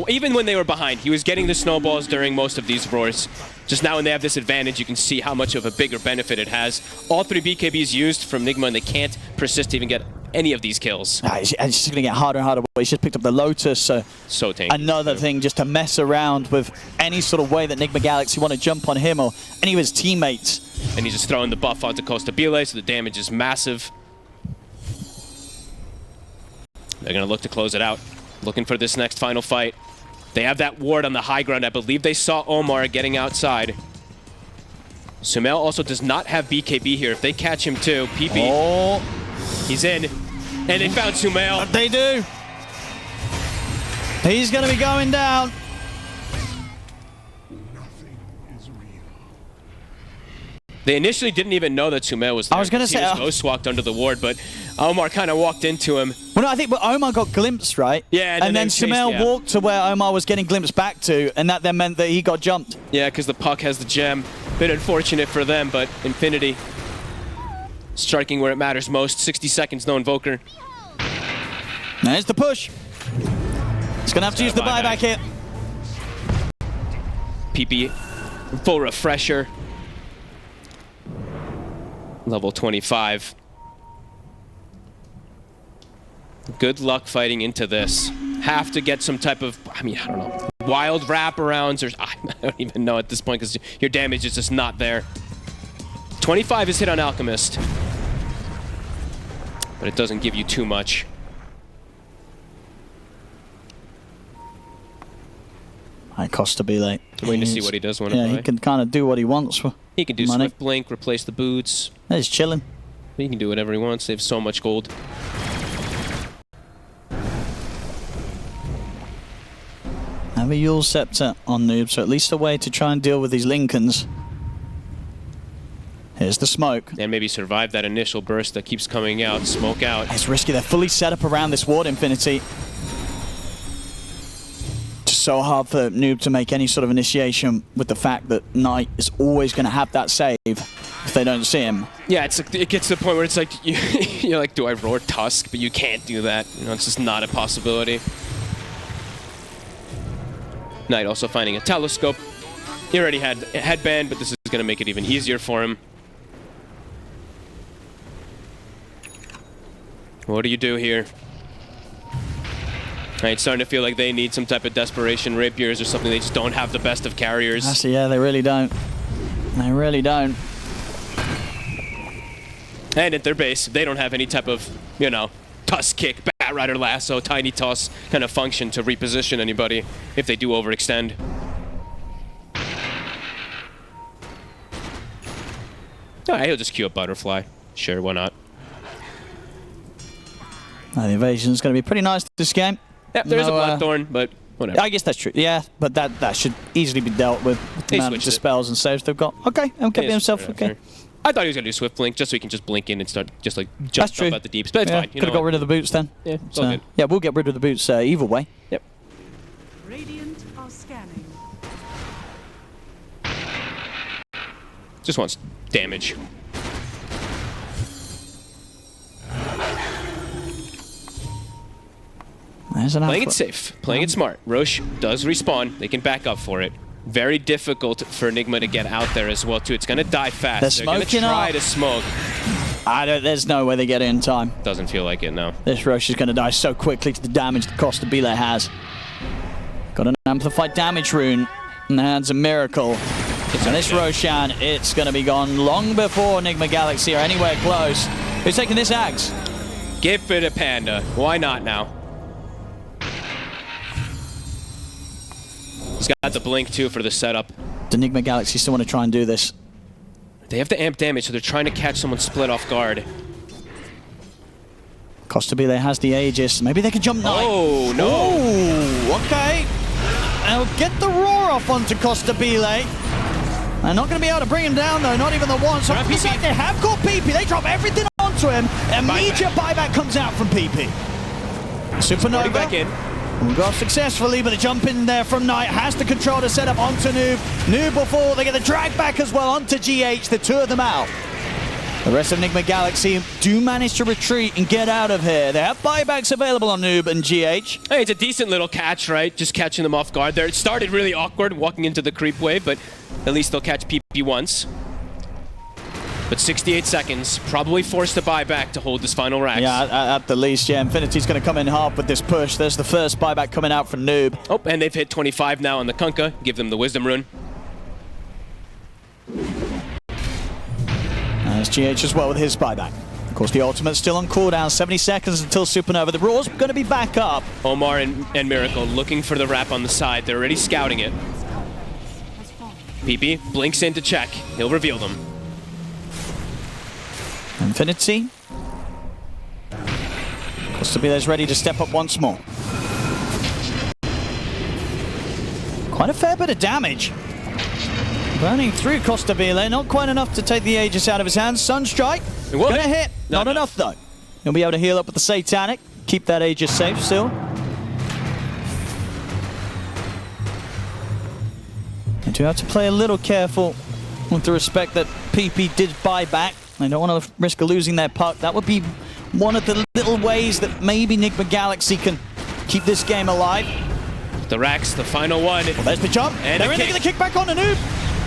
even when they were behind, he was getting the snowballs during most of these roars. Just now when they have this advantage, you can see how much of a bigger benefit it has. All 3 BKBs used from Nigma, and they can't persist to even get any of these kills. It's just going to get harder and harder. He's just picked up the Lotus, so tanky. Another thing just to mess around with any sort of way that Nigma Galaxy want to jump on him or any of his teammates. And he's just throwing the buff onto Costabile, so the damage is massive. They're going to look to close it out, looking for this next final fight. They have that ward on the high ground. I believe they saw Omar getting outside. Sumail also does not have BKB here. If they catch him too, PP, he's in. And they found Sumail. They do. He's going to be going down. They initially didn't even know that Sumail was there. I was going to say... He just ghost walked under the ward, but Omar kind of walked into him. Well, no, I think Omar got glimpsed, right? Yeah. And then Sumail walked to where Omar was getting glimpsed back to, and that then meant that he got jumped. Yeah, because the puck has the gem. Bit unfortunate for them, but Infinity striking where it matters most. 60 seconds, no Invoker. There's the push. He's going to have to use the buyback here. PP, full refresher. Level 25. Good luck fighting into this. Have to get some type of, I don't know, wild wraparounds, or I don't even know at this point because your damage is just not there. 25 is hit on Alchemist. but it doesn't give you too much. I cost to be late. Waiting to see what he does want to Yeah, buy. he can kind of do what he wants for He can do money. Swift Blink, replace the boots. He's chilling. He can do whatever he wants, save so much gold. Have a Yule Scepter on Noob, so at least a way to try and deal with these Lincolns. Here's the smoke. And maybe survive that initial burst that keeps coming out, smoke out. It's risky. They're fully set up around this ward, Infinity. Just so hard for Noob to make any sort of initiation with the fact that Knight is always going to have that save if they don't see him. Yeah, it gets to the point where it's like, you're like, do I roar Tusk? But you can't do that. You know, it's just not a possibility. Knight also finding a telescope. He already had a headband, but this is going to make it even easier for him. What do you do here? It's starting to feel like they need some type of desperation rapiers or something. They just don't have the best of carriers. Actually, yeah, they really don't. They really don't. And at their base, they don't have any type of, you know, Tusk kick, Bat Rider lasso, tiny toss kind of function to reposition anybody if they do overextend. Alright, he'll just queue up Butterfly. Sure, why not? The evasion is going to be pretty nice this game. Yep, there's a Blackthorn, but whatever. I guess that's true. Yeah, but that should easily be dealt with the amount of dispels and saves they've got. Okay, MKB himself, okay. Sure. I thought he was going to do Swift Blink just so he can just blink in and start just like jump up at the deeps. But it's fine. Could have got rid of the boots then. Yeah, it's all good. Yeah, we'll get rid of the boots either way. Yep. Radiant are scanning. Just wants damage. Playing it safe, playing it smart. Roche does respawn. They can back up for it. Very difficult for Nigma to get out there as well, too. It's going to die fast. They're going to try to smoke. There's no way they get it in time. Doesn't feel like it, no. This Roche is going to die so quickly to the damage the Costa Bile has. Got an amplified damage rune, and that's a miracle. And this Roshan, it's going to be gone long before Nigma Galaxy are anywhere close. Who's taking this Axe? Give it a Panda. Why not now? He's got the blink, too, for the setup. The Nigma Galaxy still want to try and do this. They have to amp damage, so they're trying to catch someone split off guard. Costa Bile has the Aegis. Maybe they can jump Knight. Oh, no. Ooh, okay. They'll get the roar off onto Costa Bile. They're not going to be able to bring him down, though, not even the one. So they have got PP. They drop everything onto him. Immediate buyback comes out from PP. Supernova. Back in. We'll go successfully, but the jump in there from Knight has to control the setup onto Noob. Noob before they get the drag back as well onto GH, the two of them out. The rest of Nigma Galaxy do manage to retreat and get out of here. They have buybacks available on Noob and GH. Hey, it's a decent little catch, right? Just catching them off guard there. It started really awkward walking into the creep wave, but at least they'll catch PP once. But 68 seconds, probably forced to buyback to hold this final rack. Yeah, at the least, yeah. Infinity's going to come in hard with this push. There's the first buyback coming out from Noob. Oh, and they've hit 25 now on the Kunkka. Give them the Wisdom Rune. There's GH as well with his buyback. Of course, the ultimate's still on cooldown. 70 seconds until Supernova. The Roar's going to be back up. Omar and Miracle looking for the wrap on the side. They're already scouting it. PP blinks in to check. He'll reveal them. Infinity. Costa Bile's ready to step up once more. Quite a fair bit of damage. Burning through Costa Bile, not quite enough to take the Aegis out of his hands. Sunstrike, gonna hit. Not enough though. He'll be able to heal up with the Satanic. Keep that Aegis safe still. They do have to play a little careful with the respect that PP did buy back. They don't want to risk losing their puck. That would be one of the little ways that maybe Nigma Galaxy can keep this game alive. The racks, the final one. Well, there's the jump. And they're in to get the kick back on the Noob.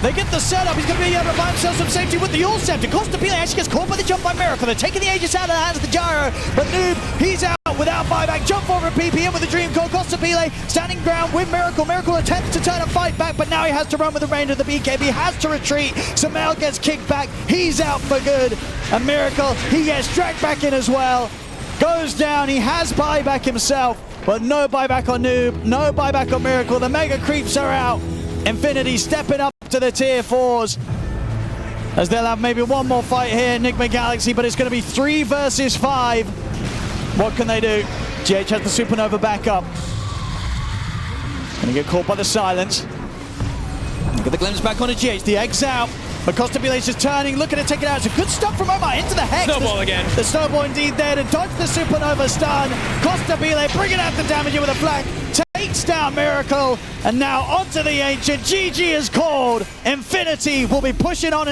They get the setup. He's going to be able to buy himself some safety with the Yule Scepter. Costa Bile actually gets caught by the jump by Miracle. They're taking the Aegis out of the hands of the Gyro. But Noob, he's out without buyback, jump forward PP in with the dream call. Costabile standing ground with Miracle. Miracle attempts to turn and fight back, but now he has to run with the range of the BKB, has to retreat. Samel gets kicked back, he's out for good. And Miracle, he gets dragged back in as well. Goes down, he has buyback himself, but no buyback on Noob, no buyback on Miracle. The Mega Creeps are out. Infinity stepping up to the tier 4s. As they'll have maybe one more fight here, Nigma Galaxy, but it's going to be 3 versus 5. What can they do? GH has the Supernova back up. Gonna get caught by the silence. Look at the glimpse back on a GH, the egg's out. But Costabile is turning, looking to take it out. It's a good stop from Omar into the Hex. Snowball again. The Snowball indeed there to dodge the Supernova stun. Costabile bringing out the damage with a flag. Takes down Miracle. And now onto the Ancient. GG is called. Infinity will be pushing on.